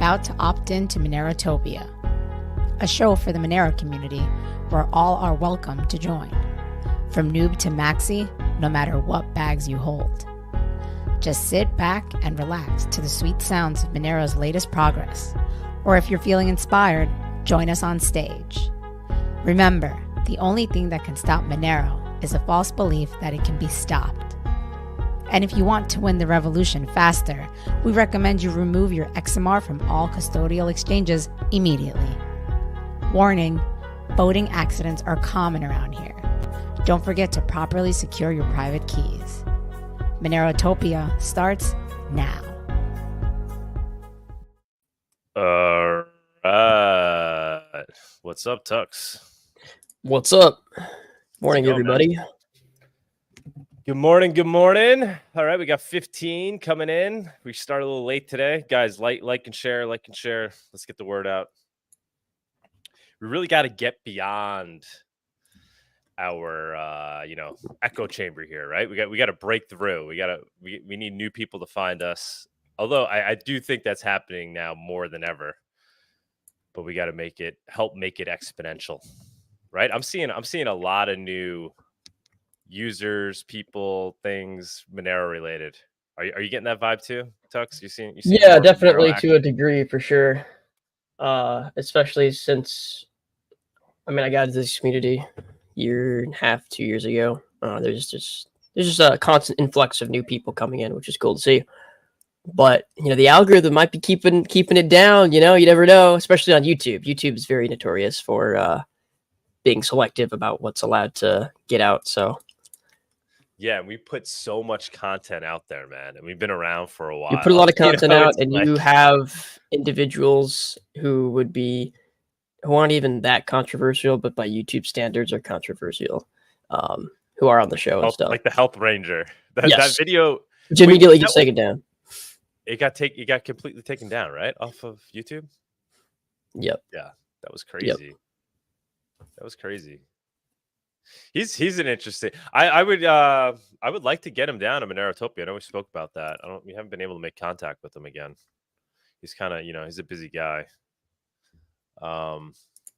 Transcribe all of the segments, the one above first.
about to opt in to Monerotopia, a show for the Monero community where all are welcome to join. From noob to maxi, no matter what bags you hold. Just sit back and relax to the sweet sounds of Monero's latest progress. Or if you're feeling inspired, join us on stage. Remember, the only thing that can stop Monero is a false belief that it can be stopped. And if you want to win the revolution faster, we recommend you remove your XMR from all custodial exchanges immediately. Warning, voting accidents are common around here. Don't forget to properly secure your private keys. Monerotopia starts now. All right. What's up, Tux? What's up? Morning, everybody. Man? Good morning. Good morning. All right, we got 15 coming in. We started a little late today. Guys, like and share, Let's get the word out. We really got to get beyond our echo chamber here, right? We got to break through. We need new people to find us. Although I do think that's happening now more than ever. But we got to help make it exponential. Right? I'm seeing a lot of new users, people, things Monero related. Are you getting that vibe too, Tux? You seeing yeah, definitely to a degree for sure. Especially since I got into this community year and a half, 2 years ago. There's just a constant influx of new people coming in, which is cool to see. But the algorithm might be keeping it down. You never know, especially on YouTube. YouTube is very notorious for being selective about what's allowed to get out. So yeah, we put so much content out there, man, and we've been around for a while. You put a lot of content out, and you have individuals who aren't even that controversial, but by YouTube standards are controversial, who are on the show and stuff. Like the Health Ranger. That video which immediately gets taken down. It got completely taken down, right? Off of YouTube? Yep. Yeah, that was crazy. Yep. That was crazy. He's an interesting. I would like to get him down to Monerotopia. I know we spoke about that. We haven't been able to make contact with him again. He's kind of he's a busy guy.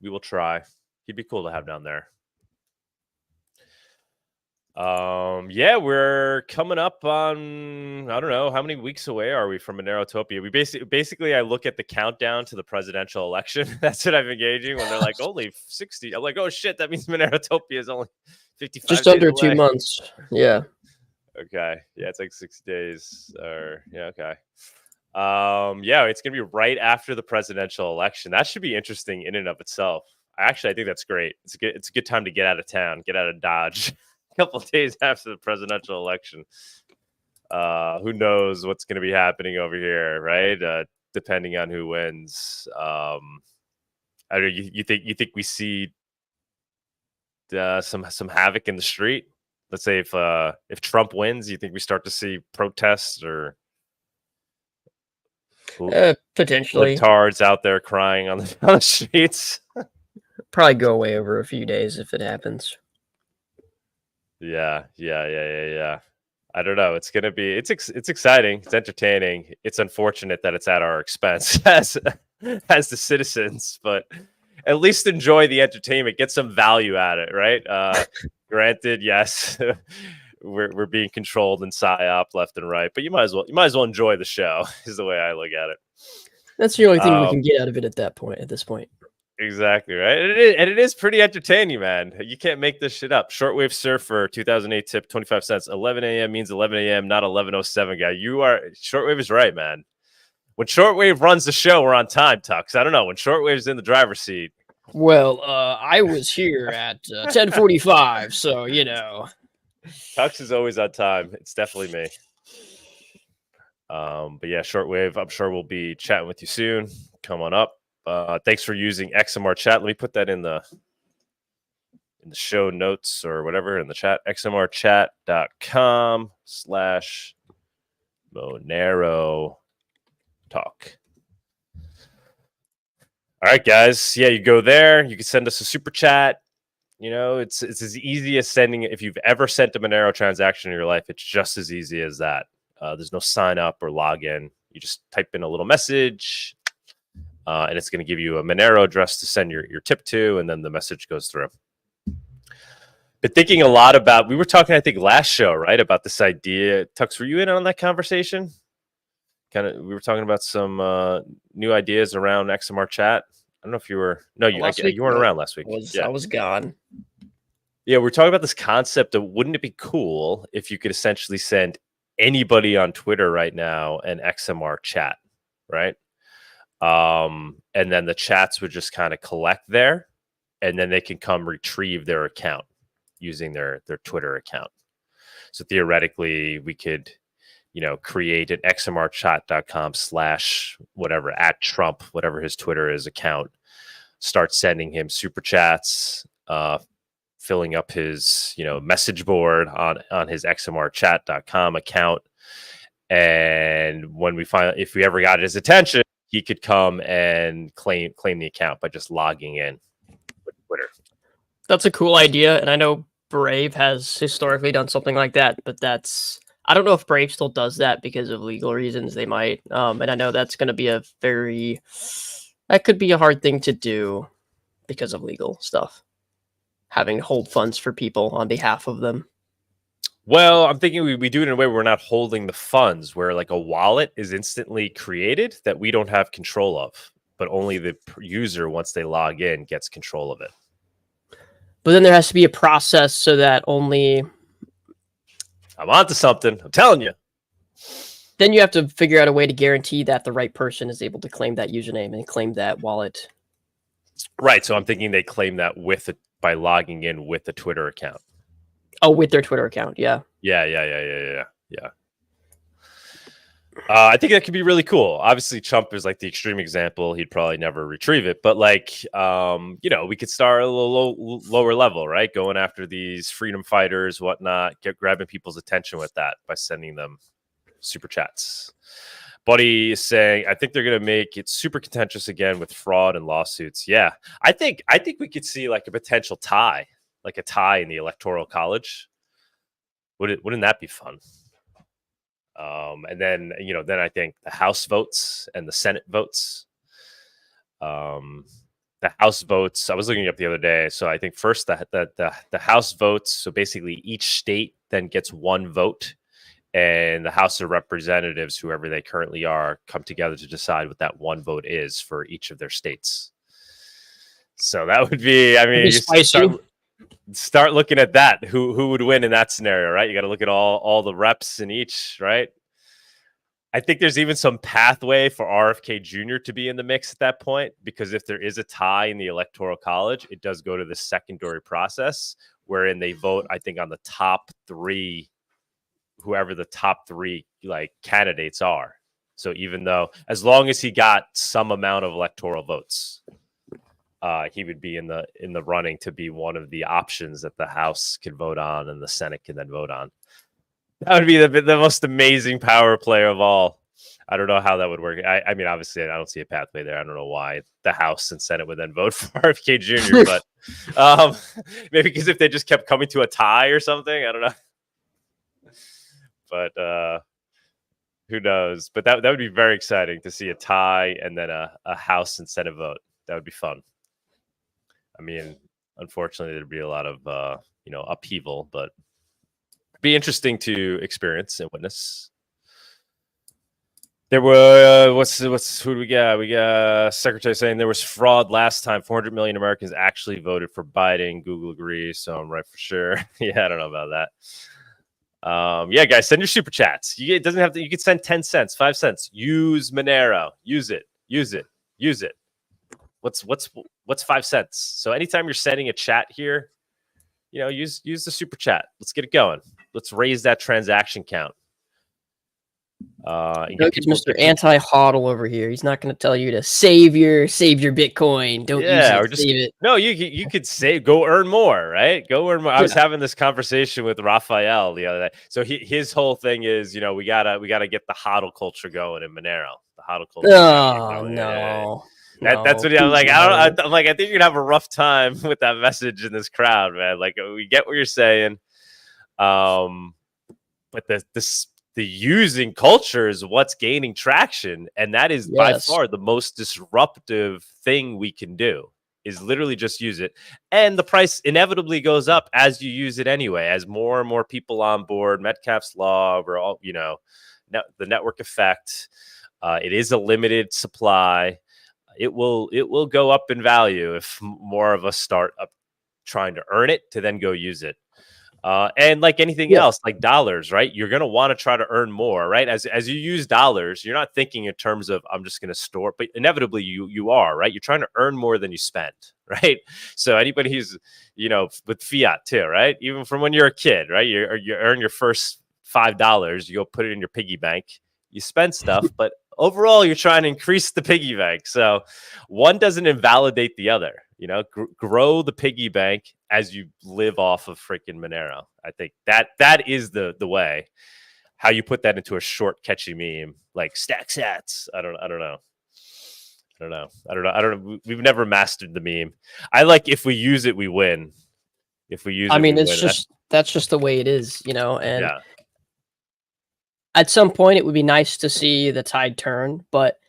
We will try. He'd be cool to have down there. Yeah, we're coming up on, I don't know, how many weeks away are we from Monerotopia? We basically I look at the countdown to the presidential election. That's what I'm engaging when they're like, only 60. I'm like, oh shit, that means Monerotopia is only 55 just under away. 2 months. Yeah. Okay. Yeah, it's like 6 days. Okay. Yeah, it's gonna be right after the presidential election. That should be interesting in and of itself. I think that's great. It's a good time to get out of town, get out of Dodge. Couple of days after the presidential election. Who knows what's going to be happening over here, right? Depending on who wins. I don't know, you think we see some havoc in the street? Let's say if Trump wins, you think we start to see protests or potentially libtards out there crying on the streets? Probably go away over a few days if it happens. Yeah. I don't know. It's exciting. It's entertaining. It's unfortunate that it's at our expense as the citizens, but at least enjoy the entertainment. Get some value at it, right? Granted, yes, we're being controlled and psyop left and right, but you might as well enjoy the show. Is the way I look at it. That's the only thing we can get out of it at this point. Exactly, right? It is pretty entertaining, man. You can't make this shit up. Shortwave Surfer 2008 tip 25 cents. 11 a.m. means 11 a.m., not 11:07, guy. Shortwave is right, man. When Shortwave runs the show, we're on time, Tux. I don't know. When Shortwave's in the driver's seat. Well, I was here at 10:45, so Tux is always on time. It's definitely me. But yeah, Shortwave, I'm sure we'll be chatting with you soon. Come on up. Thanks for using XMRchat. Let me put that in the show notes or whatever in the chat. XMRchat.com/Monero Talk. All right, guys. Yeah, you go there. You can send us a super chat. It's as easy as sending. If you've ever sent a Monero transaction in your life, it's just as easy as that. There's no sign up or login. You just type in a little message. and it's going to give you a Monero address to send your tip to, and then the message goes through. Been thinking a lot about, we were talking, I think, last show, right, about this idea. Tux, were you in on that conversation? We were talking about some new ideas around XMRchat. I don't know if you were. No, you weren't around last week. I was gone. Yeah, we're talking about this concept of, wouldn't it be cool if you could essentially send anybody on Twitter right now an XMRchat, right? And then the chats would just kind of collect there, and then they can come retrieve their account using their Twitter account. So theoretically, we could, create an XMRchat.com / whatever @Trump, whatever his Twitter is account, start sending him super chats, filling up his, message board on his XMRchat.com account. And when if we ever got his attention, he could come and claim the account by just logging in with Twitter. That's a cool idea, and I know Brave has historically done something like that, but I don't know if Brave still does that because of legal reasons. They might, and I know that's going to be that could be a hard thing to do because of legal stuff, having to hold funds for people on behalf of them. Well, I'm thinking we do it in a way where we're not holding the funds, where like a wallet is instantly created that we don't have control of, but only the user, once they log in, gets control of it. But then there has to be a process so that only... I'm onto something. I'm telling you. Then you have to figure out a way to guarantee that the right person is able to claim that username and claim that wallet. Right. So I'm thinking they claim that by logging in with the Twitter account. Oh, with their Twitter account. Yeah. Yeah. I think that could be really cool. Obviously, Trump is like the extreme example. He'd probably never retrieve it. But like, we could start a little lower level, right? Going after these freedom fighters, whatnot, grabbing people's attention with that by sending them super chats. Bawdy is saying, I think they're going to make it super contentious again with fraud and lawsuits. Yeah, I think we could see like a potential tie, like a tie in the Electoral College. Wouldn't that be fun? And then, then I think the House votes and the Senate votes. The House votes, I was looking up the other day. So I think first the House votes. So basically each state then gets one vote, and the House of Representatives, whoever they currently are, come together to decide what that one vote is for each of their states. So that would be, start looking at that. Who would win in that scenario, right? You got to look at all the reps in each, right? I think there's even some pathway for RFK Jr. to be in the mix at that point, because if there is a tie in the Electoral College, it does go to the secondary process, wherein they vote, I think, on the top three, whoever the top three like candidates are. So even though, as long as he got some amount of electoral votes, he would be in the running to be one of the options that the House can vote on and the Senate can then vote on. That would be the most amazing power play of all. I don't know how that would work. I mean, obviously, I don't see a pathway there. I don't know why the House and Senate would then vote for RFK Jr., but maybe because if they just kept coming to a tie or something, I don't know. But who knows? But that would be very exciting to see a tie and then a House and Senate vote. That would be fun. I mean, unfortunately, there'd be a lot of upheaval, but it'd be interesting to experience and witness. There were who do we got? We got Secretary saying there was fraud last time. 400 million Americans actually voted for Biden. Google agrees, so I'm right for sure. Yeah, I don't know about that. Yeah, guys, send your super chats. It doesn't have to. You could send 10 cents, 5 cents. Use Monero. Use it. What's 5 cents? So anytime you're sending a chat here, use the super chat. Let's get it going. Let's raise that transaction count. It's Mr. Anti-hodl over here. He's not going to tell you to save your Bitcoin. Don't use it. Or just save it. No, you could go earn more, right? Go earn more. I was having this conversation with Raphael the other day. So his whole thing is, we gotta get the hodl culture going in Monero. The hodl culture. Oh no. That's what I'm like. I think you're gonna have a rough time with that message in this crowd, man. Like, we get what you're saying, but the the using culture is what's gaining traction, and that is by far the most disruptive thing we can do. Is literally just use it, and the price inevitably goes up as you use it anyway. As more and more people on board, Metcalfe's law, we're all the network effect. It is a limited supply. It will go up in value if more of us start up trying to earn it to then go use it. And like anything else, like dollars, right? You're going to want to try to earn more, right? As you use dollars, you're not thinking in terms of I'm just going to store, but inevitably you are, right? You're trying to earn more than you spend, right? So anybody who's, with fiat too, right? Even from when you're a kid, right? You earn your first $5, you go put it in your piggy bank, you spend stuff, but overall you're trying to increase the piggy bank. So one doesn't invalidate the other. Grow the piggy bank as you live off of freaking Monero. I think that is the way. How you put that into a short, catchy meme like stack sats. I don't know. We've never mastered the meme. I like if we use it, we win. If we use it, that's just the way it is, and at some point it would be nice to see the tide turn, but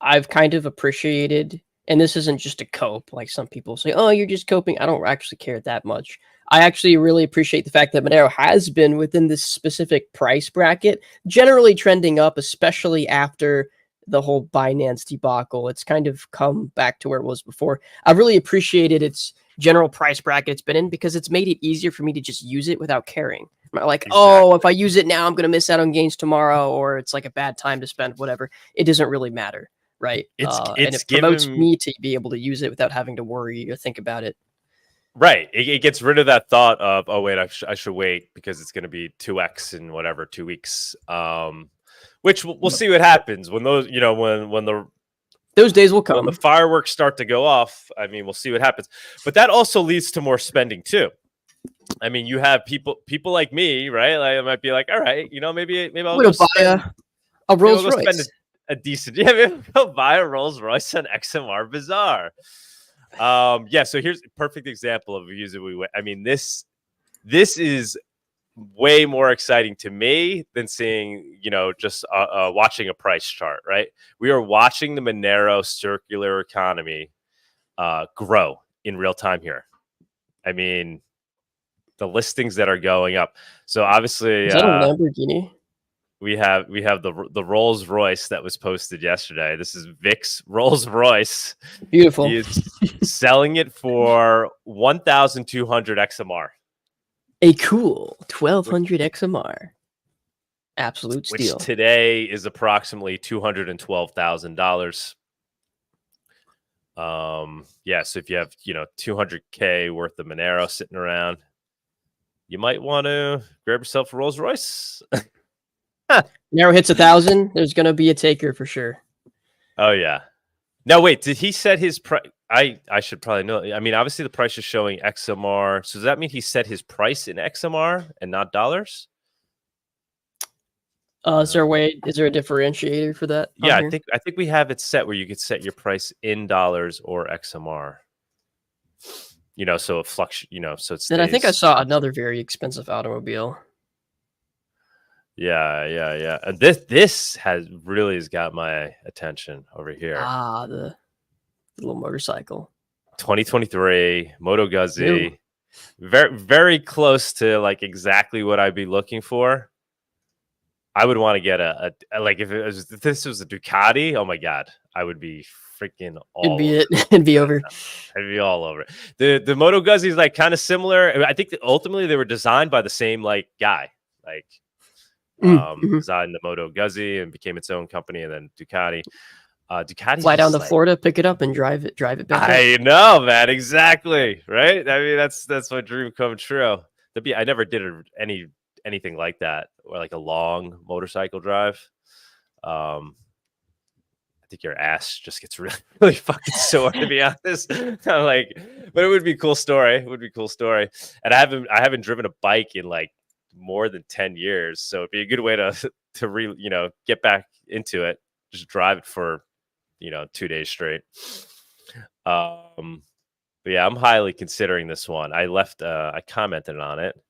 I've kind of appreciated. And this isn't just a cope, like some people say, oh, you're just coping. I don't actually care that much. I actually really appreciate the fact that Monero has been within this specific price bracket, generally trending up, especially after the whole Binance debacle. It's kind of come back to where it was before. I really appreciated its general price bracket it's been in because it's made it easier for me to just use it without caring. I'm not like, oh, if I use it now, I'm going to miss out on gains tomorrow, or it's like a bad time to spend, whatever. It doesn't really matter. Right. And it promotes me to be able to use it without having to worry or think about it. Right. It gets rid of that thought of, oh, wait, I should wait because it's going to be 2x in 2 weeks. Which we'll see what happens when those, those days will come. When the fireworks start to go off. I mean, we'll see what happens. But that also leads to more spending too. I mean, you have people like me, right? Like, I might be like, all right, maybe I'll go buy a Rolls Royce. A decent, maybe go buy a Rolls Royce on XMR Bazaar. So here's a perfect example of a user I mean, this is way more exciting to me than seeing, just watching a price chart, right? We are watching the Monero circular economy grow in real time here. I mean, the listings that are going up. So obviously, is that a Lamborghini? We have the Rolls Royce that was posted yesterday. This is Vic's Rolls Royce. Beautiful. He is selling it for 1,200 XMR. A cool 1,200 XMR. Absolute steal. Which today is approximately $212,000. So if you have 200K worth of Monero sitting around, you might want to grab yourself a Rolls Royce. Monero hits 1,000. There's going to be a taker for sure. Oh, yeah. No, wait. Did he set his price? I should probably know. I mean, obviously, the price is showing XMR. So does that mean he set his price in XMR and not dollars? Is there a differentiator for that? Yeah, I think we have it set where you could set your price in dollars or XMR. So it fluctuates. So it's. Then I think I saw another very expensive automobile. Yeah. And this has got my attention over here. The little motorcycle. 2023 Moto Guzzi. Very, very close to like exactly what I'd be looking for. I would want to get if this was a Ducati, oh my God, I would be freaking all It'd be over. I'd be all over it. The Moto Guzzi is like kind of similar. I think that ultimately they were designed by the same guy. Designed the Moto Guzzi and became its own company, and then Ducati. Ducati fly down to Florida, pick it up, and drive it back. I know, man, exactly, right? I mean, that's my dream come true. I never did anything like that, or like a long motorcycle drive. I think your ass just gets really, really fucking sore, to be honest. But it would be a cool story. And I haven't driven a bike in more than 10 years, so it'd be a good way to get back into it. Just drive it for 2 days straight. But yeah, I'm highly considering this one. I commented on it.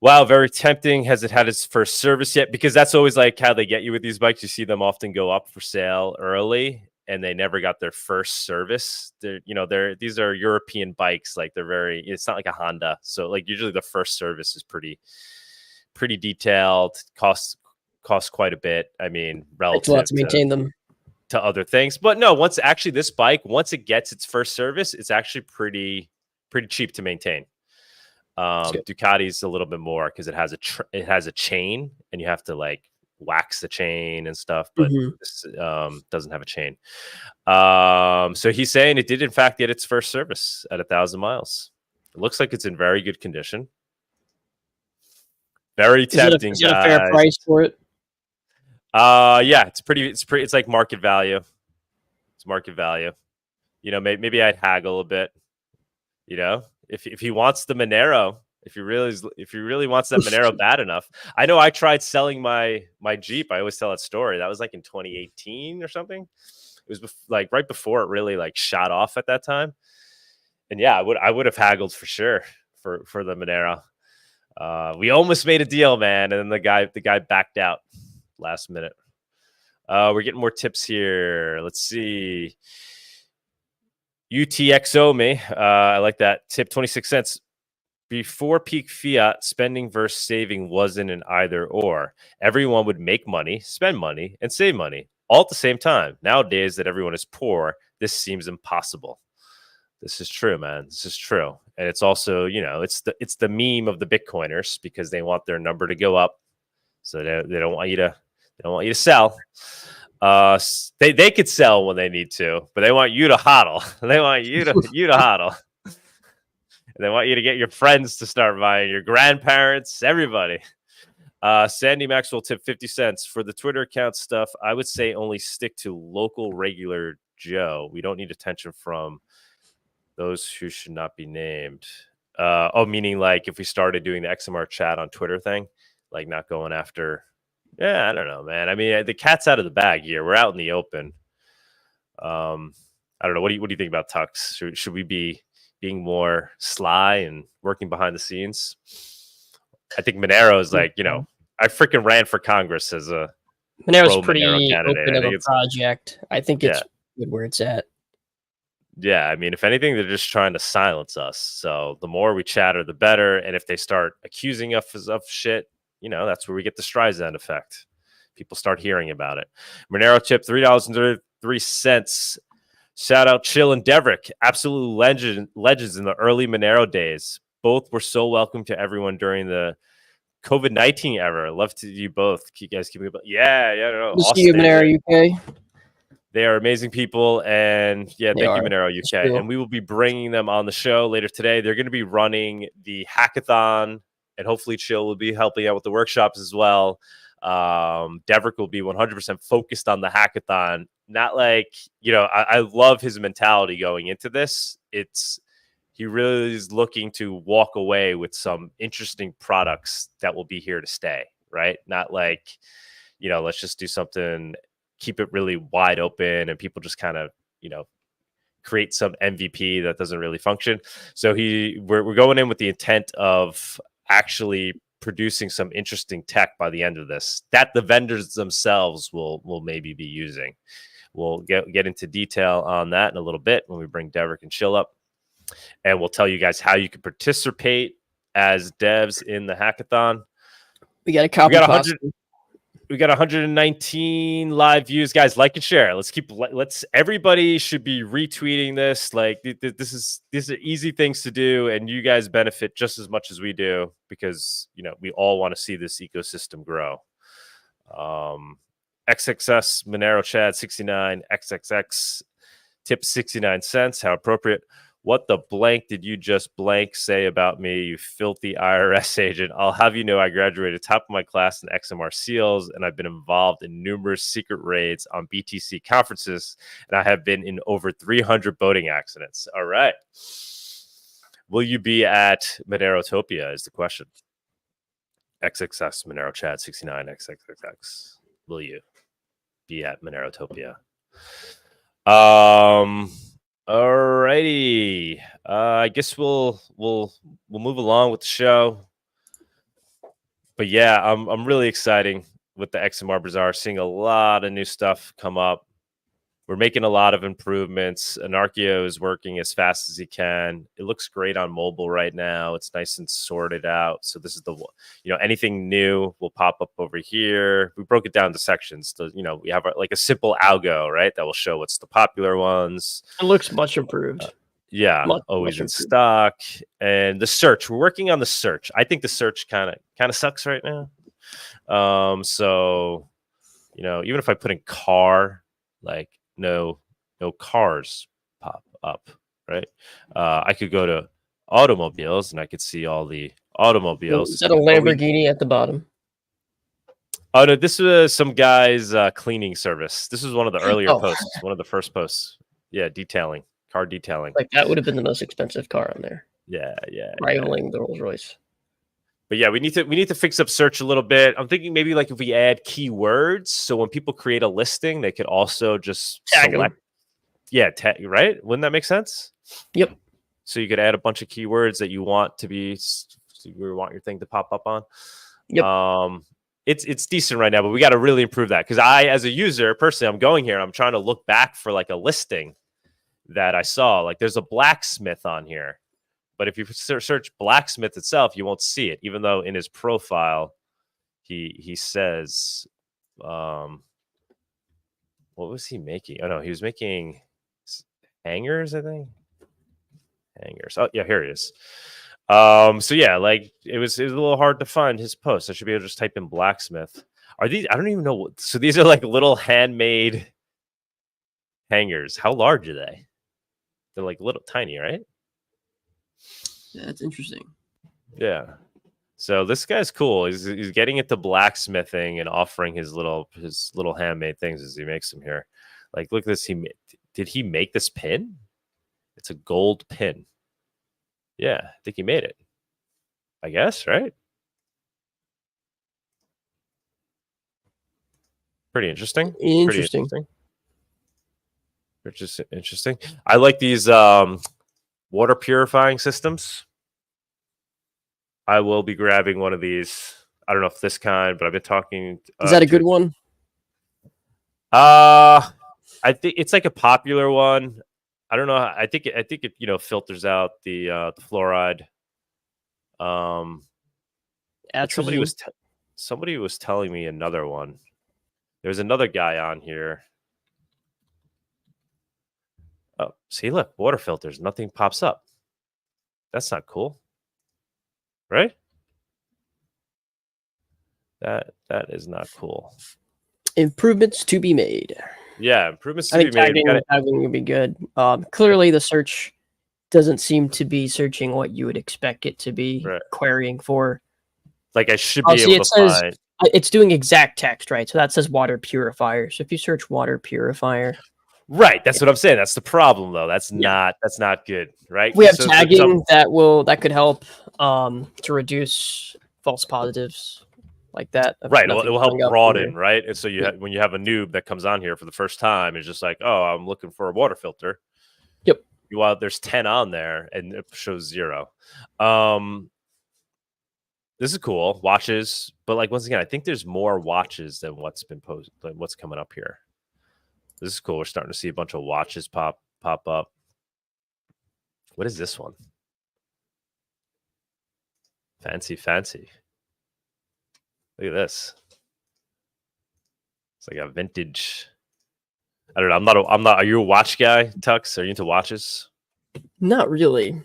Wow, very tempting. Has it had its first service yet? Because that's always like how they get you with these bikes. You see them often go up for sale early, and they never got their first service. These are European bikes. Like it's not like a Honda. So like usually the first service is pretty detailed. Costs quite a bit. I mean, It's a lot to maintain them to other things. But no, once it gets its first service, it's actually pretty cheap to maintain. Ducati's a little bit more because it has a chain, and you have to like wax the chain and stuff, but this doesn't have a chain. So he's saying it did in fact get its first service at 1,000 miles. It looks like it's in very good condition. Very tempting. Is it a fair price for it? Yeah, it's like market value. It's market value. Maybe I'd haggle a bit. If he wants the Monero, if he really wants that Monero bad enough. I know I tried selling my Jeep. I always tell that story. That was like in 2018 or something. It was like right before it really like shot off at that time. And yeah, I would have haggled for sure for the Monero. We almost made a deal, man, and then the guy backed out last minute. We're getting more tips here. Let's see. UTXO me. I like that tip. 26 cents. Before peak fiat, spending versus saving wasn't an either or. Everyone would make money, spend money, and save money all at the same time. Nowadays that everyone is poor, this seems impossible. This is true, man. This is true. And it's also, it's the meme of the Bitcoiners because they want their number to go up. So they don't want you to sell. They could sell when they need to, but they want you to hodl. They want you to hodl. They want you to get your friends to start buying, your grandparents, everybody. Sandy Maxwell tip 50 cents. For the Twitter account stuff, I would say only stick to local regular Joe. We don't need attention from those who should not be named. Meaning like if we started doing the XMRchat on Twitter thing, like not going after. Yeah, I don't know, man. I mean, the cat's out of the bag here. We're out in the open. I don't know. What do you think about Tux? Should we be being more sly and working behind the scenes? I think Monero is like, I freaking ran for Congress as a Monero's pretty open of a project. I think it's good where it's at. Yeah, I mean, if anything, they're just trying to silence us. So the more we chatter, the better. And if they start accusing us of shit, that's where we get the Streisand effect. People start hearing about it. Monero tip, $3.33. Shout out Csilla and Deverick, absolute legends in the early Monero days. Both were so welcome to everyone during the COVID-19 era. Love to you both. You guys keep it. Yeah. No, see you, Monero UK. They are amazing people, and thank you, Monero UK. Cool. And we will be bringing them on the show later today. They're going to be running the hackathon, and hopefully Csilla will be helping out with the workshops as well. Deverick will be 100% focused on the hackathon. Not like, I love his mentality going into this. He really is looking to walk away with some interesting products that will be here to stay, right? Not like, let's just do something, keep it really wide open and people just kind of, create some MVP that doesn't really function. So we're going in with the intent of actually producing some interesting tech by the end of this that the vendors themselves will maybe be using. We'll get into detail on that in a little bit when we bring Deverick and Csilla up, and we'll tell you guys how you can participate as devs in the hackathon. We got a copy. We got 119 live views, guys. Like and share. Everybody should be retweeting this. Like these are easy things to do, and you guys benefit just as much as we do because we all want to see this ecosystem grow. XXS MoneroChat 69 XXX tip 69 cents. How appropriate. What the blank did you just blank say about me, you filthy IRS agent? I'll have you know I graduated top of my class in XMR seals, and I've been involved in numerous secret raids on BTC conferences, and I have been in over 300 boating accidents. All right. Will you be at Monerotopia is the question. XXS MoneroChat 69 XXX. Will you be at Monerotopia? Alrighty. I guess we'll move along with the show. but yeah, I'm really exciting with the XMR Bazaar, seeing a lot of new stuff come up. We're making a lot of improvements. Anarchio is working as fast as he can. It looks great on mobile right now. It's nice and sorted out. So this is the, anything new will pop up over here. We broke it down to sections. So, we have like a simple algo, right? That will show what's the popular ones. It looks much improved. Yeah, always in stock. And the search, we're working on the search. I think the search kind of sucks right now. So, even if I put in car, like, no cars pop up, right? I could go to automobiles and I could see all the automobiles. Is that a Lamborghini at the bottom? Oh no, this was some guy's cleaning service. This was one of the earlier posts, one of the first posts. Yeah, car detailing. Like that would have been the most expensive car on there. Yeah. Rivaling the Rolls Royce. But yeah, we need to fix up search a little bit. I'm thinking maybe like if we add keywords, so when people create a listing, they could also just tag select. them. Yeah, right? Wouldn't that make sense? Yep. So you could add a bunch of keywords that you want your thing to pop up on. Yep. It's decent right now, but we got to really improve that because I, as a user, personally, I'm going here and I'm trying to look back for like a listing that I saw. Like there's a blacksmith on here. But if you search blacksmith itself, you won't see it, even though in his profile, he says, what was he making? Oh, no, he was making hangers, I think. Hangers. Oh, yeah, here it is. So, yeah, like it was a little hard to find his post. I should be able to just type in blacksmith. Are these? I don't even know. So these are like little handmade hangers. How large are they? They're like little tiny, right? Yeah, that's interesting. Yeah. So this guy's cool. He's getting into blacksmithing and offering his little handmade things as he makes them here. Like, look at this. Did he make this pin? It's a gold pin. Yeah, I think he made it. I guess, right? Pretty interesting. Interesting. Interesting. I like these water purifying systems. I will be grabbing one of these. I don't know if this kind, but I've been talking. Is that a good one? I think it's like a popular one. I don't know. I think it filters out the fluoride. Somebody was telling me another one. There's another guy on here. Oh, see, look, water filters. Nothing pops up. That's not cool, right? That is not cool. Improvements to be made. Yeah, improvements to be made. Tagging would be good. Clearly, the search doesn't seem to be searching what you would expect it to be querying for. Like I should be able to find. It's doing exact text, right? So that says water purifier. So if you search water purifier. Right, that's what I'm saying. That's the problem, though. That's not good, right? We have tagging that could help to reduce false positives like that. Right, it will help broaden, right? And so when you have a noob that comes on here for the first time, it's just like, oh, I'm looking for a water filter. Yep. Well, there's 10 on there, and it shows 0. This is cool, watches, but like once again, I think there's more watches than what's been posted, than what's coming up here. This is cool. We're starting to see a bunch of watches pop up. What is this one? Fancy. Look at this. It's like a vintage. I don't know. I'm not. Are you a watch guy, Tux? Are you into watches? Not really.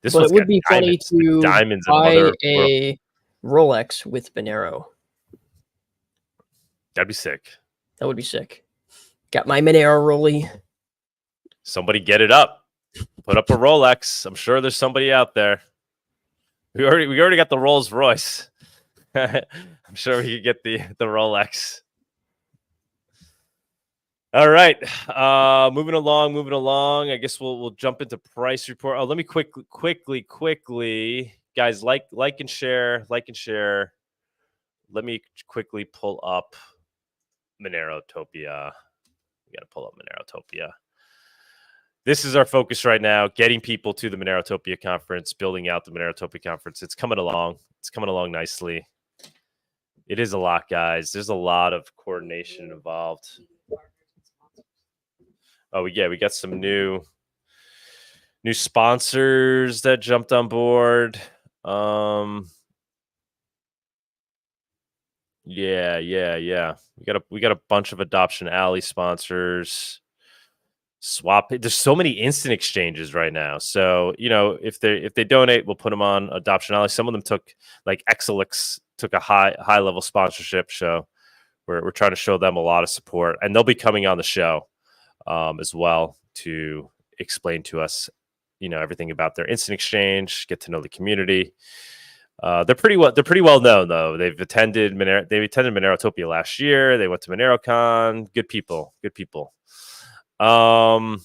This but it would be funny to diamonds buy a Rolex with Monero. That'd be sick. That would be sick. Got my Monero Rolly. Somebody get it up. Put up a Rolex. I'm sure there's somebody out there. We already got the Rolls Royce. I'm sure we could get the Rolex. All right. Moving along. I guess we'll jump into price report. Oh, let me quickly, guys, like and share. Let me quickly pull up Monerotopia. We got to pull up Monerotopia. this is our focus right now, getting people to the Monerotopia conference, building out the Monerotopia conference. It's coming along. It's coming along nicely. It is a lot, guys. There's a lot of coordination involved. Oh, we got some new sponsors that jumped on board. Yeah. We got a bunch of Adoption Alley sponsors. Swap. There's so many instant exchanges right now. So, you know, if they donate, we'll put them on Adoption Alley. Some of them took, like Exelix took a high level sponsorship. So we're trying to show them a lot of support, and they'll be coming on the show as well to explain to us, you know, everything about their instant exchange, get to know the community. They're pretty well known though. They've attended Monerotopia last year. They went to MoneroCon. Good people. Yeah,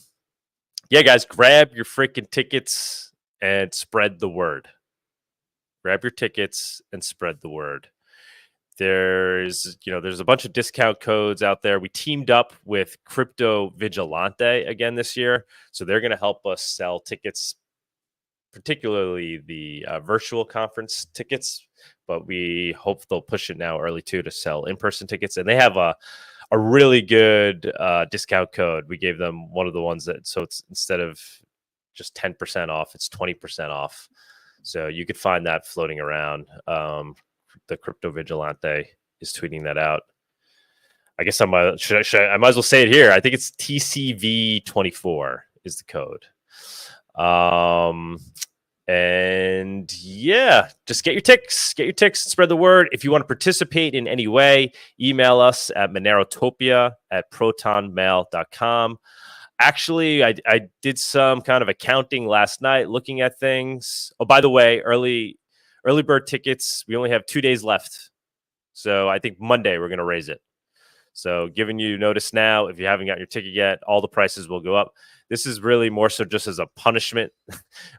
guys, grab your freaking tickets and spread the word. Grab your tickets and spread the word. There's a bunch of discount codes out there. We teamed up with Crypto Vigilante again this year, so they're going to help us sell tickets, particularly the virtual conference tickets, but we hope they'll push it now early too to sell in-person tickets. And they have a really good discount code. We gave them one of the ones that, so it's instead of just 10% off, it's 20% off. So you could find that floating around. The Crypto Vigilante is tweeting that out. I guess I might as well say it here. I think it's TCV24 is the code. And yeah, just get your ticks, spread the word. If you want to participate in any way, email us at Monerotopia@protonmail.com. Actually, I did some kind of accounting last night, looking at things. Oh, by the way, early bird tickets, we only have 2 days left. So I think Monday we're going to raise it. So giving you notice now, if you haven't got your ticket yet, all the prices will go up. This is really more so just as a punishment,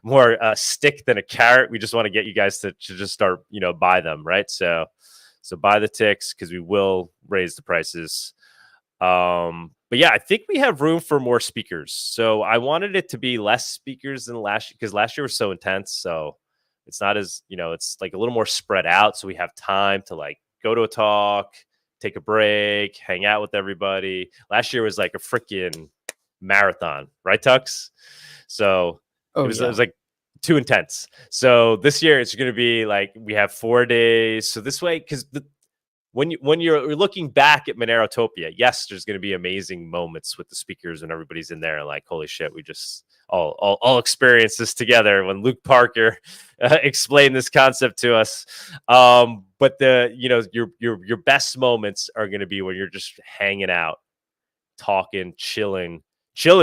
more a stick than a carrot. We just want to get you guys to just start, buy them, right? So buy the ticks because we will raise the prices. But yeah, I think we have room for more speakers. So I wanted it to be less speakers than last year because last year was so intense. So it's not as, it's like a little more spread out. So we have time to like go to a talk, take a break, hang out with everybody. Last year was like a freaking marathon, right, Tux? So it was like too intense. So this year it's going to be like we have 4 days. So this way, because when you're looking back at Monerotopia, yes, there's going to be amazing moments with the speakers and everybody's in there like, holy shit, we just all experienced this together when Luke Parker explained this concept to us. But your best moments are going to be when you're just hanging out, talking, chilling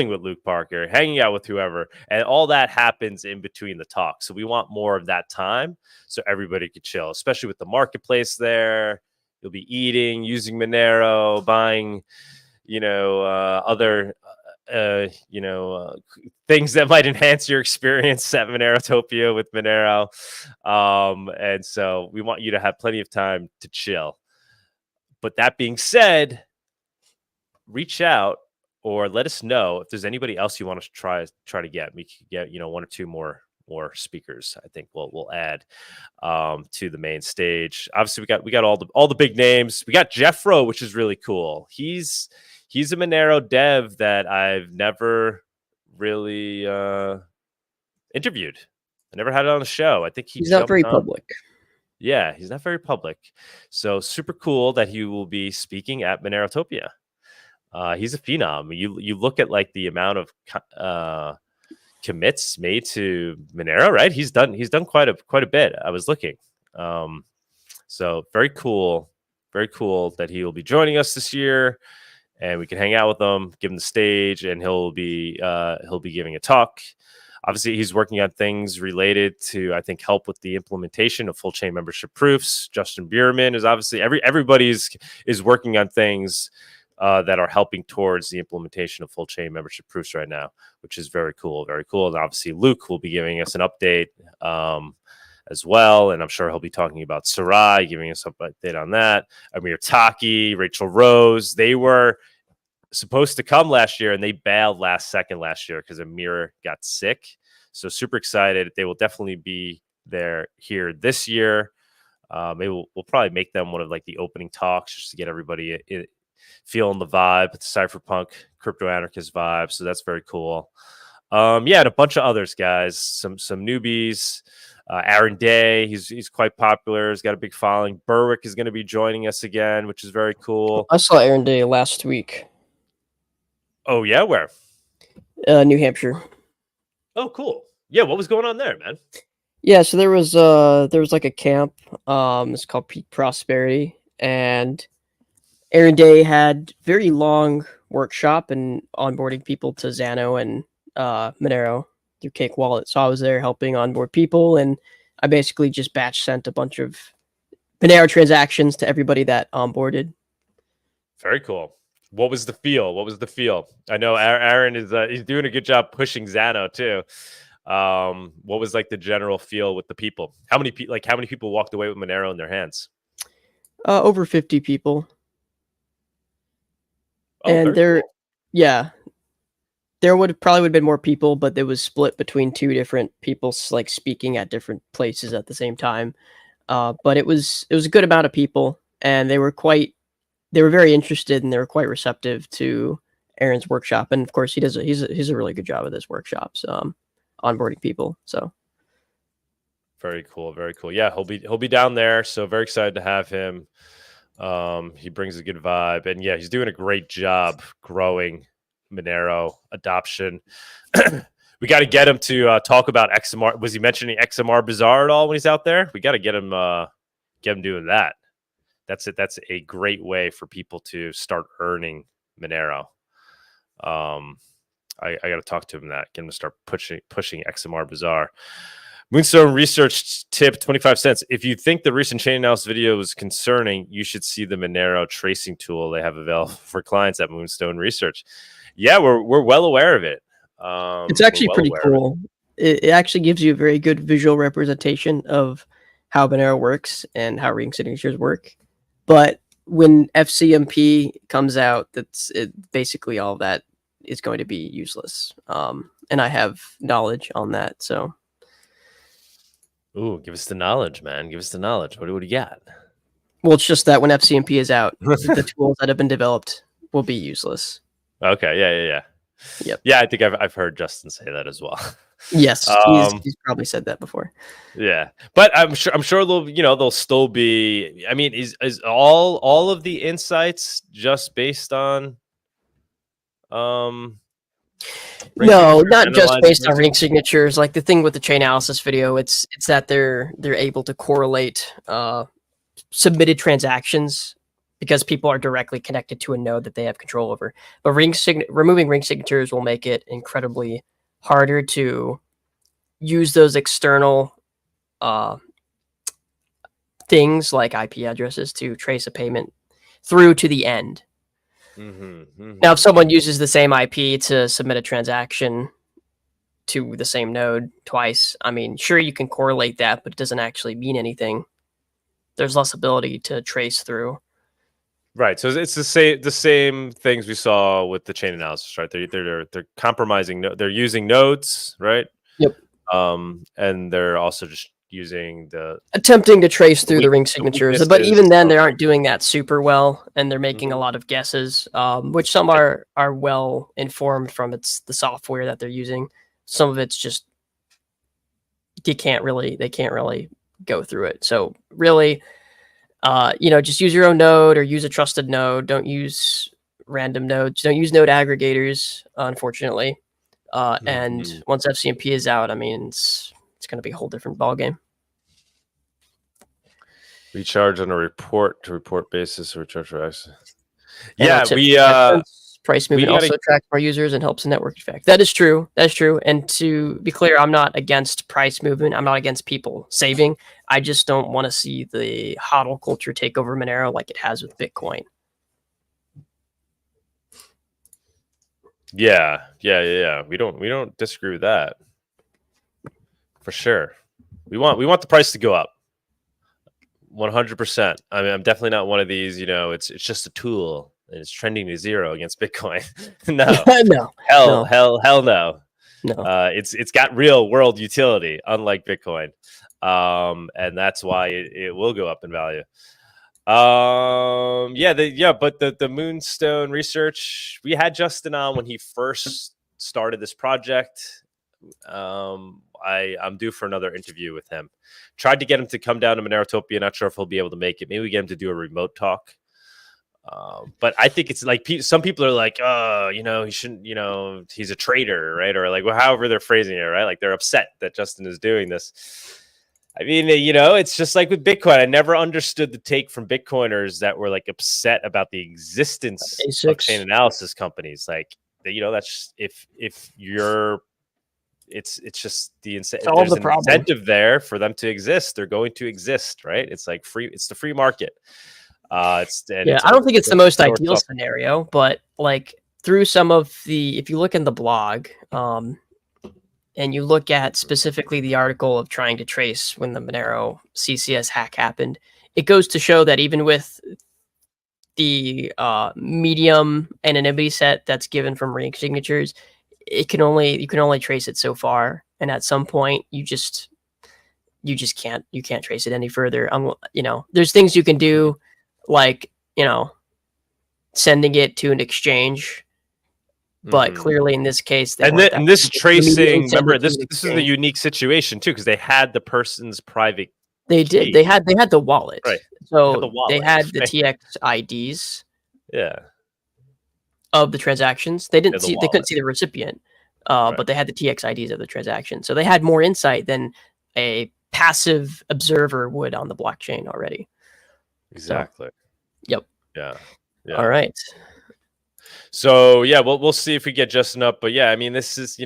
with Luke Parker, hanging out with whoever, and all that happens in between the talks. So we want more of that time so everybody could chill, especially with the marketplace there. You'll be eating, using Monero, buying, other, things that might enhance your experience at Monerotopia with Monero. And so we want you to have plenty of time to chill. But that being said, reach out or let us know if there's anybody else you want to try to get. We could get, 1 or 2 more speakers. I think we'll add to the main stage. Obviously, we got all the big names. We got Jeffro, which is really cool. He's a Monero dev that I've never really interviewed. I never had it on the show. I think he's not very public. Yeah, he's not very public. So super cool that he will be speaking at Monerotopia. He's a phenom. You look at like the amount of commits made to Monero, right? He's done quite a bit. I was looking. So very cool that he will be joining us this year, and we can hang out with him, give him the stage, and he'll be giving a talk. Obviously, he's working on things related to, I think, help with the implementation of full chain membership proofs. Justin Bierman is obviously everybody's working on things that are helping towards the implementation of full chain membership proofs right now, which is very cool, very cool. And obviously, Luke will be giving us an update as well, and I'm sure he'll be talking about Sarai, giving us an update on that. Amir Taki, Rachel Rose, they were supposed to come last year, and they bailed last second last year because Amir got sick. So super excited. They will definitely be there here this year. Maybe we'll probably make them one of like the opening talks just to get everybody feeling the vibe, the cypherpunk crypto anarchist vibe. So that's very cool. And a bunch of others, guys. Some newbies. Aaron Day, he's quite popular. He's got a big following. Berwick is going to be joining us again, which is very cool. I saw Aaron Day last week. Oh yeah, where? New Hampshire. Oh, cool. Yeah, what was going on there, man? Yeah, so there was like a camp. It's called Peak Prosperity, and Aaron Day had very long workshop and onboarding people to Xano and Monero through Cake Wallet. So I was there helping onboard people, and I basically just batch sent a bunch of Monero transactions to everybody that onboarded. Very cool. What was the feel? I know Aaron is he's doing a good job pushing Xano too. What was like the general feel with the people? How many people walked away with Monero in their hands? Over 50 people. Oh, and there would have been more people, but it was split between two different people like speaking at different places at the same time. But it was a good amount of people, and they were very interested, and they were quite receptive to Aaron's workshop. And of course, he's a really good job at his workshops, onboarding people. So very cool. Yeah, he'll be down there. So very excited to have him. He brings a good vibe, and yeah, he's doing a great job growing Monero adoption. We got to get him to talk about XMR. Was he mentioning XMR Bazaar at all when he's out there? We got to get him doing that. That's it. That's a great way for people to start earning Monero. I got to talk to him get him to start pushing XMR Bazaar. Moonstone Research tip, 25 cents. If you think the recent chain analysis video was concerning, you should see the Monero tracing tool they have available for clients at Moonstone Research. Yeah, we're well aware of it. It's actually pretty cool. It actually gives you a very good visual representation of how Monero works and how ring signatures work. But when FCMP comes out, basically all of that is going to be useless. And I have knowledge on that, so. Ooh, give us the knowledge, man. Give us the knowledge. What do you got? Well, it's just that when FCMP is out, the tools that have been developed will be useless. Okay, yeah. Yep. Yeah, I think I've heard Justin say that as well. Yes, he's probably said that before. Yeah, but I'm sure they'll still be. I mean, is all of the insights just based on No, not just based on ring signatures. Like the thing with the chain analysis video, it's that they're able to correlate submitted transactions because people are directly connected to a node that they have control over. But removing ring signatures will make it incredibly harder to use those external things like IP addresses to trace a payment through to the end. Now, if someone uses the same IP to submit a transaction to the same node twice, I mean, sure, you can correlate that, but it doesn't actually mean anything. There's less ability to trace through. Right. So it's the same things we saw with the chain analysis, right? They're compromising. They're using nodes, right? Yep. And they're also just attempting to trace through the ring signatures, but even then they aren't doing that super well, and they're making a lot of guesses, which some are well informed from the software that they're using. Some of it's just they can't really go through it. So really, just use your own node or use a trusted node. Don't use random nodes. Don't use node aggregators, unfortunately. And once FCMP is out, I mean, it's going to be a whole different ballgame. Recharge on a report-to-report basis or recharge for access. Yeah, price movement also tracks more users and helps the network effect. That is true. That's true. And to be clear, I'm not against price movement. I'm not against people saving. I just don't want to see the hodl culture take over Monero like it has with Bitcoin. Yeah. We don't disagree with that. For sure. We want the price to go up. 100%. I mean, I'm definitely not one of these, it's just a tool. and it's trending to 0 against Bitcoin. No, hell no. It's got real world utility, unlike Bitcoin, and that's why it will go up in value. But the Moonstone research, we had Justin on when he first started this project. I'm due for another interview with him. Tried to get him to come down to Monerotopia. Not sure if he'll be able to make it. Maybe we get him to do a remote talk. But I think it's like some people are like, oh, he shouldn't, he's a traitor, right? Or like, well, however they're phrasing it, right? Like they're upset that Justin is doing this. I mean, it's just like with Bitcoin. I never understood the take from Bitcoiners that were like upset about the existence of chain analysis companies. Like, that's just, if you're, it's just the incentive. There's an incentive there for them to exist. They're going to exist, right? It's like free. It's the free market. I don't think it's the most ideal scenario, but like through some of if you look in the blog, and you look at specifically the article of trying to trace when the Monero CCS hack happened, it goes to show that even with the medium anonymity set that's given from ring signatures, you can only trace it so far, and at some point you can't trace it any further. There's things you can do, like sending it to an exchange. But clearly, in this case, and this tracing, remember, this is a unique situation too, because they had the person's private. They did. key. They had the wallet. Right. So they had the TX IDs. Yeah. Of the transactions, they couldn't see the recipient, but they had the TX IDs of the transaction. So they had more insight than a passive observer would on the blockchain already. Exactly. So, Yeah. All right. So we'll see if we get Justin up. But I mean, this is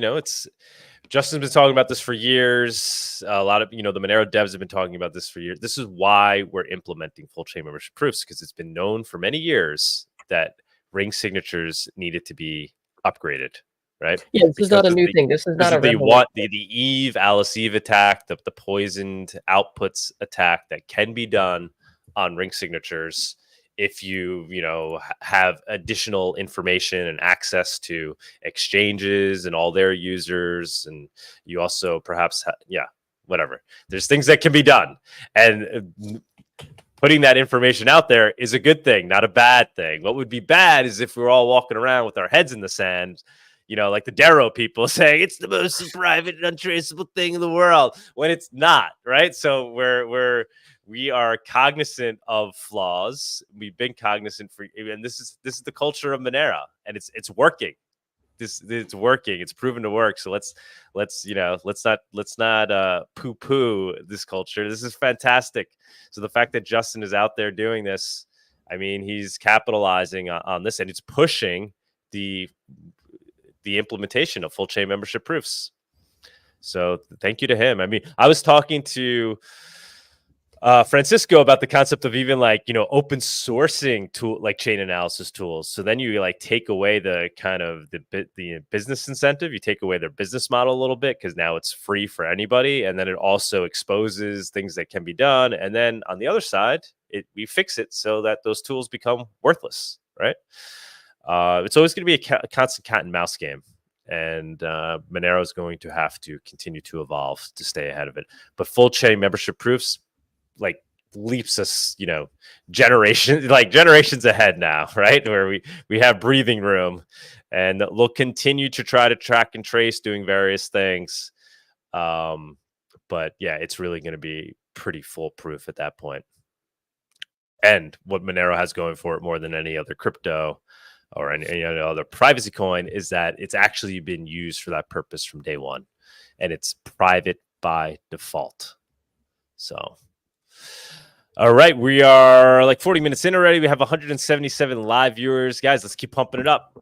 Justin's been talking about this for years. A lot of the Monero devs have been talking about this for years. This is why we're implementing full chain membership proofs, because it's been known for many years that ring signatures needed to be upgraded. Right? Yeah, this is not a new thing. This is not the Eve Alice Eve attack, the poisoned outputs attack that can be done on ring signatures. If you have additional information and access to exchanges and all their users, and you also perhaps whatever. There's things that can be done, and putting that information out there is a good thing, not a bad thing. What would be bad is if we're all walking around with our heads in the sand, like the Darrow people saying it's the most private and untraceable thing in the world, when it's not, right? So we are cognizant of flaws. We've been cognizant and this is the culture of Monero, and it's working. It's working. It's proven to work. So let's not poo-poo this culture. This is fantastic. So the fact that Justin is out there doing this, I mean, he's capitalizing on this, and it's pushing the implementation of full chain membership proofs. So thank you to him. I mean, I was talking to Francisco about the concept of even open sourcing tool, like chain analysis tools. So then you take away the kind of the business incentive, you take away their business model a little bit, because now it's free for anybody, and then it also exposes things that can be done. And then on the other side, we fix it so that those tools become worthless, right? It's always going to be a constant cat and mouse game. And Monero is going to have to continue to evolve to stay ahead of it. But full chain membership proofs leaps us, generations ahead now, right? Where we have breathing room, and we'll continue to try to track and trace, doing various things. But it's really going to be pretty foolproof at that point. And what Monero has going for it more than any other crypto or any other privacy coin is that it's actually been used for that purpose from day one, and it's private by default. So, all right, we are 40 minutes in already. We have 177 live viewers. Guys, let's keep pumping it up.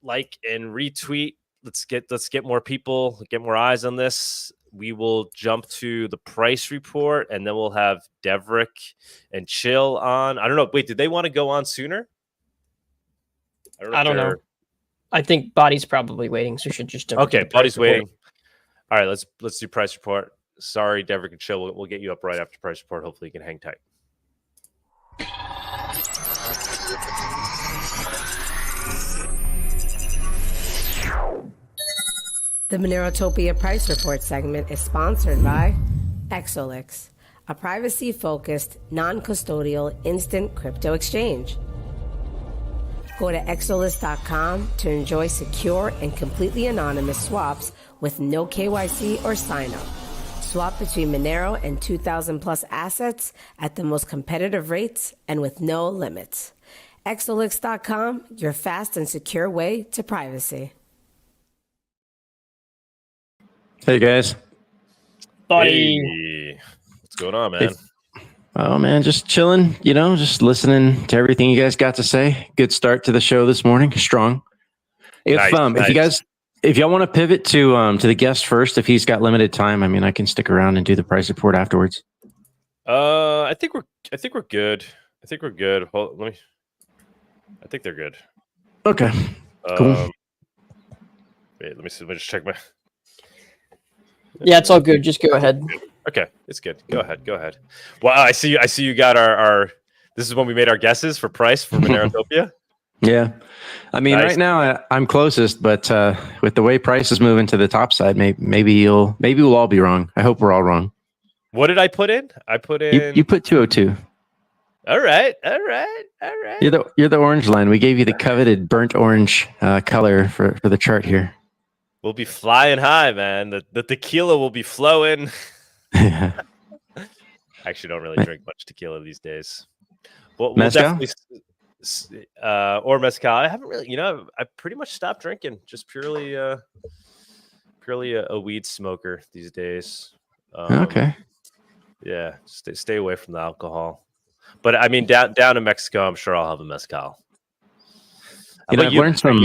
Like and retweet. Let's get more people, get more eyes on this. We will jump to the price report, and then we'll have Deverick and Chill on. I don't know. Wait, did they want to go on sooner? I don't know. I think Bawdy's probably waiting, so we should just jump. Okay, Bawdy's waiting. All right, let's do price report. Sorry, Deverick and Chill. We'll get you up right after price report. Hopefully, you can hang tight. The Monerotopia Price Report segment is sponsored by Exolix, a privacy-focused, non-custodial instant crypto exchange. Go to exolix.com to enjoy secure and completely anonymous swaps with no KYC or sign-up. Swap between Monero and 2,000 plus assets at the most competitive rates and with no limits. Exolix.com, your fast and secure way to privacy. Hey guys. Buddy. Hey, what's going on, man? Oh man, just chilling, just listening to everything you guys got to say. Good start to the show this morning. Strong. If y'all want to pivot to the guest first, if he's got limited time, I can stick around and do the price report afterwards. I think we're good. I think we're good. I think they're good. Okay. Cool. Wait, let me see. Let me just check my. Yeah, it's all good. Just go ahead. Okay, it's good. Go ahead. Well, I see you got our. This is when we made our guesses for price for Monerotopia. Yeah, nice. Right now I'm closest, but with the way price is moving to the top side, maybe we'll all be wrong. I hope we're all wrong. What did I put in? I put in. You put 202. All right. You're the orange line. We gave you the coveted burnt orange color for the chart here. We'll be flying high, man. The tequila will be flowing. I actually don't really drink much tequila these days. We'll definitely or mezcal. I haven't really, I pretty much stopped drinking. Just purely a weed smoker these days. Okay. Yeah, stay away from the alcohol. But down in Mexico, I'm sure I'll have a mezcal. I've learned from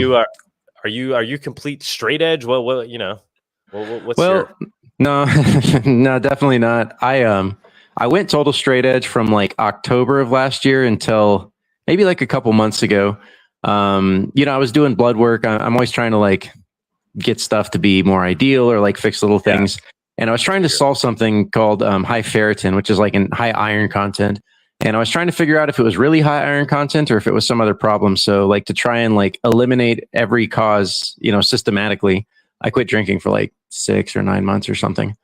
Are you complete straight edge? What's your... No, no, definitely not. I went total straight edge from like October of last year until maybe like a couple months ago. I was doing blood work. I'm always trying to like get stuff to be more ideal or like fix little things. Yeah. And I was trying to solve something called high ferritin, which is like a high iron content. And I was trying to figure out if it was really high iron content or if it was some other problem. So like to try and like eliminate every cause, systematically, I quit drinking for like 6 or 9 months or something.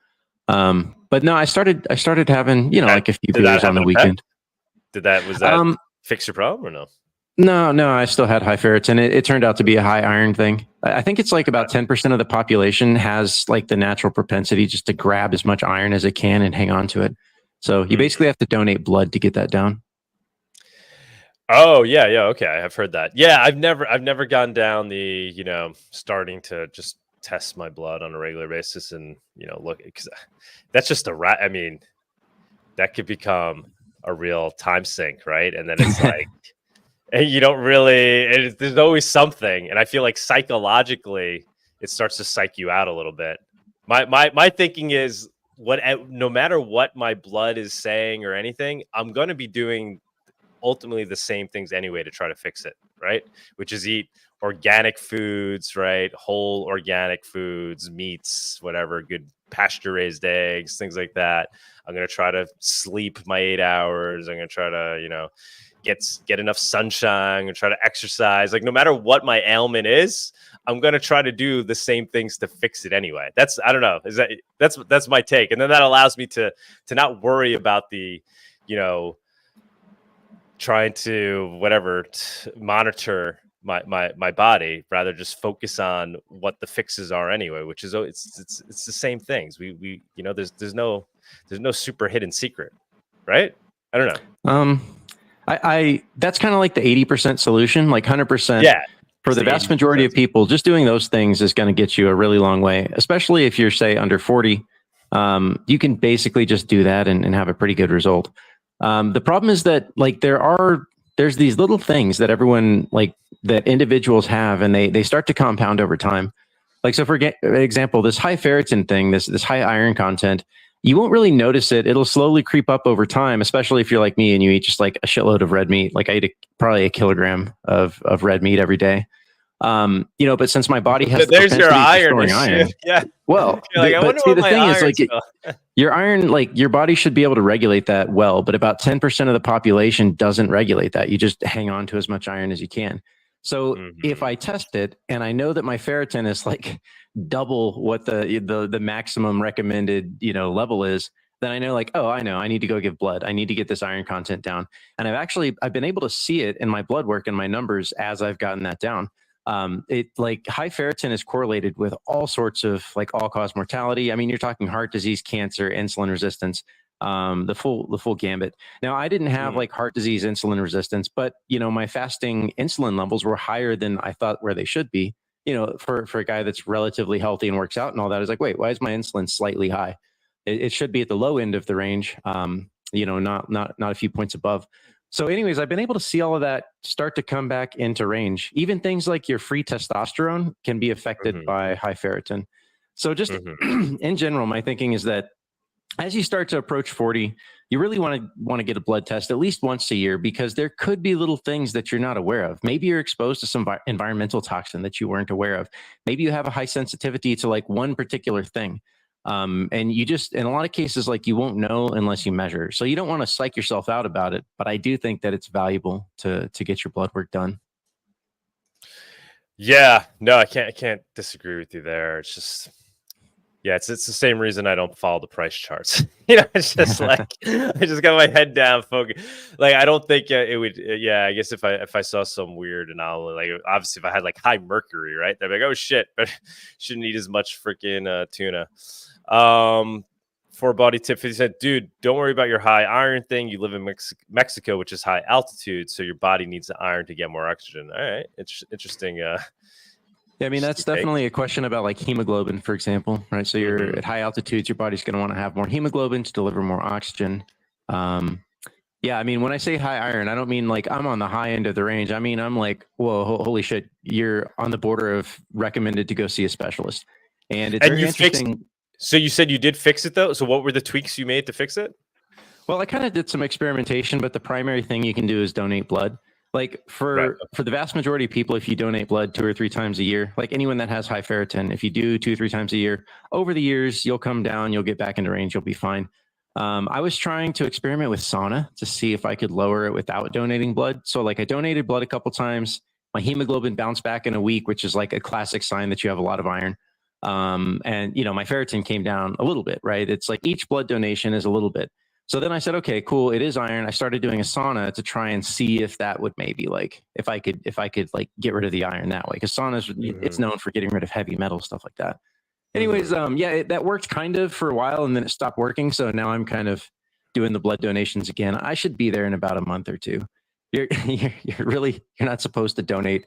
But no, I started having, like a few beers on the weekend. Was that fix your problem or no? No, I still had high ferritin. It turned out to be a high iron thing. I think it's like about 10% of the population has like the natural propensity just to grab as much iron as it can and hang on to it. So you basically have to donate blood to get that down. Oh yeah, okay. I have heard that. Yeah, I've never gone down the starting to just test my blood on a regular basis and look, because that's just that could become a real time sink, right? And then it's like, and you don't really. There's always something, and I feel like psychologically it starts to psych you out a little bit. My thinking is, no matter what my blood is saying or anything, I'm going to be doing ultimately the same things anyway to try to fix it, right? Which is eat organic foods, right? Whole organic foods, meats, whatever, good pasture raised eggs, things like that. I'm going to try to sleep my 8 hours. I'm going to try to, get enough sunshine. I'm going to try to exercise. Like no matter what my ailment is, I'm going to try to do the same things to fix it anyway. I don't know. That's my take. And then that allows me to not worry about the, trying to monitor my body, rather just focus on what the fixes are anyway, which is it's the same things. We there's no super hidden secret, right? I don't know. I that's kind of like the 80% solution, like 100%. Yeah. For the vast majority of people, just doing those things is going to get you a really long way, especially if you're, say, under 40. You can basically just do that and have a pretty good result. The problem is that like there's these little things that everyone that individuals have, and they start to compound over time. Like, so for example, this high ferritin thing, this high iron content, you won't really notice it. It'll slowly creep up over time, especially if you're like me and you eat just like a shitload of red meat. Like I eat probably 1 kilogram of red meat every day. But since my body has there's your iron. Yeah. Well, the thing is like your iron, like your body should be able to regulate that well, but about 10% of the population doesn't regulate that. You just hang on to as much iron as you can. So if I test it and I know that my ferritin is like double what the maximum recommended, level is, then I know like, oh, I know I need to go give blood. I need to get this iron content down. And I've been able to see it in my blood work and my numbers as I've gotten that down. It like high ferritin is correlated with all sorts of like all-cause mortality. I mean, you're talking heart disease, cancer, insulin resistance, the full gambit. Now, I didn't have like heart disease, insulin resistance, but my fasting insulin levels were higher than I thought where they should be. For a guy that's relatively healthy and works out and all that, is like, wait, why is my insulin slightly high? It should be at the low end of the range, not a few points above. So anyways, I've been able to see all of that start to come back into range. Even things like your free testosterone can be affected by high ferritin. So just in general, my thinking is that as you start to approach 40, you really want to get a blood test at least once a year, because there could be little things that you're not aware of. Maybe you're exposed to some environmental toxin that you weren't aware of. Maybe you have a high sensitivity to like one particular thing. And you just, in a lot of cases, like you won't know unless you measure. So you don't want to psych yourself out about it, but I do think that it's valuable to get your blood work done. Yeah, no, I can't disagree with you there. It's just, yeah, it's the same reason I don't follow the price charts. It's just like, I just got my head down, focus. Like, I don't think it would, I guess if I saw some weird anomaly, like obviously if I had like high mercury, right? They'd be like, oh shit, but shouldn't eat as much freaking tuna. For Bawdy tip 50 cent, dude, don't worry about your high iron thing. You live in Mexico, which is high altitude, so your body needs the iron to get more oxygen. All right, it's interesting. Yeah, I mean, that's definitely a question about like hemoglobin, for example, right? So you're at high altitudes, your body's going to want to have more hemoglobin to deliver more oxygen. Yeah, I mean, when I say high iron, I don't mean like I'm on the high end of the range. I mean, I'm like, whoa, holy shit, you're on the border of recommended to go see a specialist. And it's very interesting. So you said you did fix it though. So what were the tweaks you made to fix it? Well, I kind of did some experimentation, but the primary thing you can do is donate blood. Like for the vast majority of people, if you donate blood 2 or 3 times a year, like anyone that has high ferritin, if you do 2 or 3 times a year, over the years, you'll come down, you'll get back into range, you'll be fine. I was trying to experiment with sauna to see if I could lower it without donating blood. So like I donated blood a couple times. My hemoglobin bounced back in a week, which is like a classic sign that you have a lot of iron. And my ferritin came down a little bit, right? It's like each blood donation is a little bit. So then I said, okay, cool. It is iron. I started doing a sauna to try and see if that would maybe like, if I could like get rid of the iron that way. Cause saunas, it's known for getting rid of heavy metal, stuff like that. Anyways, that worked kind of for a while and then it stopped working. So now I'm kind of doing the blood donations again. I should be there in about a month or 2. You're not supposed to donate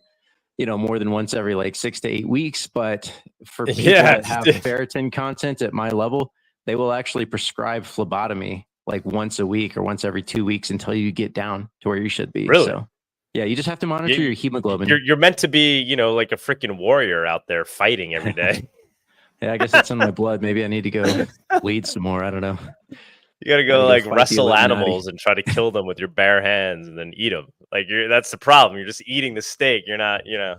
more than once every like 6 to 8 weeks. But for people that have ferritin content at my level, they will actually prescribe phlebotomy like once a week or once every 2 weeks until you get down to where you should be. Really? So yeah, you just have to monitor your hemoglobin. You're meant to be, like a freaking warrior out there fighting every day. Yeah, I guess it's in my blood. Maybe I need to go bleed some more. I don't know. You got to go like wrestle animals and try to kill them with your bare hands and then eat them. Like that's the problem. You're just eating the steak. You're not, you're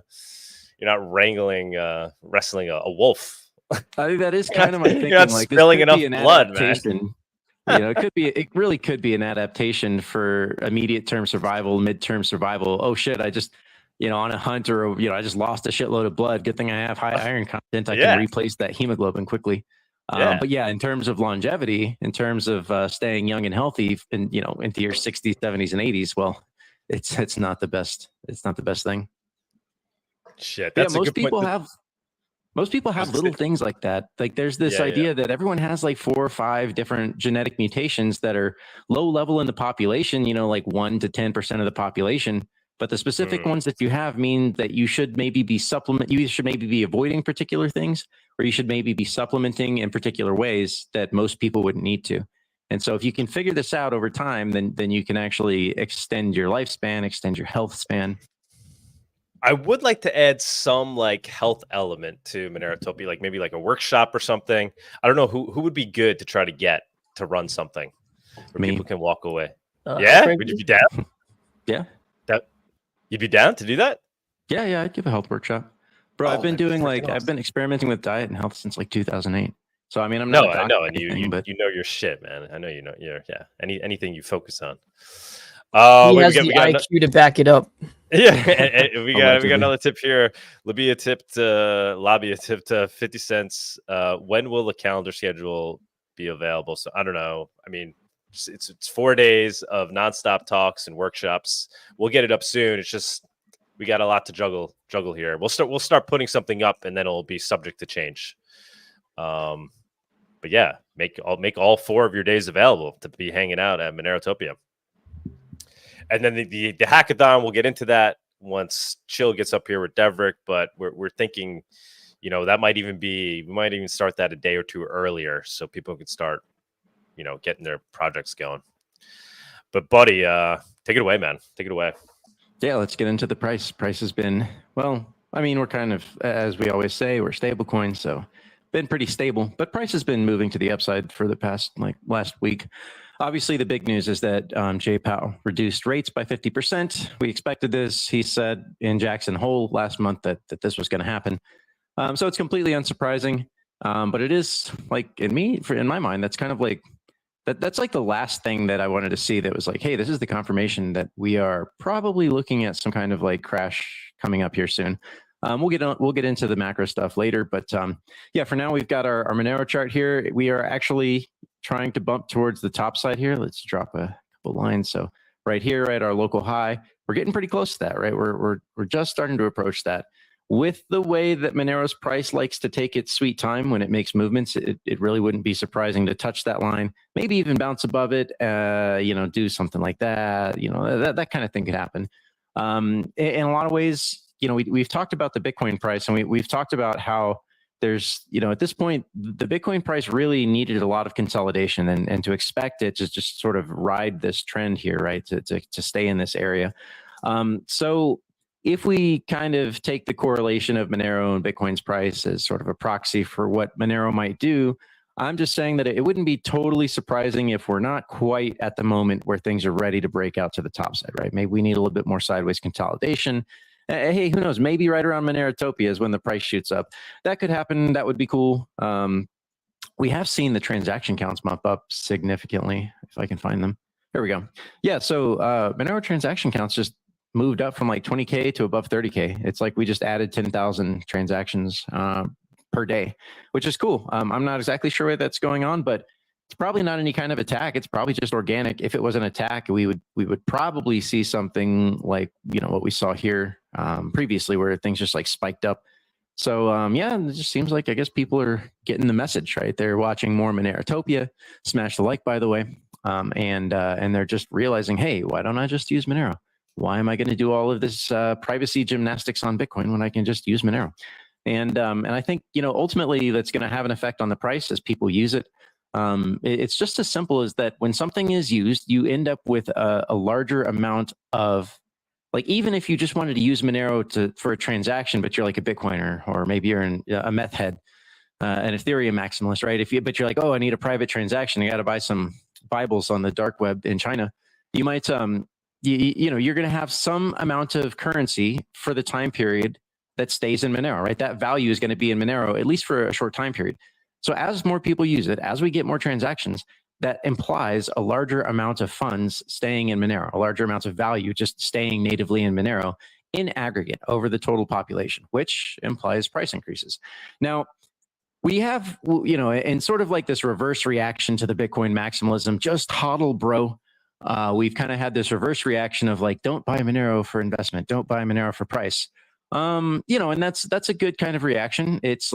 not wrestling a wolf. I think that is kind of my thinking. You're not like spilling enough blood, man. It really could be an adaptation for immediate term survival, midterm survival. Oh shit, I just, on a hunt or, I just lost a shitload of blood. Good thing I have high iron content. I can replace that hemoglobin quickly. But yeah, in terms of longevity, in terms of staying young and healthy and, into your 60s, 70s and 80s, well, it's not the best. It's not the best thing. Shit. That's most people have little things like that. Like there's this idea that everyone has like 4 or 5 different genetic mutations that are low level in the population, like 1 to 10% of the population. But the specific ones that you have mean that you should maybe be you should maybe be avoiding particular things, or you should maybe be supplementing in particular ways that most people wouldn't need to. And so if you can figure this out over time, then you can actually extend your lifespan, extend your health span. I would like to add some like health element to Monerotopia, like maybe like a workshop or something. I don't know who would be good to try to get to run something where people can walk away. Would you be down? Yeah. You'd be down to do that? Yeah, I'd give a health workworkshop. Bro, I've been doing I've been experimenting with diet and health since like 2008. So I mean, I'm not. I know, and you know your shit, man. I know you know. Anything you focus on. He has the IQ to back it up. Yeah, and we got another tip here. Lobby a tip to 50 cents. When will the calendar schedule be available? So I don't know. I mean, it's 4 days of nonstop talks and workshops. We'll get it up soon. It's just we got a lot to juggle here. We'll start putting something up, and then it'll be subject to change. But yeah, make all 4 of your days available to be hanging out at Monerotopia. And then the hackathon, we'll get into that once Chill gets up here with Deverick. But we're thinking, that might even start that a day or two earlier, so people can start, getting their projects going. But Bawdy, take it away, man. Take it away. Yeah, let's get into the price. Price has been, well, I mean, we're kind of, as we always say, we're stable coins, so been pretty stable, but price has been moving to the upside for the past, last week. Obviously, the big news is that Jay Powell reduced rates by 50%. We expected this. He said in Jackson Hole last month that this was going to happen. So it's completely unsurprising, but it is in my mind, that's kind of like, that's like the last thing that I wanted to see that was like, hey, this is the confirmation that we are probably looking at some kind of crash coming up here soon. We'll get into the macro stuff later, but yeah, for now we've got our Monero chart here. We are actually trying to bump towards the top side here. Let's drop a couple lines. So right here, right, our local high, we're getting pretty close to that, right? We're just starting to approach that. With the way that Monero's price likes to take its sweet time when it makes movements, it really wouldn't be surprising to touch that line, maybe even bounce above it, do something like that. That kind of thing could happen. In a lot of ways, we've talked about the Bitcoin price, and we've talked about how there's, at this point, the Bitcoin price really needed a lot of consolidation, and to expect it to just sort of ride this trend here, right, to stay in this area. So if we kind of take the correlation of Monero and Bitcoin's price as sort of a proxy for what Monero might do, I'm just saying that it wouldn't be totally surprising if we're not quite at the moment where things are ready to break out to the top side, right? Maybe we need a little bit more sideways consolidation. Hey, who knows? Maybe right around Monerotopia is when the price shoots up. That could happen. That would be cool. We have seen the transaction counts bump up significantly, if I can find them. Here we go. Yeah, so Monero transaction counts just moved up from 20K to above 30K. It's like we just added 10,000 transactions per day, which is cool. I'm not exactly sure where that's going on, but it's probably not any kind of attack. It's probably just organic. If it was an attack, we would probably see something like what we saw here previously, where things just spiked up. So yeah, it just seems like, I guess, people are getting the message, right? They're watching more Monerotopia. Smash the like, by the way, and they're just realizing, hey, why don't I just use Monero? Why am I going to do all of this privacy gymnastics on Bitcoin when I can just use Monero? And I think ultimately that's going to have an effect on the price as people use it. It's just as simple as that. When something is used, you end up with a larger amount of, even if you just wanted to use Monero for a transaction, but you're like a Bitcoiner, or maybe you're a meth head, an Ethereum maximalist, right? But you're like, oh, I need a private transaction. I got to buy some Bibles on the dark web in China. You might, you're going to have some amount of currency for the time period that stays in Monero, right? That value is going to be in Monero, at least for a short time period. So as more people use it, as we get more transactions, that implies a larger amount of funds staying in Monero, a larger amount of value just staying natively in Monero in aggregate over the total population, which implies price increases. Now, we have, in sort of this reverse reaction to the Bitcoin maximalism, just hodl, bro. We've kind of had this reverse reaction of don't buy Monero for investment, don't buy Monero for price. And that's a good kind of reaction. It's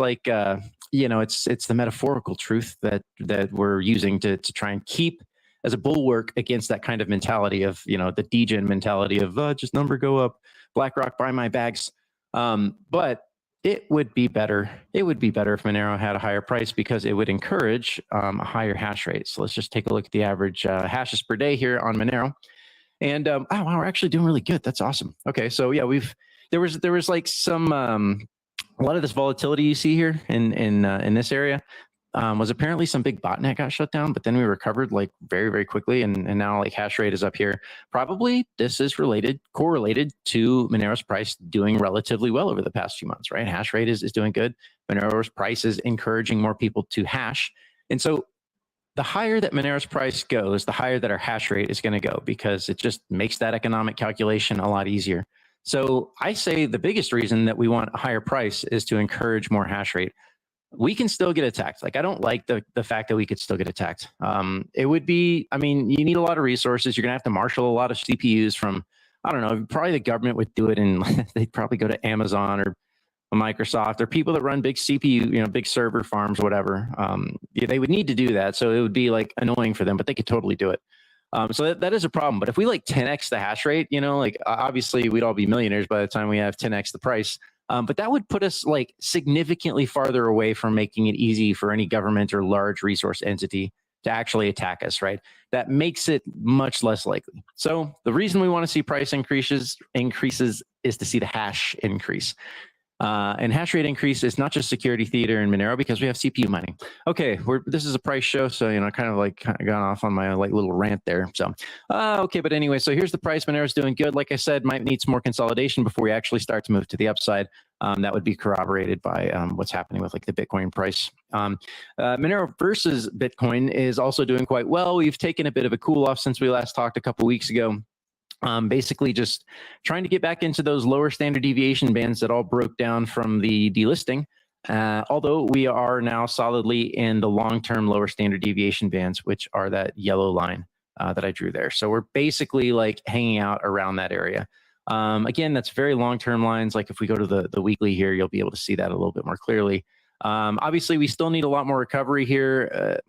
it's the metaphorical truth that we're using to try and keep as a bulwark against that kind of mentality of, the degen mentality of just number go up, BlackRock buy my bags. But it would be better. It would be better if Monero had a higher price, because it would encourage a higher hash rate. So let's just take a look at the average hashes per day here on Monero. And wow, we're actually doing really good. That's awesome. Okay, so yeah, there was some a lot of this volatility you see here in this area was apparently some big botnet got shut down, but then we recovered very, very quickly, and now hash rate is up here. Probably this is correlated to Monero's price doing relatively well over the past few months, right? Hash rate is doing good. Monero's price is encouraging more people to hash, and so the higher that Monero's price goes, the higher that our hash rate is going to go, because it just makes that economic calculation a lot easier. So I say the biggest reason that we want a higher price is to encourage more hash rate. We can still get attacked. Like, I don't like the fact that we could still get attacked. It would be, I mean, you need a lot of resources. You're going to have to marshal a lot of CPUs from, I don't know, probably the government would do it, and they'd probably go to Amazon or Microsoft or people that run big CPU, big server farms, whatever. Yeah, they would need to do that. So it would be like annoying for them, but they could totally do it. So that is a problem. But if we like 10x the hash rate, like obviously we'd all be millionaires by the time we have 10x the price. But that would put us like significantly farther away from making it easy for any government or large resource entity to actually attack us, right? That makes it much less likely. So the reason we want to see price increases is to see the hash increase. And hash rate increase is not just security theater in Monero, because we have CPU mining. Okay, this is a price show, so kind of gone off on my like little rant there. So okay, but anyway, so here's the price. Monero's doing good. Like I said, might need some more consolidation before we actually start to move to the upside. That would be corroborated by what's happening with like the Bitcoin price. Monero versus Bitcoin is also doing quite well. We've taken a bit of a cool off since we last talked a couple weeks ago. Basically just trying to get back into those lower standard deviation bands that all broke down from the delisting. Although we are now solidly in the long-term lower standard deviation bands, which are that yellow line that I drew there. So we're basically like hanging out around that area. Again, that's very long-term lines. Like if we go to the weekly here, you'll be able to see that a little bit more clearly. Obviously, we still need a lot more recovery here.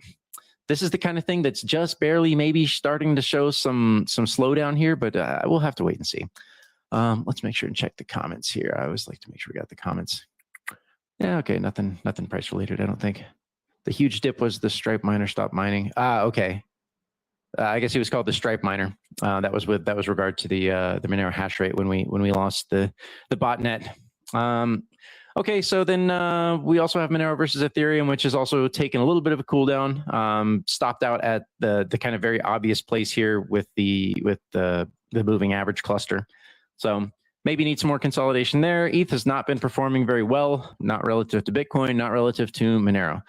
This is the kind of thing that's just barely maybe starting to show some slowdown here, but we'll have to wait and see. Let's make sure and check the comments here. I always like to make sure we got the comments. Yeah, okay, nothing price related, I don't think. The huge dip was the Stripe miner stopped mining. Okay. I guess he was called the Stripe miner. That was regard to the Monero hash rate when we lost the botnet. Okay, so then we also have Monero versus Ethereum, which has also taken a little bit of a cool down. Stopped out at the kind of very obvious place here with the moving average cluster. So maybe need some more consolidation there. ETH has not been performing very well, not relative to Bitcoin, not relative to Monero.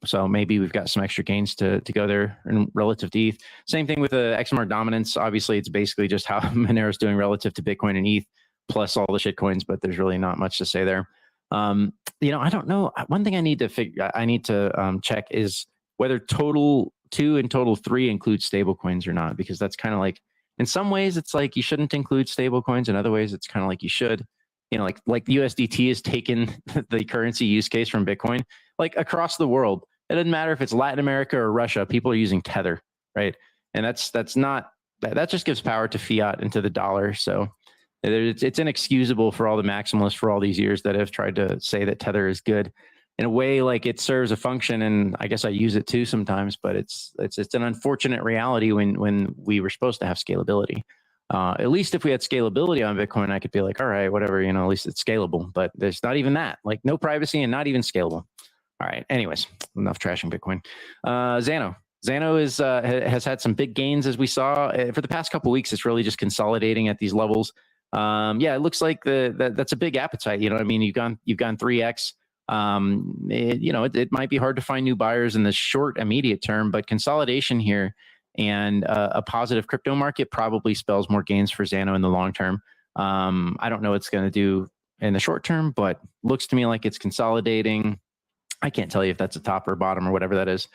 So maybe we've got some extra gains to go there in relative to ETH. Same thing with the XMR dominance. Obviously, it's basically just how Monero is doing relative to Bitcoin and ETH, plus all the shit coins, but there's really not much to say there. I don't know. One thing I need to check is whether total 2 and total 3 include stable coins or not, because that's kind of like, in some ways it's like you shouldn't include stable coins. In other ways, it's kind of like you should. Like the USDT has taken the currency use case from Bitcoin, like across the world. It doesn't matter if it's Latin America or Russia, people are using Tether, right? And that just gives power to fiat and to the dollar. So it's inexcusable for all the maximalists for all these years that have tried to say that Tether is good. In a way, like it serves a function, and I guess I use it too sometimes, but it's an unfortunate reality when we were supposed to have scalability. At least if we had scalability on Bitcoin, I could be like, all right, whatever, at least it's scalable, but there's not even that, like no privacy and not even scalable. All right. Anyways, enough trashing Bitcoin. Xano has had some big gains, as we saw for the past couple of weeks. It's really just consolidating at these levels. It looks like that's a big appetite. You've gone 3x. It might be hard to find new buyers in the short immediate term, but consolidation here and a positive crypto market probably spells more gains for Xano in the long term. I don't know what it's going to do in the short term, but looks to me like it's consolidating. I can't tell you if that's a top or bottom or whatever that is.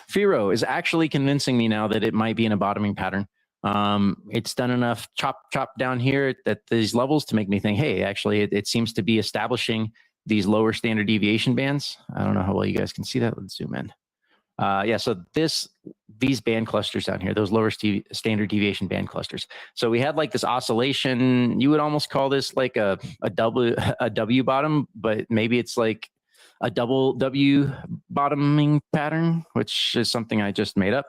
Firo is actually convincing me now that it might be in a bottoming pattern. It's done enough chop down here at these levels to make me think, hey, actually, it seems to be establishing these lower standard deviation bands. I don't know how well you guys can see that. Let's zoom in. So these band clusters down here, those lower standard deviation band clusters. So we had like this oscillation. You would almost call this like a W bottom, but maybe it's like a double W bottoming pattern, which is something I just made up.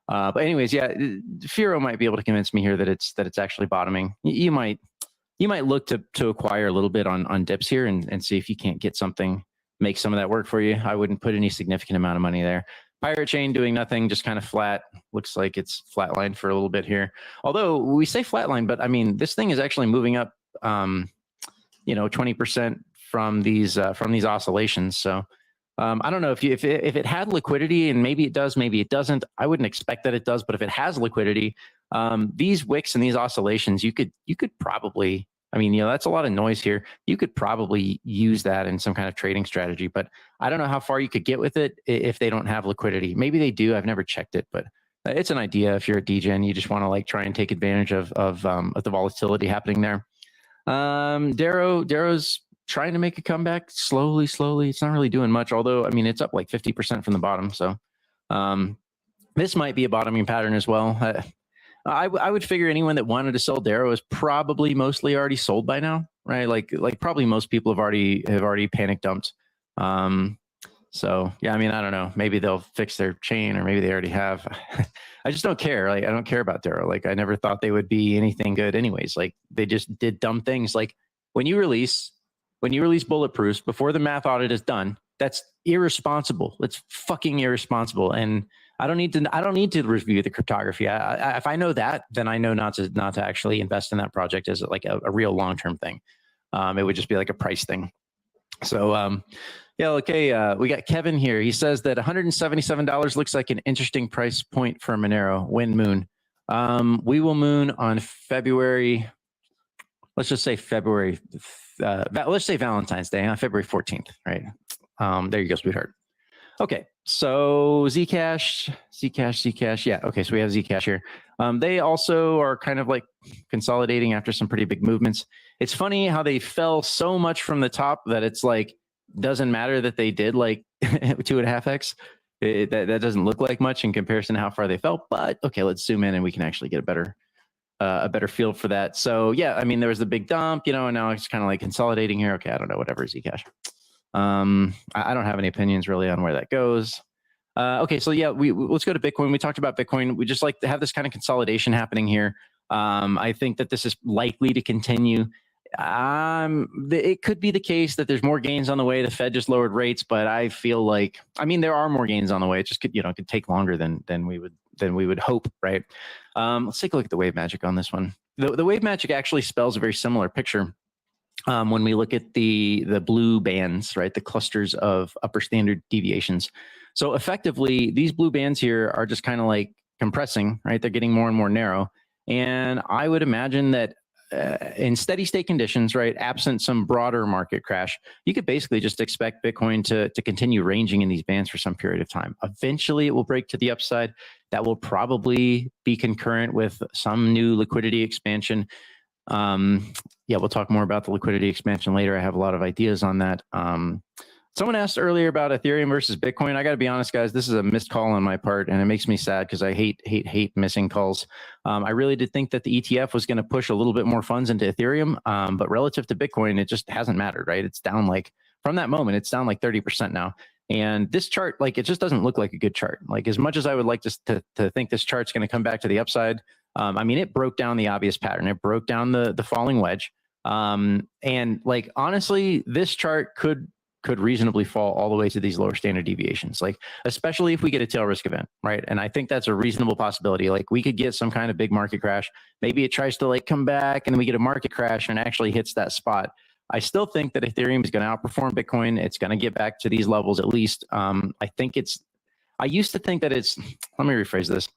But anyways, Firo might be able to convince me here that it's actually bottoming. You might look to acquire a little bit on dips here and see if you can't get something, make some of that work for you. I wouldn't put any significant amount of money there. Pirate Chain doing nothing, just kind of flat. Looks like it's flatlined for a little bit here. Although we say flatline, but I mean, this thing is actually moving up, 20% from these oscillations. So I don't know if it had liquidity, and maybe it does, maybe it doesn't. I wouldn't expect that it does, but if it has liquidity, these wicks and these oscillations, you could probably, I mean, that's a lot of noise here. You could probably use that in some kind of trading strategy, but I don't know how far you could get with it if they don't have liquidity. Maybe they do. I've never checked it, but it's an idea. If you're a DJ and you just want to like try and take advantage of the volatility happening there. Darrow's trying to make a comeback slowly. It's not really doing much, although I mean it's up like 50% from the bottom. So this might be a bottoming pattern as well. I would figure anyone that wanted to sell Darrow is probably mostly already sold by now, right? Like probably most people have already panic dumped. So yeah, I mean, I don't know. Maybe they'll fix their chain, or maybe they already have. I just don't care. Like I don't care about Darrow. Like I never thought they would be anything good, anyways. Like they just did dumb things. Like when you release bulletproofs before the math audit is done, that's irresponsible. It's fucking irresponsible. And I don't need to review the cryptography. If I know that, then I know not to actually invest in that project as like a real long-term thing. It would just be like a price thing. So yeah, okay. We got Kevin here. He says that $177 looks like an interesting price point for Monero. When moon? We will moon on February. Let's just say February. Let's say Valentine's Day on February 14th. Right. There you go, sweetheart. Okay, so Zcash. Yeah, okay, so we have Zcash here. They also are kind of like consolidating after some pretty big movements. It's funny how they fell so much from the top that it's like, doesn't matter that they did like 2.5x. That doesn't look like much in comparison to how far they fell. But okay, let's zoom in and we can actually get a better feel for that. So yeah, I mean, there was the big dump, and now it's kind of like consolidating here. Okay, I don't know, whatever, Zcash. I don't have any opinions really on where that goes. Okay, so yeah, let's go to Bitcoin. We talked about Bitcoin. We just like to have this kind of consolidation happening here. I think that this is likely to continue. It could be the case that there's more gains on the way. The Fed just lowered rates, but I feel like, I mean, there are more gains on the way. It just could, could take longer than we would hope, right? Let's take a look at the wave magic on this one. The wave magic actually spells a very similar picture. When we look at the blue bands, right, the clusters of upper standard deviations. So effectively, these blue bands here are just kind of like compressing, right? They're getting more and more narrow. And I would imagine that in steady state conditions, right, absent some broader market crash, you could basically just expect Bitcoin to continue ranging in these bands for some period of time. Eventually, it will break to the upside. That will probably be concurrent with some new liquidity expansion. Yeah, we'll talk more about the liquidity expansion later. I have a lot of ideas on that. Someone asked earlier about Ethereum versus Bitcoin. I got to be honest, guys, this is a missed call on my part, and it makes me sad because I hate missing calls. I really did think that the ETF was going to push a little bit more funds into Ethereum, but relative to Bitcoin, it just hasn't mattered, right? It's down like, from that moment, it's down like 30% now. And this chart, like, it just doesn't look like a good chart. Like, as much as I would like to think this chart's going to come back to the upside, I mean, it broke down the obvious pattern. It broke down the falling wedge. And like, honestly, this chart could reasonably fall all the way to these lower standard deviations, like, especially if we get a tail risk event, right? And I think that's a reasonable possibility. Like, we could get some kind of big market crash. Maybe it tries to like come back and then we get a market crash and actually hits that spot. I still think that Ethereum is going to outperform Bitcoin. It's going to get back to these levels at least. I used to think that let me rephrase this.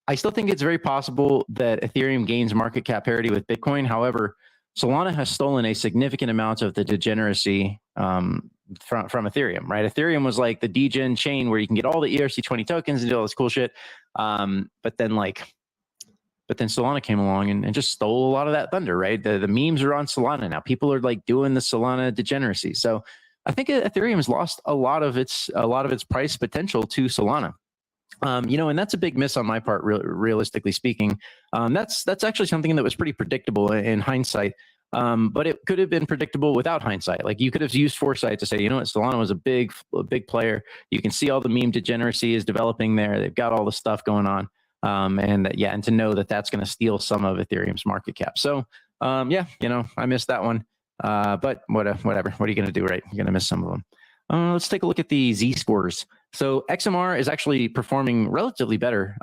I still think it's very possible that Ethereum gains market cap parity with Bitcoin. However, Solana has stolen a significant amount of the degeneracy from Ethereum, right? Ethereum was like the degen chain where you can get all the ERC20 tokens and do all this cool shit. But then Solana came along and just stole a lot of that thunder, right? The memes are on Solana now. People are like doing the Solana degeneracy. So I think Ethereum has lost a lot of its price potential to Solana. And that's a big miss on my part, realistically speaking. That's actually something that was pretty predictable in hindsight. But it could have been predictable without hindsight. Like, you could have used foresight to say, Solana was a big player. You can see all the meme degeneracy is developing there. They've got all the stuff going on. And to know that that's going to steal some of Ethereum's market cap. So, I missed that one. But whatever. What are you going to do, right? You're going to miss some of them. Let's take a look at the Z-scores. So XMR is actually performing relatively better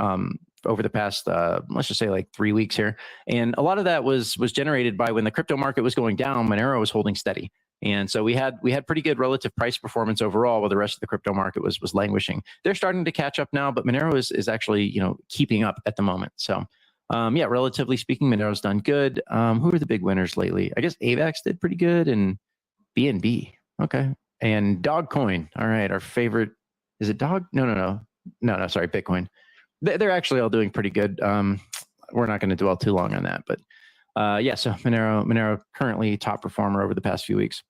over the past, let's just say like 3 weeks here. And a lot of that was generated by when the crypto market was going down, Monero was holding steady. And so we had pretty good relative price performance overall, while the rest of the crypto market was languishing. They're starting to catch up now, but Monero is actually keeping up at the moment. So yeah, relatively speaking, Monero's done good. Who are the big winners lately? I guess AVAX did pretty good, and BNB. Okay, and Dogcoin. All right, our favorite. Is it Dog? No. Sorry, Bitcoin. They're actually all doing pretty good. We're not going to dwell too long on that, but yeah. So Monero currently top performer over the past few weeks.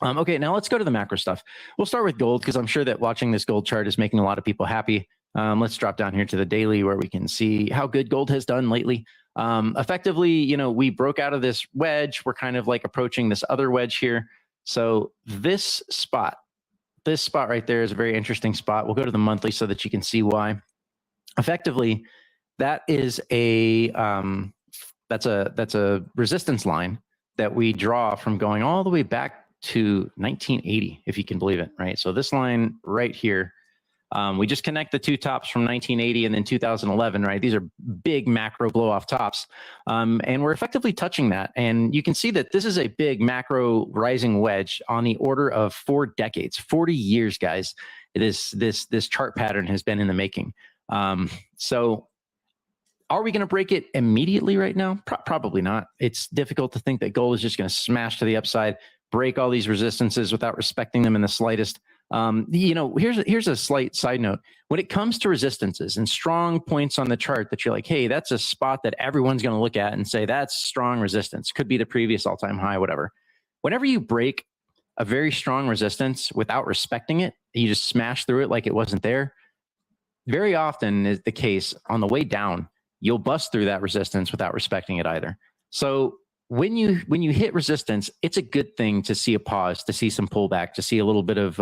Okay, now let's go to the macro stuff. We'll start with gold, because I'm sure that watching this gold chart is making a lot of people happy. Let's drop down here to the daily, where we can see how good gold has done lately. Effectively, we broke out of this wedge. We're kind of like approaching this other wedge here. So this spot right there is a very interesting spot. We'll go to the monthly so that you can see why. Effectively, that is that's a resistance line that we draw from going all the way back to 1980, if you can believe it, right? So this line right here, we just connect the two tops from 1980 and then 2011, right? These are big macro blow off tops. And we're effectively touching that. And you can see that this is a big macro rising wedge on the order of 4 decades, 40 years, guys. This chart pattern has been in the making. So are we going to break it immediately right now? Probably not. It's difficult to think that gold is just going to smash to the upside, break all these resistances without respecting them in the slightest. Here's a slight side note. When it comes to resistances and strong points on the chart that you're like, hey, that's a spot that everyone's going to look at and say that's strong resistance. Could be the previous all-time high, whatever. Whenever you break a very strong resistance without respecting it, you just smash through it like it wasn't there. Very often is the case on the way down, you'll bust through that resistance without respecting it either. So when you hit resistance, it's a good thing to see a pause, to see some pullback, to see a little bit of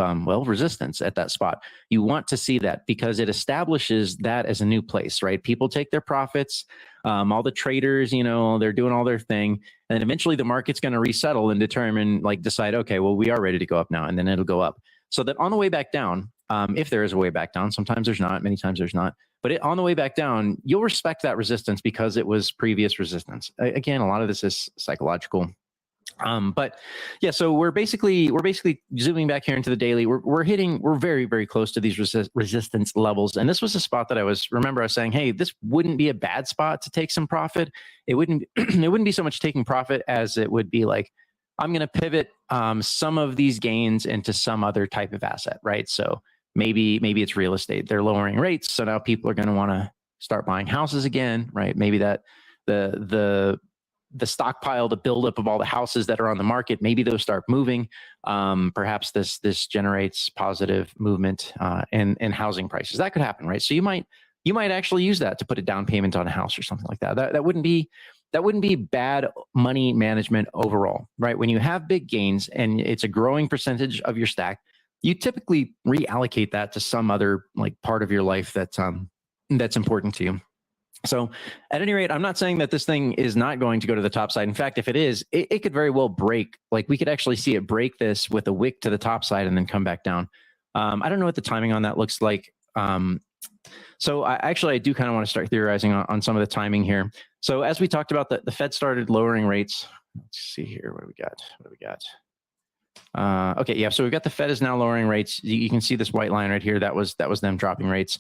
resistance at that spot. You want to see that because it establishes that as a new place, right? People take their profits, all the traders, they're doing all their thing, and then eventually the market's going to resettle and decide, okay, well, we are ready to go up now, and then it'll go up. So that on the way back down, if there is a way back down, sometimes there's not, many times there's not. But on the way back down, you'll respect that resistance because it was previous resistance. Again, a lot of this is psychological. But yeah, so we're basically zooming back here into the daily. We're very, very close to these resistance levels. And this was a spot that I was saying, hey, this wouldn't be a bad spot to take some profit. It wouldn't be so much taking profit as it would be like, I'm going to pivot some of these gains into some other type of asset, right? So maybe it's real estate. They're lowering rates, so now people are going to want to start buying houses again, right? Maybe that the stockpile, the buildup of all the houses that are on the market, maybe those start moving. Perhaps this generates positive movement in housing prices. That could happen, right? So you might actually use that to put a down payment on a house or something like that. That wouldn't be bad money management overall, right? When you have big gains and it's a growing percentage of your stack, you typically reallocate that to some other part of your life that's important to you. So at any rate, I'm not saying that this thing is not going to go to the top side. In fact, if it is, it could very well break. We could actually see it break this with a wick to the top side and then come back down. I don't know what the timing on that looks like. So I do kind of want to start theorizing on some of the timing here. So as we talked about, the Fed started lowering rates. Let's see here. What do we got? Okay, yeah. So we've got the Fed is now lowering rates. You can see this white line right here. That was them dropping rates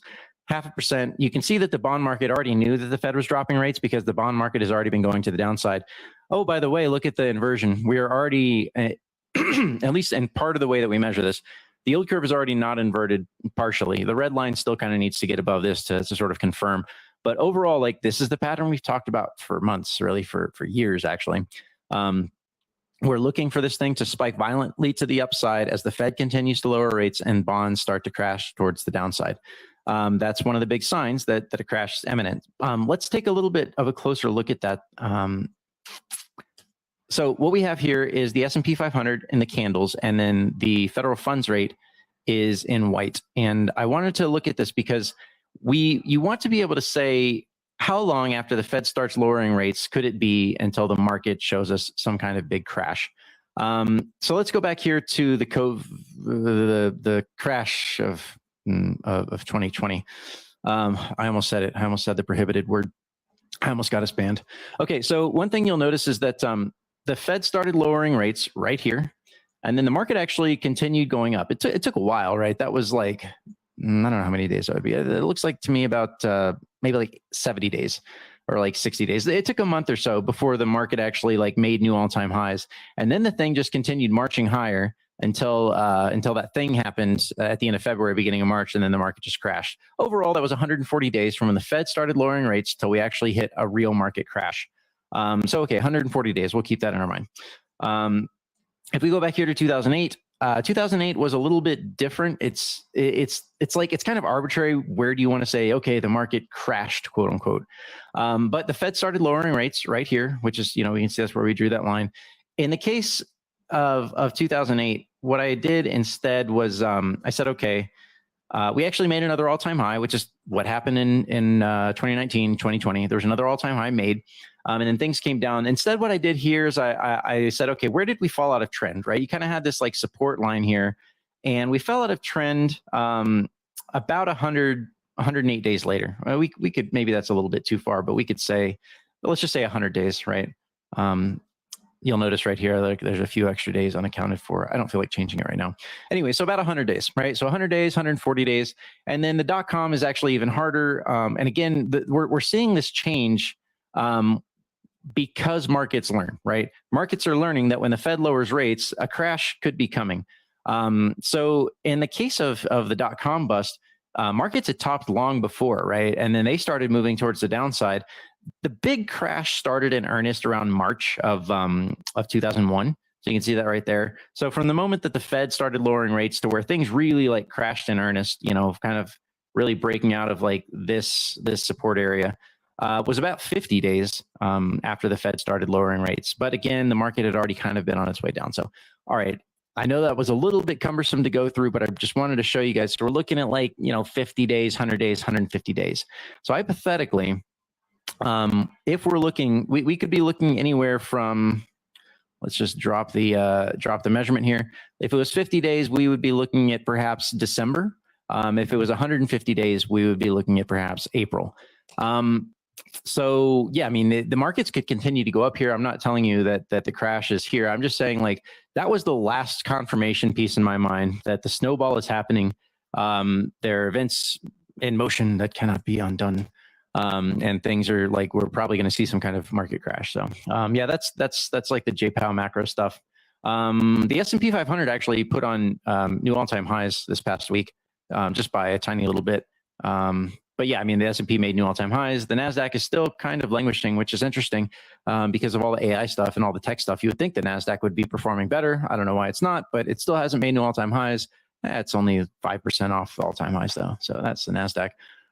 0.5%. You can see that the bond market already knew that the Fed was dropping rates because the bond market has already been going to the downside. Oh, by the way, look at the inversion. We are already, at least in part of the way that we measure this, the yield curve is already not inverted partially. The red line still kind of needs to get above this to sort of confirm. But overall, this is the pattern we've talked about for months, really for years, actually. We're looking for this thing to spike violently to the upside as the Fed continues to lower rates and bonds start to crash towards the downside. That's one of the big signs that a crash is imminent. Let's take a little bit of a closer look at that. So what we have here is the S&P 500 in the candles, and then the federal funds rate is in white. And I wanted to look at this because you want to be able to say, how long after the Fed starts lowering rates could it be until the market shows us some kind of big crash? So let's go back here to the crash of 2020. I almost said it. I almost said the prohibited word. I almost got us banned. Okay, so one thing you'll notice is that the Fed started lowering rates right here. And then the market actually continued going up. It took a while, right? That was like, I don't know how many days that would be. It looks like to me about maybe like 70 days or like 60 days. It took a month or so before the market actually like made new all-time highs. And then the thing just continued marching higher until that thing happened at the end of February, beginning of March, and then the market just crashed. Overall, that was 140 days from when the Fed started lowering rates till we actually hit a real market crash. So, okay, 140 days. We'll keep that in our mind. If we go back here to 2008, 2008 was a little bit different. It's kind of arbitrary. Where do you want to say, okay, the market crashed, quote unquote. But the Fed started lowering rates right here, which is, we can see that's where we drew that line. In the case of 2008, what I did instead was I said, okay, we actually made another all-time high, which is what happened in 2019, 2020. There was another all-time high made. And then things came down. Instead, what I did here is I said, okay, where did we fall out of trend, right? You kind of had this like support line here, and we fell out of trend about 108 days later. Well, we could, maybe that's a little bit too far, but we could say, let's just say 100 days, right? You'll notice right here, like there's a few extra days unaccounted for. I don't feel like changing it right now. Anyway, so about 100 days, right? So 100 days, 140 days. And then the .com is actually even harder. And again, we're seeing this change because markets learn, right? Markets are learning that when the Fed lowers rates, a crash could be coming. So in the case of the .com bust, markets had topped long before, right? And then they started moving towards the downside. The big crash started in earnest around March of 2001. So you can see that right there. So from the moment that the Fed started lowering rates to where things really like crashed in earnest, kind of really breaking out of like this support area, was about 50 days after the Fed started lowering rates. But again, the market had already kind of been on its way down. So, all right. I know that was a little bit cumbersome to go through, but I just wanted to show you guys. So we're looking at like, 50 days, 100 days, 150 days. So hypothetically, if we're looking, we could be looking anywhere from, let's just drop the measurement here. If it was 50 days, we would be looking at perhaps December. If it was 150 days, we would be looking at perhaps April. So yeah, I mean, the markets could continue to go up here. I'm not telling you that the crash is here. I'm just saying like that was the last confirmation piece in my mind that the snowball is happening. There are events in motion that cannot be undone. And things are like, we're probably going to see some kind of market crash. So yeah, that's like the JPOW macro stuff. The S&P 500 actually put on new all-time highs this past week, just by a tiny little bit. But yeah, I mean, the S&P made new all-time highs. The NASDAQ is still kind of languishing, which is interesting because of all the AI stuff and all the tech stuff. You would think the NASDAQ would be performing better. I don't know why it's not, but it still hasn't made new all-time highs. It's only 5% off the all-time highs though. So that's the NASDAQ.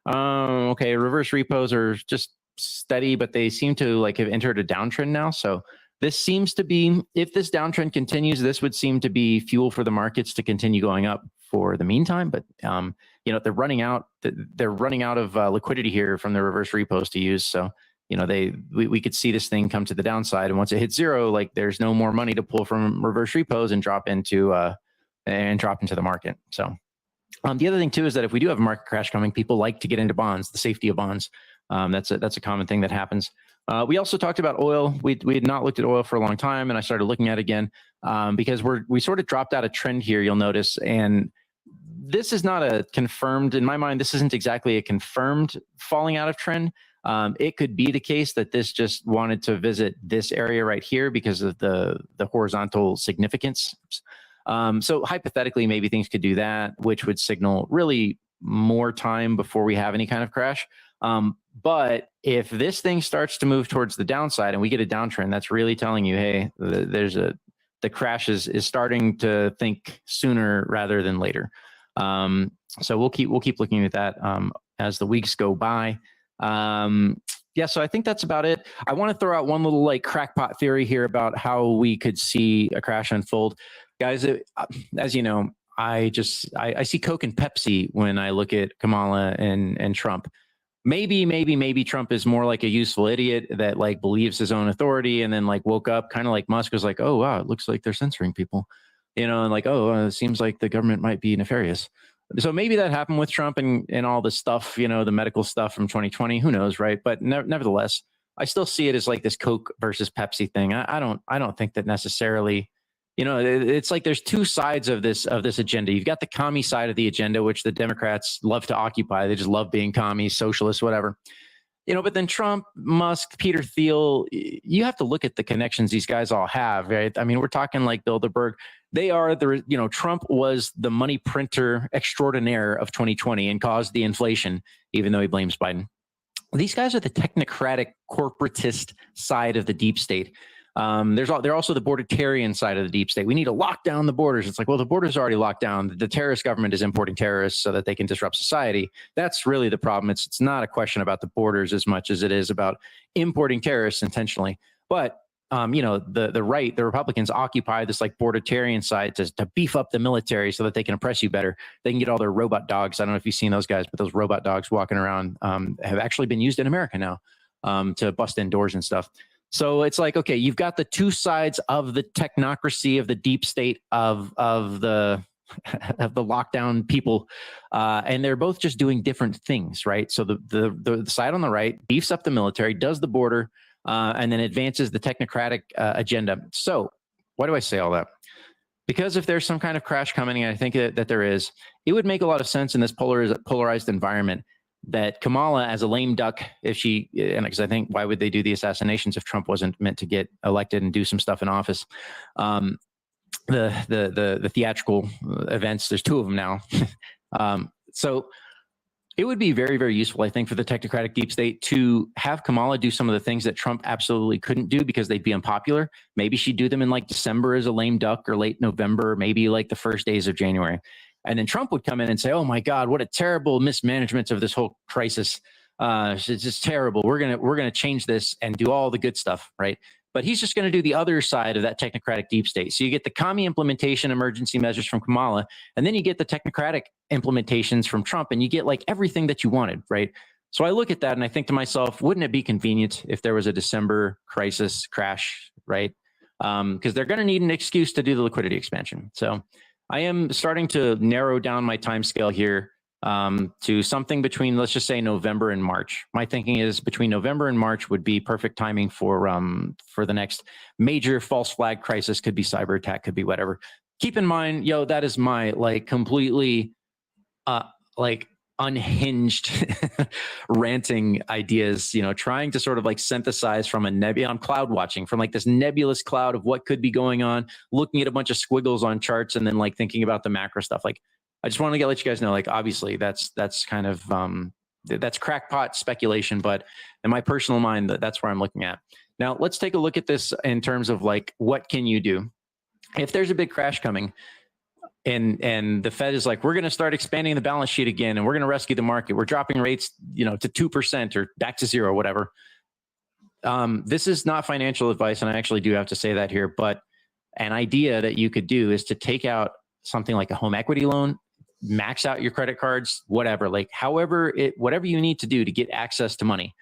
Okay, reverse repos are just steady, but they seem to like have entered a downtrend now. So this seems to be, if this downtrend continues, this would seem to be fuel for the markets to continue going up for the meantime. But they're running out of liquidity here from the reverse repos to use. So we could see this thing come to the downside, and once it hits zero, like there's no more money to pull from reverse repos and drop into the market. So. The other thing too is that if we do have a market crash coming, people like to get into bonds, the safety of bonds. That's a common thing that happens. We also talked about oil. We had not looked at oil for a long time, and I started looking at it again because we sort of dropped out a trend here. You'll notice, and this is not a confirmed, in my mind, this isn't exactly a confirmed falling out of trend. It could be the case that this just wanted to visit this area right here because of the horizontal significance. So hypothetically, maybe things could do that, which would signal really more time before we have any kind of crash. But if this thing starts to move towards the downside and we get a downtrend, that's really telling you, hey, the crash is starting to think sooner rather than later. So we'll keep looking at that as the weeks go by. Yeah, so I think that's about it. I want to throw out one little like crackpot theory here about how we could see a crash unfold. Guys, as you know, I see Coke and Pepsi when I look at Kamala and Trump. Maybe Trump is more like a useful idiot that like believes his own authority and then like woke up kind of like Musk was like, oh, wow, it looks like they're censoring people, and like, oh, it seems like the government might be nefarious. So maybe that happened with Trump and all the stuff, the medical stuff from 2020, who knows, right? But nevertheless, I still see it as like this Coke versus Pepsi thing. I don't think that necessarily it's like there's two sides of this agenda. You've got the commie side of the agenda, which the Democrats love to occupy. They just love being commies, socialists, whatever. But then Trump, Musk, Peter Thiel, you have to look at the connections these guys all have, right? I mean, we're talking like Bilderberg. They are Trump was the money printer extraordinaire of 2020 and caused the inflation, even though he blames Biden. These guys are the technocratic, corporatist side of the deep state. They're also the bordertarian side of the deep state. We need to lock down the borders. It's like, well, the borders are already locked down. The terrorist government is importing terrorists so that they can disrupt society. That's really the problem. It's not a question about the borders as much as it is about importing terrorists intentionally. But the right, the Republicans occupy this like bordertarian side to beef up the military so that they can oppress you better. They can get all their robot dogs. I don't know if you've seen those guys, but those robot dogs walking around have actually been used in America now to bust in doors and stuff. So it's like, okay, you've got the two sides of the technocracy of the deep state of the lockdown people, and they're both just doing different things, right? So the side on the right beefs up the military, does the border, and then advances the technocratic agenda. So why do I say all that? Because if there's some kind of crash coming, and I think that there is, it would make a lot of sense in this polarized environment that Kamala, as a lame duck, because I think why would they do the assassinations if Trump wasn't meant to get elected and do some stuff in office? The theatrical events, there's two of them now. So it would be very, very useful, I think, for the technocratic deep state to have Kamala do some of the things that Trump absolutely couldn't do because they'd be unpopular. Maybe she'd do them in like December as a lame duck, or late November, maybe like the first days of January. And then Trump would come in and say, oh my God, what a terrible mismanagement of this whole crisis. It's just terrible. We're gonna change this and do all the good stuff, right? But he's just going to do the other side of that technocratic deep state. So you get the commie implementation emergency measures from Kamala, and then you get the technocratic implementations from Trump, and you get like everything that you wanted, right? So I look at that and I think to myself, wouldn't it be convenient if there was a December crisis crash, right? Because they're going to need an excuse to do the liquidity expansion. So I am starting to narrow down my time scale here to something between, let's just say, November and March. My thinking is between November and March would be perfect timing for the next major false flag crisis. Could be cyber attack, could be whatever. Keep in mind, that is my like completely unhinged ranting ideas, trying to sort of like synthesize from a nebula. I'm cloud watching from like this nebulous cloud of what could be going on, looking at a bunch of squiggles on charts, and then like thinking about the macro stuff. Like, I just want to let you guys know, like, obviously that's kind of that's crackpot speculation, but in my personal mind, that's where I'm looking at. Now, let's take a look at this in terms of like, what can you do if there's a big crash coming? And the Fed is like, we're going to start expanding the balance sheet again, and we're going to rescue the market. We're dropping rates, to 2% or back to zero, whatever. This is not financial advice, and I actually do have to say that here. But an idea that you could do is to take out something like a home equity loan, max out your credit cards, whatever. Like, whatever you need to do to get access to money.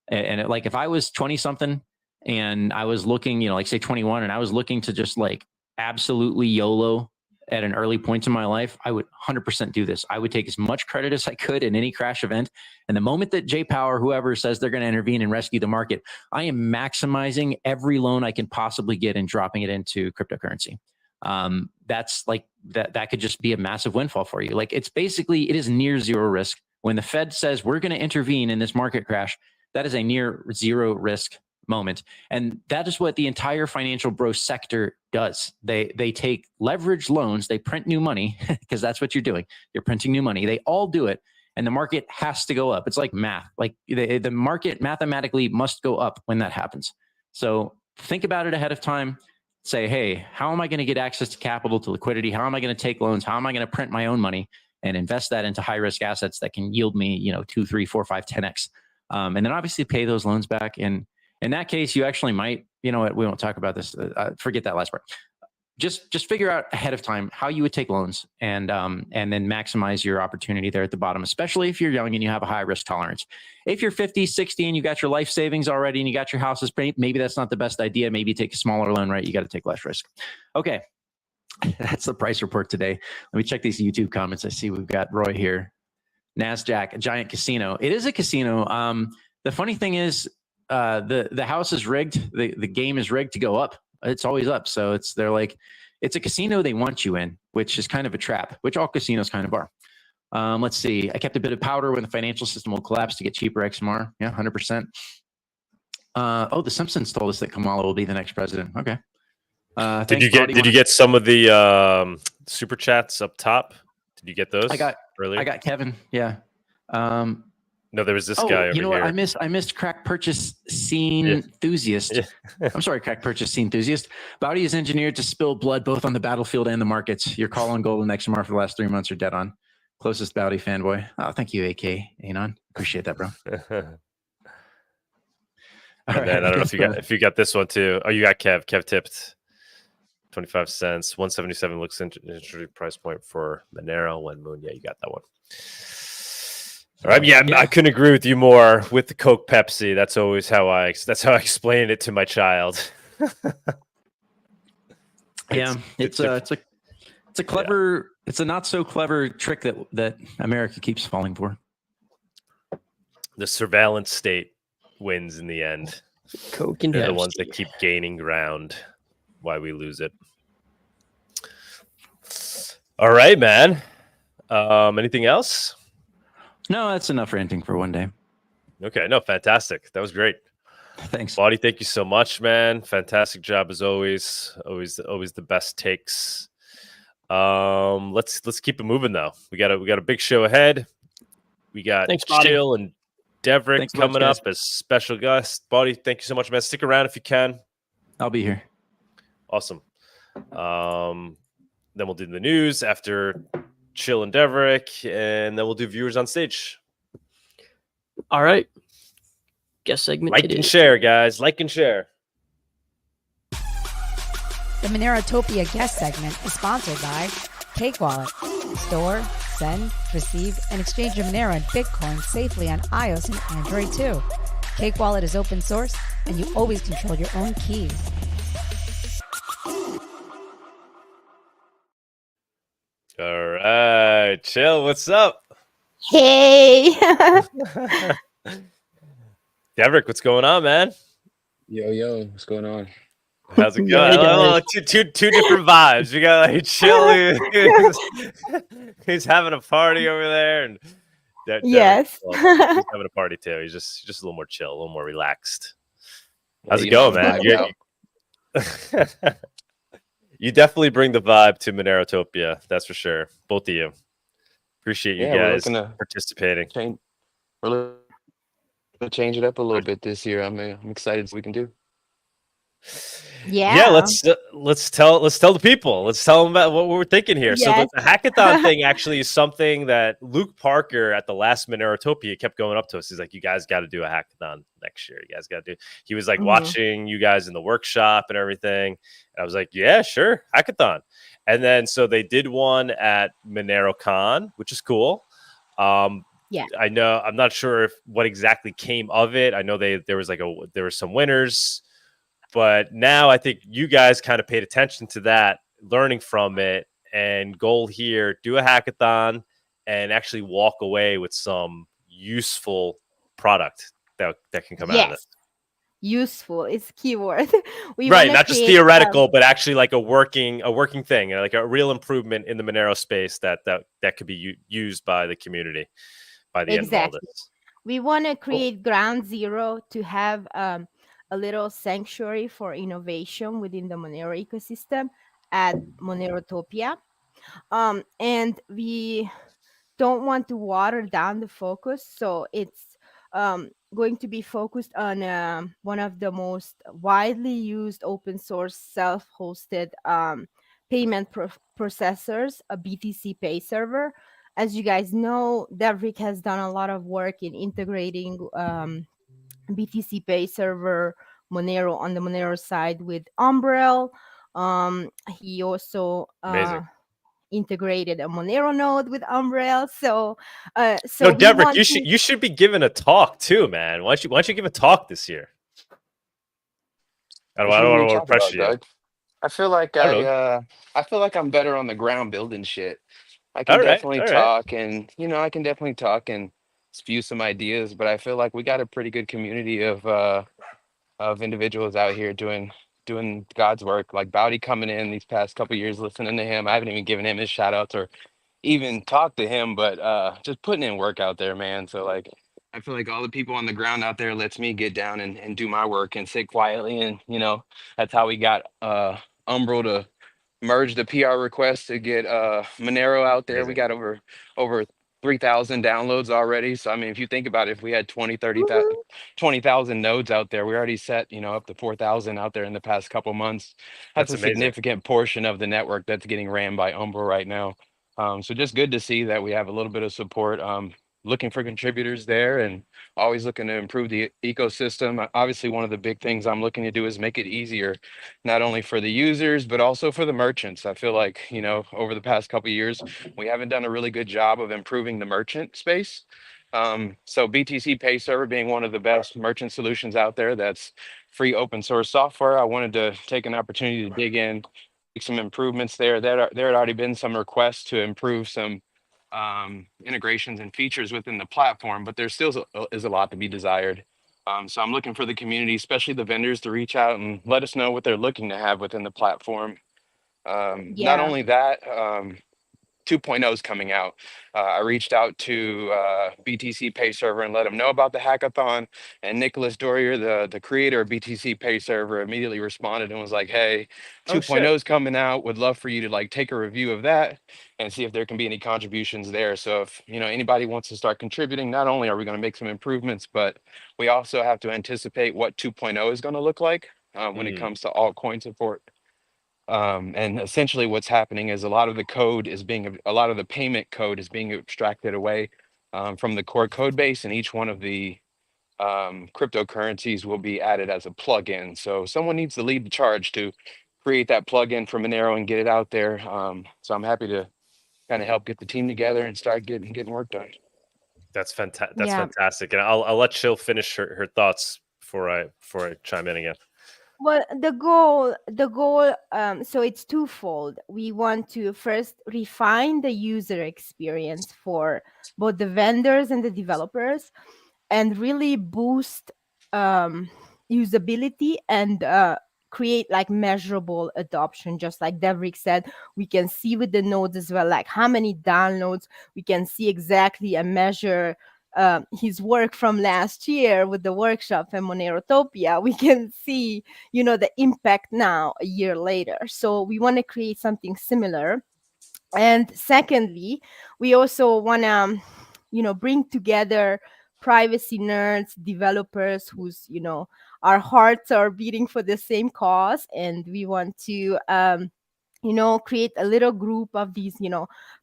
And like, if I was 20 something and I was looking, like say 21, and I was looking to just like absolutely YOLO at an early point in my life, I would 100% do this. I would take as much credit as I could in any crash event. And the moment that J Power, whoever says they're going to intervene and rescue the market, I am maximizing every loan I can possibly get and dropping it into cryptocurrency. That's like, that could just be a massive windfall for you. Like, it is near zero risk. When the Fed says we're going to intervene in this market crash, that is a near zero risk moment. And that is what the entire financial bro sector does. They take leveraged loans, they print new money, because that's what you're doing. You're printing new money. They all do it. And the market has to go up. It's like math. Like the market mathematically must go up when that happens. So think about it ahead of time. Say, hey, how am I going to get access to capital, to liquidity? How am I going to take loans? How am I going to print my own money and invest that into high risk assets that can yield me, 2, 3, 4, 5, 10x? And then obviously pay those loans back. And in that case, you actually might, we won't talk about this. Forget that last part. Just figure out ahead of time how you would take loans and then maximize your opportunity there at the bottom, especially if you're young and you have a high risk tolerance. If you're 50, 60 and you got your life savings already and you got your houses paid, maybe that's not the best idea. Maybe you take a smaller loan, right? You got to take less risk. Okay. That's the price report today. Let me check these YouTube comments. I see we've got Roy here. NASDAQ, a giant casino. It is a casino. The funny thing is, the house is rigged. The game is rigged to go up. It's always up. So they're like, it's a casino they want you in, which is kind of a trap, which all casinos kind of are. Let's see. I kept a bit of powder when the financial system will collapse to get cheaper XMR. Yeah, 100%. The Simpsons told us that Kamala will be the next president. Okay. Did you get some of the super chats up top? Did you get those? I got Kevin. Yeah. No, there was this guy over here. What? I missed crack purchase scene enthusiast. Yeah. I'm sorry, crack purchase scene enthusiast. Bawdy is engineered to spill blood both on the battlefield and the markets. Your call on gold and XMR for the last 3 months are dead on. Closest Bawdy fanboy. Oh, thank you, AK Anon. Appreciate that, bro. And then I don't know if you got this one too. Oh, you got Kev. Kev tipped 25 cents. 177 looks interesting price point for Monero. When Moon, yeah, you got that one. All right, yeah, I couldn't agree with you more with the Coke Pepsi. That's always how I explain it to my child. It's a clever, it's a not so clever trick that America keeps falling for. The surveillance state wins in the end. Coke and They're the ones that keep gaining ground. Why we lose it. All right, man. Anything else? No, that's enough ranting for one day. Okay, no, fantastic. That was great. Thanks, Bawdy. Thank you so much, man. Fantastic job as always. Always the best takes. Let's keep it moving though. We got a big show ahead. We got Csilla and Deverick coming up as special guests. Bawdy, thank you so much, man. Stick around if you can. I'll be here. Awesome. Then we'll do the news after Csilla and Deverick, and then we'll do viewers on stage. All right. Guest segment. Like and share, guys. Like and share. The Monerotopia guest segment is sponsored by Cake Wallet. Store, send, receive, and exchange your Monero and Bitcoin safely on iOS and Android too. Cake Wallet is open source, and you always control your own keys. All right, Csilla, what's up? Hey. Deverick, what's going on, man? Yo, what's going on? How's it going? Two different vibes. We got like Csilla, he's having a party over there, and yes, he's having a party too. He's just a little more chill, a little more relaxed. How's it going, man? You definitely bring the vibe to Monerotopia, that's for sure. Both of you. Appreciate you guys participating. We're looking to change it up a little bit this year. I'm excited to see what we can do. Yeah. Let's tell the people. Let's tell them about what we're thinking here. Yes. So the hackathon thing actually is something that Luke Parker at the last Monerotopia kept going up to us. He's like, you guys got to do a hackathon next year. You guys got to do. He was like watching you guys in the workshop and everything. And I was like, yeah, sure, hackathon. And then so they did one at MoneroCon, which is cool. Yeah, I know. I'm not sure what exactly came of it. I know there were some winners. But now I think you guys kind of paid attention to that, learning from it, and goal here, do a hackathon and actually walk away with some useful product that can come out of it. Useful is keyword. Right, not just theoretical, but actually like a working thing, like a real improvement in the Monero space that could be used by the community by the end of all this. We want to create ground zero to have a little sanctuary for innovation within the Monero ecosystem at Monerotopia. And we don't want to water down the focus. So it's going to be focused on one of the most widely used open source self-hosted payment processors, a BTC Pay server. As you guys know, Deverick has done a lot of work in integrating BTC Pay server Monero on the Monero side with Umbrel. He also integrated a Monero node with Umbrel. So Deverick, you should be giving a talk too, man. Why don't you give a talk this year? I don't want to pressure you. I feel like I feel like I'm better on the ground building shit. I can definitely talk, and I can definitely talk and spew some ideas. But I feel like we got a pretty good community of individuals out here doing doing God's work. Like Bawdy coming in these past couple years, listening to him. I haven't even given him his shout outs or even talked to him, but just putting in work out there, man. So like I feel like all the people on the ground out there lets me get down and do my work and sit quietly. And that's how we got Umbral to merge the PR request to get Monero out there. We got over 3,000 downloads already. So I mean, if you think about it, if we had 20,000 nodes out there, we already set up to 4,000 out there in the past couple months. That's a significant portion of the network that's getting ran by Umbral right now. So just good to see that we have a little bit of support. Looking for contributors there and always looking to improve the ecosystem. Obviously, one of the big things I'm looking to do is make it easier, not only for the users, but also for the merchants. I feel like, over the past couple of years, we haven't done a really good job of improving the merchant space. So BTC Pay Server being one of the best merchant solutions out there, that's free open source software. I wanted to take an opportunity to dig in, make some improvements there. There had already been some requests to improve some integrations and features within the platform, but there still is a lot to be desired. So I'm looking for the community, especially the vendors, to reach out and let us know what they're looking to have within the platform. Not only that, 2.0 is coming out. I reached out to BTC Pay Server and let them know about the hackathon. And Nicholas Dorier, the creator of BTC Pay Server, immediately responded and was like, "Hey, 2.0 is coming out. Would love for you to take a review of that and see if there can be any contributions there." So if anybody wants to start contributing, not only are we going to make some improvements, but we also have to anticipate what 2.0 is going to look like when it comes to altcoin support. And essentially what's happening is a lot of the payment code is being abstracted away from the core code base, and each one of the cryptocurrencies will be added as a plugin. So someone needs to lead the charge to create that plugin for Monero and get it out there. So I'm happy to kind of help get the team together and start getting work done. That's fantastic. That's fantastic. And I'll let Csilla finish her thoughts before I chime in again. Well, the goal, so it's twofold. We want to first refine the user experience for both the vendors and the developers, and really boost usability and create measurable adoption. Just like Deverick said, we can see with the nodes as well, how many downloads. We can see exactly and measure his work from last year with the workshop and Monerotopia. We can see, the impact now a year later. So we want to create something similar. And secondly, we also want to, bring together privacy nerds, developers whose, our hearts are beating for the same cause. And we want to, create a little group of these,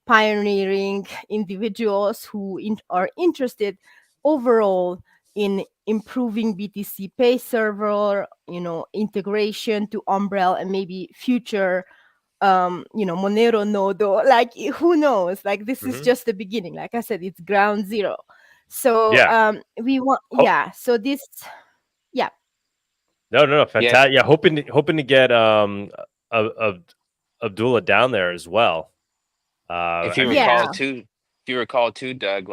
pioneering individuals who are interested overall in improving BTC Pay Server, integration to Umbrel and maybe future, Monero node. Who knows? This is just the beginning. Like I said, it's ground zero. So we want, So this, No, fantastic. Yeah, hoping to get Abdullah down there as well. If you recall too, Doug,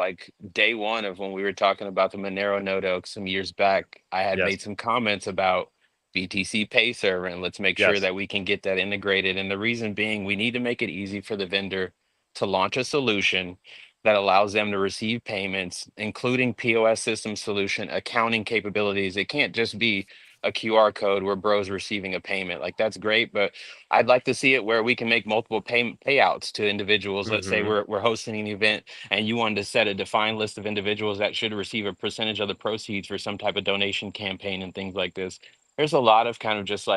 day one of when we were talking about the Monero node some years back, I had made some comments about BTC Pay Server, and let's make sure that we can get that integrated. And the reason being, we need to make it easy for the vendor to launch a solution that allows them to receive payments, including POS system solution, accounting capabilities. It can't just be a QR code where bro's receiving a payment. That's great, but I'd like to see it where we can make multiple payouts to individuals. Let's say we're hosting an event and you wanted to set a defined list of individuals that should receive a percentage of the proceeds for some type of donation campaign and things like this. There's a lot of kind of just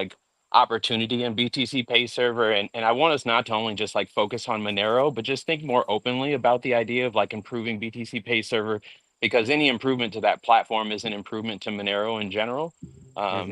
opportunity in BTC Pay Server, and I want us not to only just focus on Monero, but just think more openly about the idea of improving BTC Pay Server, because any improvement to that platform is an improvement to Monero in general.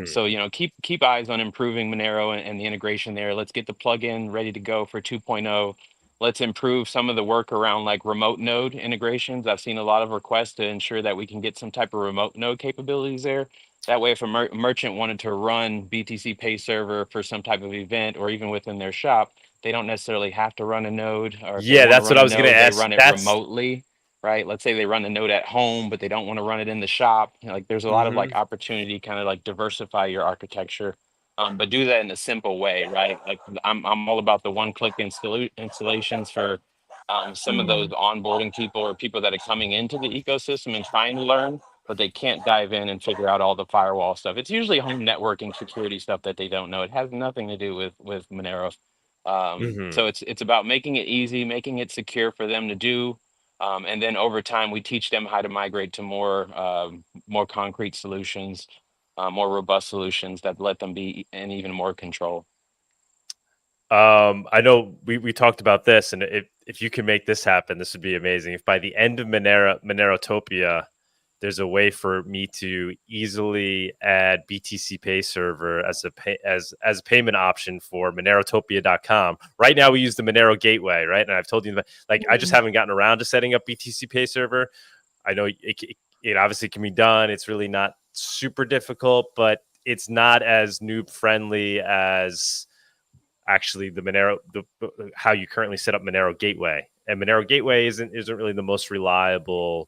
So keep eyes on improving Monero and the integration there. Let's get the plugin ready to go for 2.0. Let's improve some of the work around remote node integrations. I've seen a lot of requests to ensure that we can get some type of remote node capabilities there. That way, if a merchant wanted to run BTC Pay Server for some type of event or even within their shop, they don't necessarily have to run a node. Or that's what I was going to ask. They run it remotely, right? Let's say they run the node at home, but they don't want to run it in the shop. There's a lot of opportunity, kind of diversify your architecture. but do that in a simple way, right? Like I'm all about the one-click installations for some of those onboarding people or people that are coming into the ecosystem and trying to learn, but they can't dive in and figure out all the firewall stuff. It's usually home networking security stuff that they don't know. It has nothing to do with Monero. So it's about making it easy, making it secure for them to do. And then over time, we teach them how to migrate to more concrete solutions, more robust solutions that let them be in even more control. I know we talked about this, and if you can make this happen, this would be amazing. If by the end of MoneroTopia, there's a way for me to easily add BTC Pay Server as a payment option for Monerotopia.com. Right now, we use the Monero Gateway, right? And I've told you, like, I just haven't gotten around to setting up BTC Pay Server. I know it obviously can be done. It's really not super difficult, but it's not as noob friendly as actually the Monero, how you currently set up Monero Gateway. And Monero Gateway isn't really the most reliable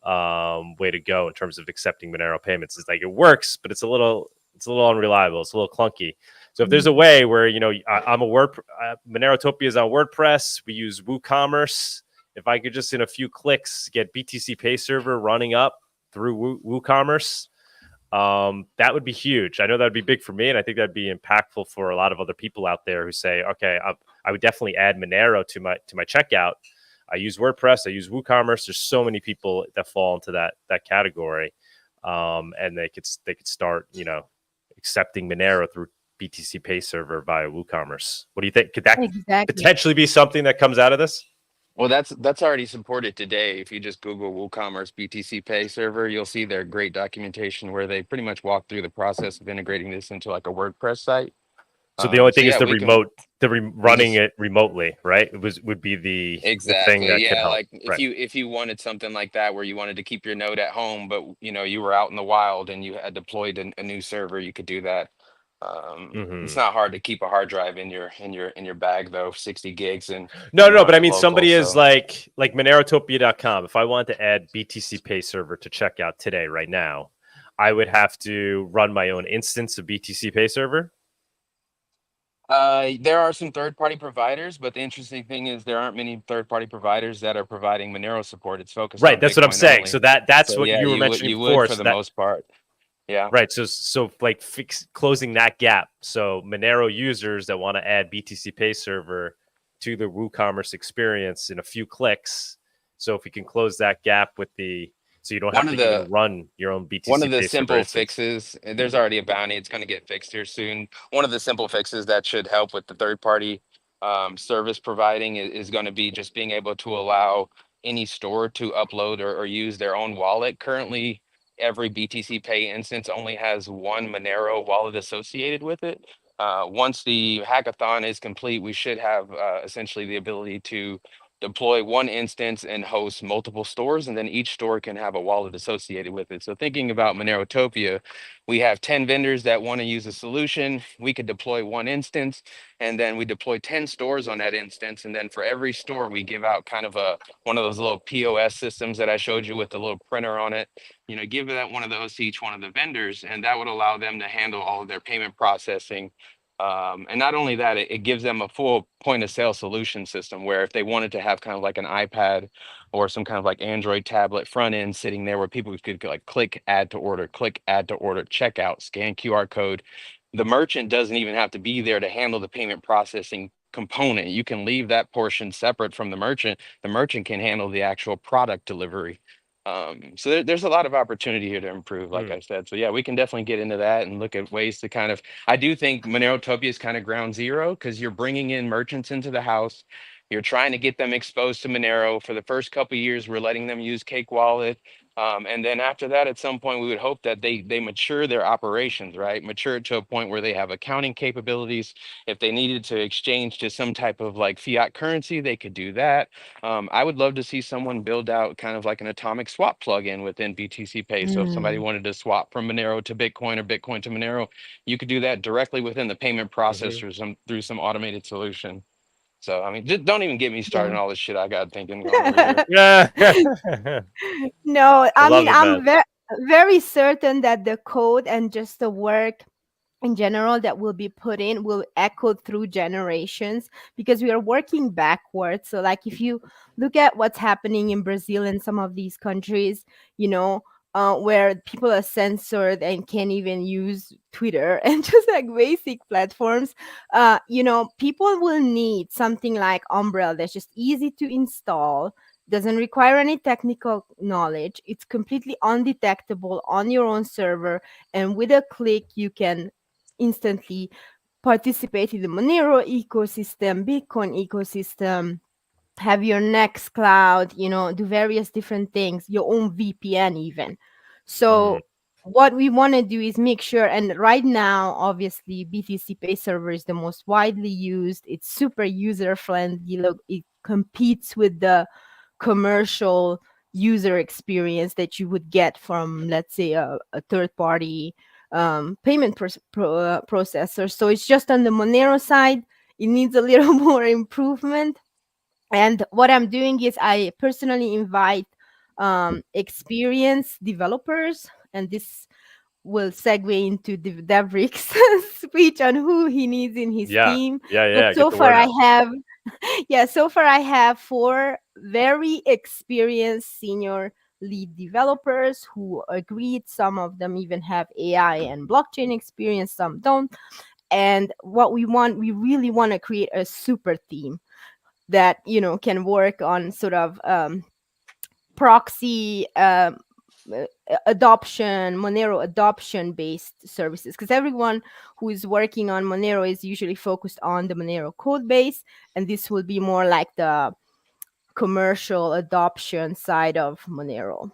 way to go in terms of accepting Monero payments. It's like it works, but it's a little unreliable. It's a little clunky. So if there's a way where, I'm Monerotopia is on WordPress, we use WooCommerce. If I could just in a few clicks get BTC Pay Server running up through WooCommerce, that would be huge. I know that would be big for me, and I think that'd be impactful for a lot of other people out there who say, okay, I would definitely add Monero to my checkout. I use WordPress, I use WooCommerce. There's so many people that fall into that category, and they could start, accepting Monero through BTC Pay Server via WooCommerce. What do you think? Could that potentially be something that comes out of this? Well, that's already supported today. If you just Google WooCommerce BTC Pay Server, you'll see their great documentation where they pretty much walk through the process of integrating this into like a WordPress site. So the only thing is running it remotely, right? Would be the thing that could help. Like if you wanted something like that where you wanted to keep your node at home, but you were out in the wild and you had deployed a new server, you could do that. It's not hard to keep a hard drive in your bag though, 60 gigs and no, but I mean somebody is like Monerotopia.com. If I want to add BTC Pay Server to checkout today, right now, I would have to run my own instance of BTC Pay Server. There are some third-party providers, but the interesting thing is there aren't many third-party providers that are providing Monero support. It's focused on that's what I'm saying. Only. So that's what you were mentioning before. For the most part. Yeah. Right. So like closing that gap. So Monero users that want to add BTC Pay Server to the WooCommerce experience in a few clicks. So if we can close that gap so you don't have to run your own BTC. One of the simple fixes, there's already a bounty. It's going to get fixed here soon. One of the simple fixes that should help with the third-party service providing is going to be just being able to allow any store to upload or use their own wallet. Currently, every BTC Pay instance only has one Monero wallet associated with it. Once the hackathon is complete, we should have essentially the ability to deploy one instance and host multiple stores, and then each store can have a wallet associated with it. So thinking about Monerotopia, we have 10 vendors that want to use a solution. We could deploy one instance, and then we deploy 10 stores on that instance. And then for every store, we give out kind of one of those little POS systems that I showed you with the little printer on it. Give that one of those to each one of the vendors, and that would allow them to handle all of their payment processing. And not only that, it gives them a full point of sale solution system where if they wanted to have kind of like an iPad or some kind of like Android tablet front end sitting there where people could like click add to order, checkout, scan QR code. The merchant doesn't even have to be there to handle the payment processing component. You can leave that portion separate from the merchant. The merchant can handle the actual product delivery. So there's a lot of opportunity here to improve, like I said. So yeah, we can definitely get into that and look at ways to kind of, I do think Monerotopia is kind of ground zero because you're bringing in merchants into the house. You're trying to get them exposed to Monero. For the first couple of years, we're letting them use Cake Wallet. And then after that, at some point, we would hope that they mature their operations, right? Mature to a point where they have accounting capabilities. If they needed to exchange to some type of like fiat currency, they could do that. I would love to see someone build out kind of like an atomic swap plugin within BTC Pay. So if somebody wanted to swap from Monero to Bitcoin or Bitcoin to Monero, you could do that directly within the payment process through some automated solution. So, I mean, just don't even get me started on all this shit I got thinking. Yeah. No, I mean, I'm very certain that the code and just the work in general that will be put in will echo through generations, because we are working backwards. So like if you look at what's happening in Brazil and some of these countries, where people are censored and can't even use Twitter and just like basic platforms, people will need something like Umbrella that's just easy to install, doesn't require any technical knowledge, it's completely undetectable on your own server, and with a click you can instantly participate in the Monero ecosystem, Bitcoin ecosystem, have your next cloud, do various different things, your own VPN even. So what we want to do is make sure, and right now, obviously, BTC Pay Server is the most widely used. It's super user friendly. Look, it competes with the commercial user experience that you would get from, let's say, a third party payment processor. So it's just on the Monero side, it needs a little more improvement. And what I'm doing is I personally invite experienced developers, and this will segue into Deverick's speech on who he needs in his team. But so far I have so far I have 4 very experienced senior lead developers who agreed. Some of them even have AI and blockchain experience, some don't. And what we really want to create a super team that can work on sort of proxy adoption, Monero adoption based services, because everyone who is working on Monero is usually focused on the Monero code base, and this will be more like the commercial adoption side of Monero.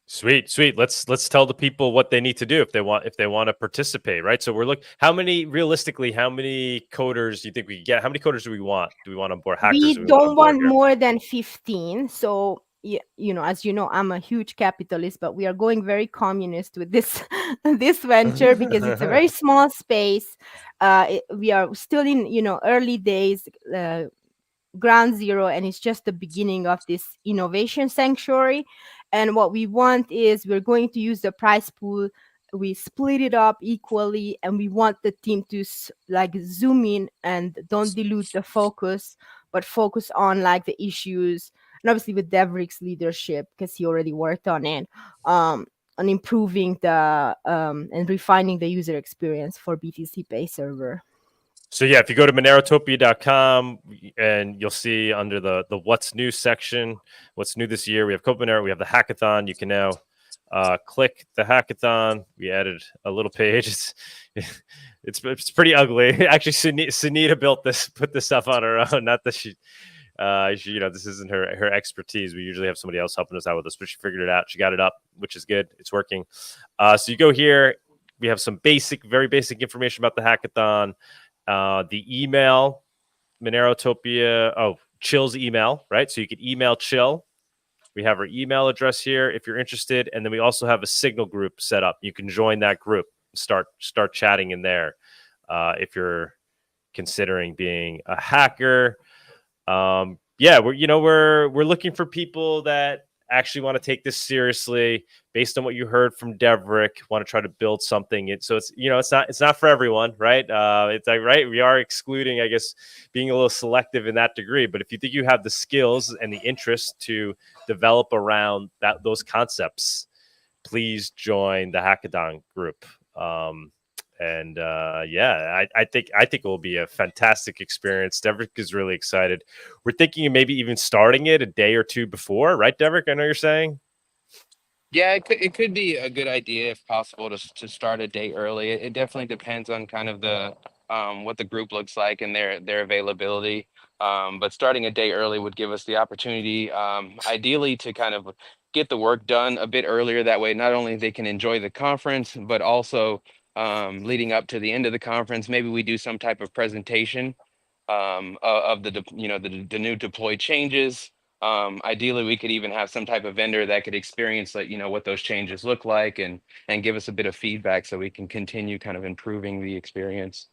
Sweet. Let's tell the people what they need to do if they want to participate, right? So we're how many coders do you think we can get? How many coders do we want? Do we want on board hackers? We don't want more than 15. So as you know, I'm a huge capitalist, but we are going very communist with this venture because it's a very small space. We are still in early days, ground zero, and it's just the beginning of this innovation sanctuary. And what we want is we're going to use the prize pool. We split it up equally, and we want the team to like zoom in and don't dilute the focus, but focus on like the issues. And obviously with Deverick's leadership, because he already worked on it, on improving the and refining the user experience for BTC Pay Server. So yeah, if you go to MoneroTopia.com and you'll see under the what's new section, what's new this year, we have Monero, we have the hackathon. You can now click the hackathon. We added a little page. It's pretty ugly. Actually, SUNITA put this stuff on her own. Not that she this isn't her expertise. We usually have somebody else helping us out with this, but she figured it out. She got it up, which is good. It's working. So you go here. We have some very basic information about the hackathon. The email, MoneroTopia, Chill's email, right? So you can email Chill. We have our email address here if you're interested. And then we also have a Signal group set up. You can join that group, start chatting in there if you're considering being a hacker. We're looking for people that actually want to take this seriously based on what you heard from Deverick, want to try to build something. So it's not for everyone, right? It's like, right. We are excluding, I guess, being a little selective in that degree. But if you think you have the skills and the interest to develop around those concepts, please join the hackathon group. I think it will be a fantastic experience. Deverick is really excited. We're thinking of maybe even starting it a day or two before, right, Deverick? I know you're saying. Yeah, it could be a good idea if possible to start a day early. It definitely depends on kind of the what the group looks like and their availability. But starting a day early would give us the opportunity, ideally, to kind of get the work done a bit earlier. That way, not only they can enjoy the conference, but also leading up to the end of the conference, maybe we do some type of presentation of the new deployed changes. Ideally, we could even have some type of vendor that could experience what those changes look like and give us a bit of feedback so we can continue kind of improving the experience.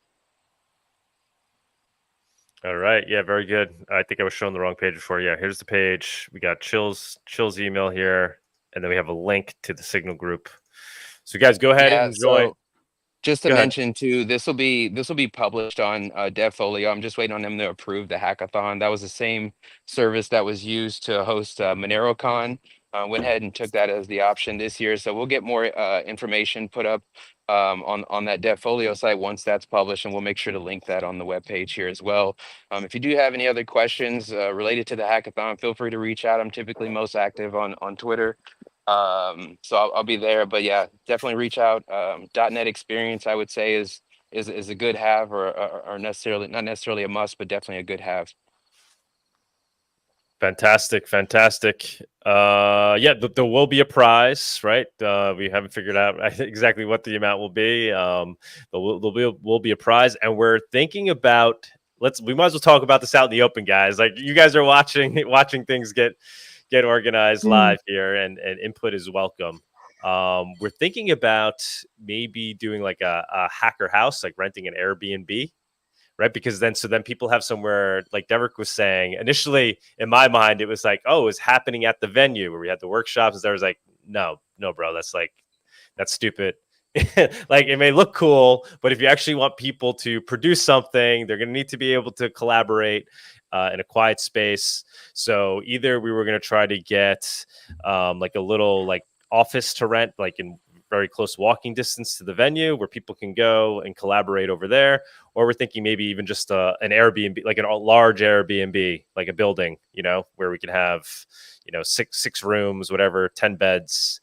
All right. Yeah, very good. I think I was showing the wrong page before. Yeah, here's the page. We got Chill's email here, and then we have a link to the Signal group. So guys, go ahead and enjoy. So just to mention too, this will be published on Devfolio. I'm just waiting on them to approve the hackathon. That was the same service that was used to host MoneroCon. Went ahead and took that as the option this year. So we'll get more information put up on that Devfolio site once that's published, and we'll make sure to link that on the webpage here as well. If you do have any other questions related to the hackathon, feel free to reach out. I'm typically most active on Twitter. So I'll be there, but yeah, definitely reach out. .NET experience, I would say, is a good have, or necessarily not necessarily a must, but definitely a good have. Fantastic. Yeah, there will be a prize, right? We haven't figured out exactly what the amount will be. But will be a prize, and we're thinking about. We might as well talk about this out in the open, guys. Like, you guys are watching things get organized live here, and input is welcome. We're thinking about maybe doing like a hacker house, like renting an Airbnb, right? Because then people have somewhere, like Deverick was saying. Initially, in my mind, it was like, oh, it's happening at the venue where we had the workshops. And there was like, no, bro, that's stupid. Like, it may look cool, but if you actually want people to produce something, they're going to need to be able to collaborate in a quiet space. So either we were going to try to get like a little like office to rent, like in very close walking distance to the venue, where people can go and collaborate over there, or we're thinking maybe even just an Airbnb, like a large Airbnb, like a building, where we can have, six rooms, whatever, 10 beds.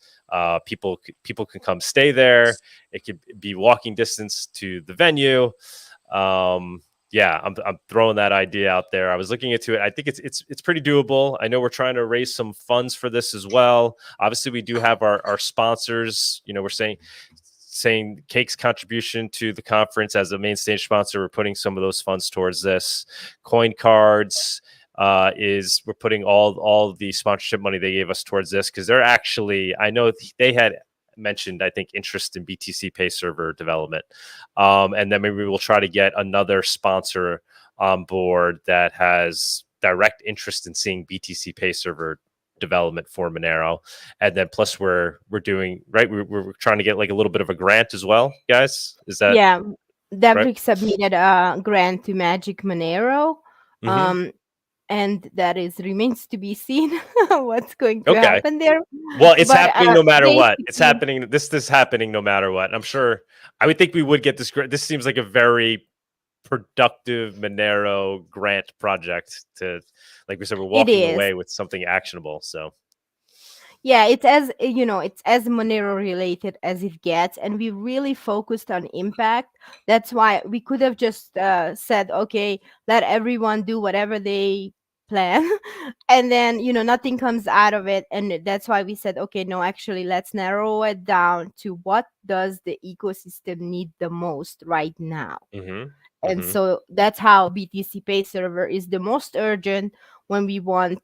People can come stay there. It could be walking distance to the venue. Yeah, I'm throwing that idea out there. I was looking into it. I think it's pretty doable. I know we're trying to raise some funds for this as well. Obviously, we do have our sponsors. We're saying Cake's contribution to the conference as a main stage sponsor. We're putting some of those funds towards this. Coin Cards we're putting all the sponsorship money they gave us towards this, because they're actually, I know they had mentioned, I think, interest in BTC Pay server development. And then maybe we'll try to get another sponsor on board that has direct interest in seeing BTC Pay server development for Monero. And then plus we're doing, right, we're trying to get like a little bit of a grant as well, guys. Is that? Yeah, Deverick right? submitted a grant to Magic Monero. Mm-hmm. And that remains to be seen what's going to happen there. Well, it's happening no matter what. It's happening. This is happening no matter what. I'm sure. I would think we would get this. This seems like a very productive Monero grant project. To, like we said, we're walking away with something actionable. So. Yeah, it's as Monero related as it gets, and we really focused on impact. That's why we could have just said, okay, let everyone do whatever they plan, and then nothing comes out of it. And that's why we said, okay, no, actually, let's narrow it down to what does the ecosystem need the most right now. And so that's how BTC Pay server is the most urgent, when we want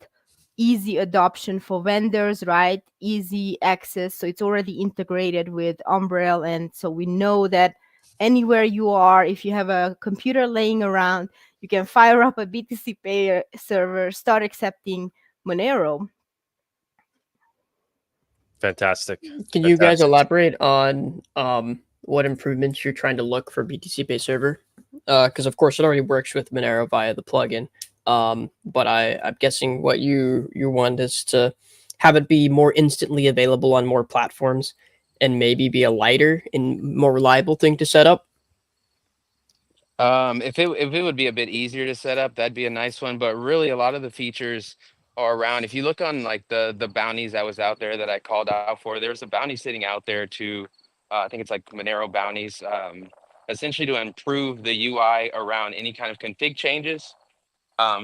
easy adoption for vendors, right? Easy access. So it's already integrated with Umbrel. And so we know that anywhere you are, if you have a computer laying around, you can fire up a BTC Pay server, start accepting Monero. Fantastic. Can you guys elaborate on what improvements you're trying to look for BTC Pay server? Because of course it already works with Monero via the plugin. But I'm guessing what you want is to have it be more instantly available on more platforms, and maybe be a lighter and more reliable thing to set up. If it would be a bit easier to set up, that'd be a nice one. But really, a lot of the features are around. If you look on like the bounties that was out there that I called out for, there's a bounty sitting out there to, I think it's like Monero bounties, essentially to improve the UI around any kind of config changes.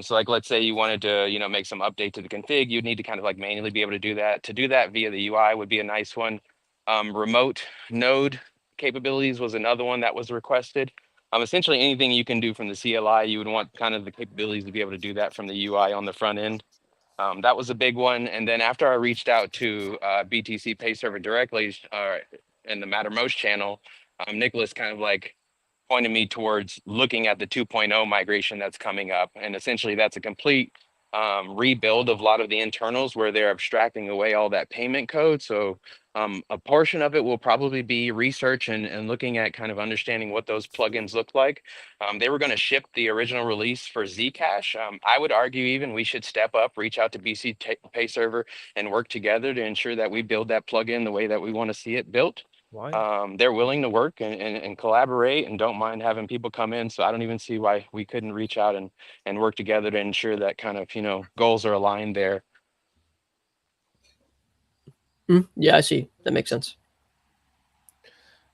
So like, let's say you wanted to, make some update to the config, you'd need to kind of like manually be able to do that. To do that via the UI would be a nice one. Remote node capabilities was another one that was requested. Essentially anything you can do from the CLI, you would want kind of the capabilities to be able to do that from the UI on the front end. That was a big one. And then after I reached out to BTC Pay server directly in the Mattermost channel, Nicholas kind of like pointed me towards looking at the 2.0 migration that's coming up. And essentially that's a complete rebuild of a lot of the internals where they're abstracting away all that payment code. So a portion of it will probably be research and looking at kind of understanding what those plugins look like. They were going to ship the original release for Zcash. I would argue even we should step up, reach out to BC Pay Server and work together to ensure that we build that plugin the way that we want to see it built. Why? They're willing to work and collaborate and don't mind having people come in. So I don't even see why we couldn't reach out and work together to ensure that kind of, goals are aligned there. Yeah, I see. That makes sense.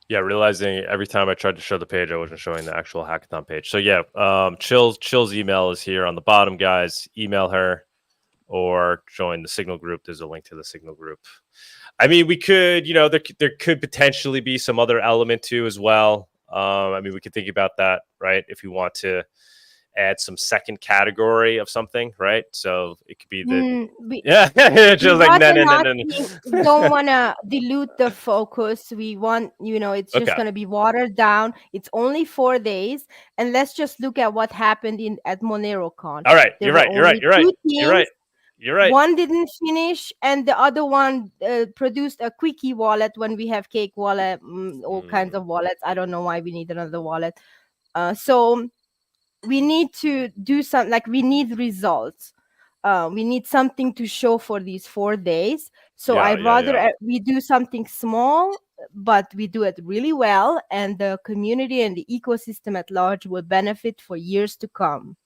Yeah, realizing every time I tried to show the page, I wasn't showing the actual hackathon page. So yeah, Chill's email is here on the bottom, guys. Email her or join the Signal group. There's a link to the Signal group. I mean, we could, there could potentially be some other element too as well. I mean, we could think about that, right? If you want to add some second category of something, right? So it could be the just like no. Don't want to dilute the focus. We want, it's just going to be watered down. It's only 4 days, and let's just look at what happened at MoneroCon. All right, you're right. One didn't finish, and the other one produced a quickie wallet when we have Cake wallet, all kinds of wallets. I don't know why we need another wallet. So we need to do something, like we need results. We need something to show for these 4 days. So I'd rather we do something small, but we do it really well, and the community and the ecosystem at large will benefit for years to come.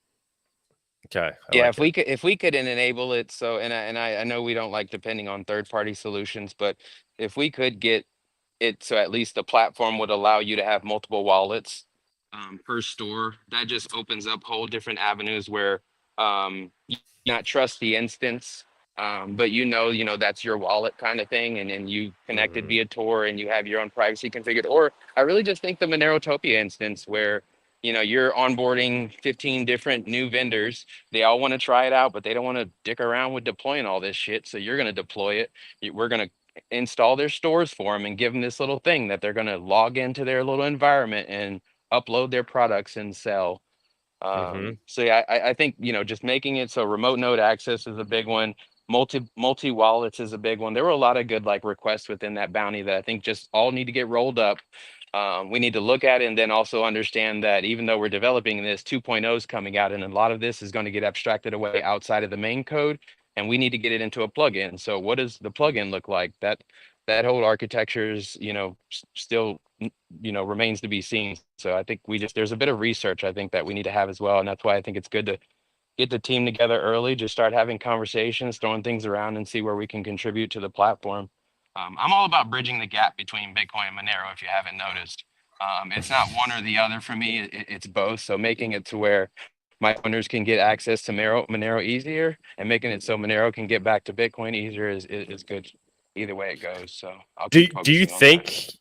Okay. If we could enable it, so I know we don't like depending on third-party solutions, but if we could get it so at least the platform would allow you to have multiple wallets per store, that just opens up whole different avenues where you not trust the instance, but that's your wallet kind of thing, and then you connected via Tor and you have your own privacy configured. Or I really just think the Monerotopia instance where you're onboarding 15 different new vendors. They all want to try it out, but they don't want to dick around with deploying all this shit. So you're going to deploy it. We're going to install their stores for them and give them this little thing that they're going to log into their little environment and upload their products and sell. So yeah, I think, just making it so remote node access is a big one. Multi wallets is a big one. There were a lot of good requests within that bounty that I think just all need to get rolled up. We need to look at it and then also understand that even though we're developing this, 2.0 is coming out, and a lot of this is going to get abstracted away outside of the main code, and we need to get it into a plugin. So what does the plugin look like? That whole architecture is, still, remains to be seen. So I think there's a bit of research I think that we need to have as well. And that's why I think it's good to get the team together early, just start having conversations, throwing things around and see where we can contribute to the platform. I'm all about bridging the gap between Bitcoin and Monero, if you haven't noticed. It's not one or the other for me, it's both. So making it to where my owners can get access to Monero easier, and making it so Monero can get back to Bitcoin easier is good either way it goes. So do you think,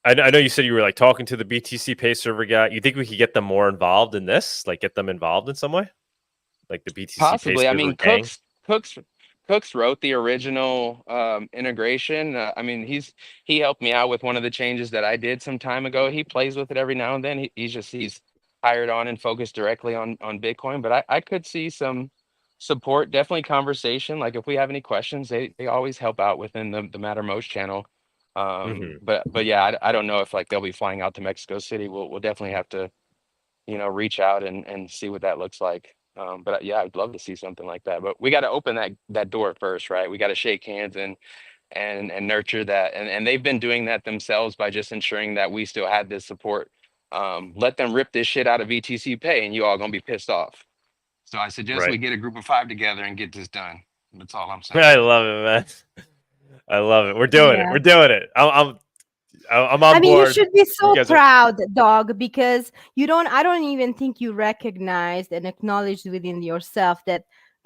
I know you said you were talking to the BTC Pay Server guy, you think we could get them more involved in this, get them involved in some way, like the BTC possibly Pay Server I mean gang? Cooks wrote the original integration. He helped me out with one of the changes that I did some time ago. He plays with it every now and then. He's hired on and focused directly on Bitcoin, but I could see some support, definitely conversation. If we have any questions, they always help out within the Mattermost channel. But yeah, I don't know if they'll be flying out to Mexico City. We'll definitely have to reach out and see what that looks like. But yeah, I'd love to see something like that. But we got to open that door first, right? We got to shake hands and nurture that. And they've been doing that themselves by just ensuring that we still had this support. Let them rip this shit out of VTC Pay, and you all gonna be pissed off. So I suggest we get a group of 5 together and get this done. That's all I'm saying. I love it, man. I love it. We're doing it. We're doing it. I'm on board. You should be so proud, dog, because I don't even think you recognized and acknowledged within yourself that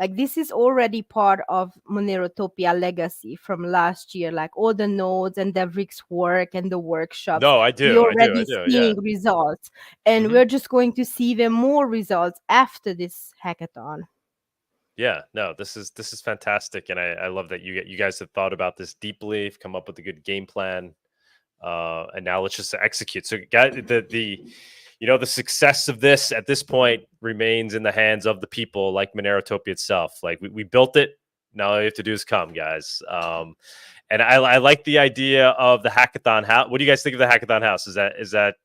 this is already part of Monerotopia legacy from last year, all the nodes and Deverick's work and the workshops. No, I do. We're already seeing results, and we're just going to see even more results after this hackathon. Yeah, no, this is fantastic, and I love that you guys have thought about this deeply, have come up with a good game plan, and now let's just execute. So, guys, the success of this at this point remains in the hands of the people like Monerotopia itself. Like we built it. Now all you have to do is come, guys. And I like the idea of the hackathon house. What do you guys think of the hackathon house? Is that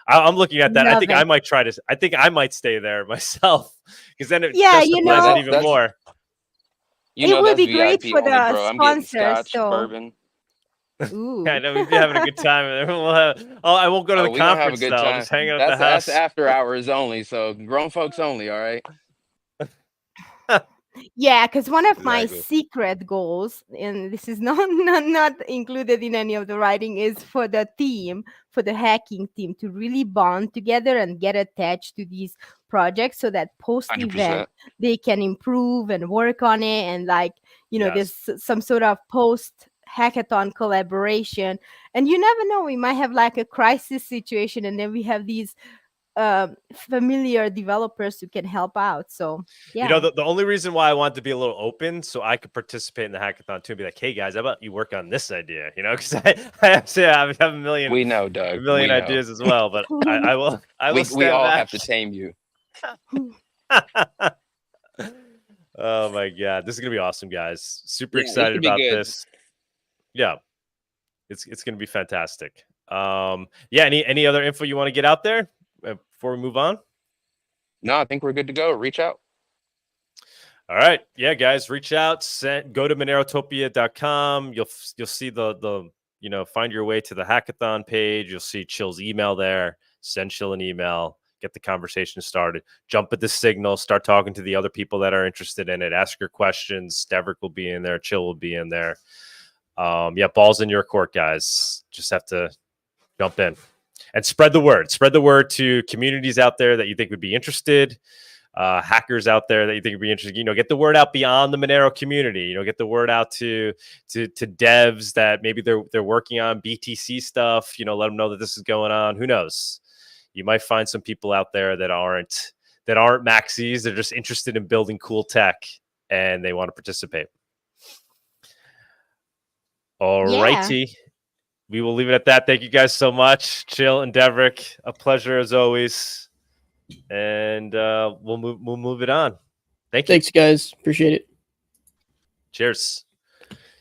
I'm looking at that. I think I might try to. I think I might stay there myself because then it justifies it even more. It would be great for the sponsors. Bourbon. Ooh. Yeah, I know we'd be having a good time. I won't go to the conference though. I'll just hang out at the house. That's after hours only, so grown folks only. All right. Yeah, because one of my secret goals, and this is not included in any of the writing, is for the team, for the hacking team, to really bond together and get attached to these projects so that post-event they can improve and work on it, and there's some sort of post-hackathon collaboration. And you never know, we might have like a crisis situation, and then we have these familiar developers who can help out. So yeah, the only reason why I want to be a little open so I could participate in the hackathon too and be like, hey guys, how about you work on this idea? Because I have a million. We know, Doug. A million ideas as well, but I will. We all have to tame you. Oh my god, this is gonna be awesome, guys! Super excited about this. Yeah, it's gonna be fantastic. Any other info you want to get out there before we move on? No, I think we're good to go. Reach out. All right. Yeah, guys, reach out. Go to MoneroTopia.com. You'll see the find your way to the hackathon page. You'll see Chill's email there. Send Chill an email. Get the conversation started. Jump at the signal. Start talking to the other people that are interested in it. Ask your questions. Deverick will be in there. Chill will be in there. Ball's in your court, guys. Just have to jump in. And spread the word. Spread the word to communities out there that you think would be interested, hackers out there that you think would be interested. Get the word out beyond the Monero community. Get the word out to devs that maybe they're working on BTC stuff. Let them know that this is going on. Who knows? You might find some people out there that aren't maxis. They're just interested in building cool tech and they want to participate. All righty. We will leave it at that. Thank you guys so much. Chill and Deverick, a pleasure as always. And we'll move it on. Thank you. Thanks, guys. Appreciate it. Cheers.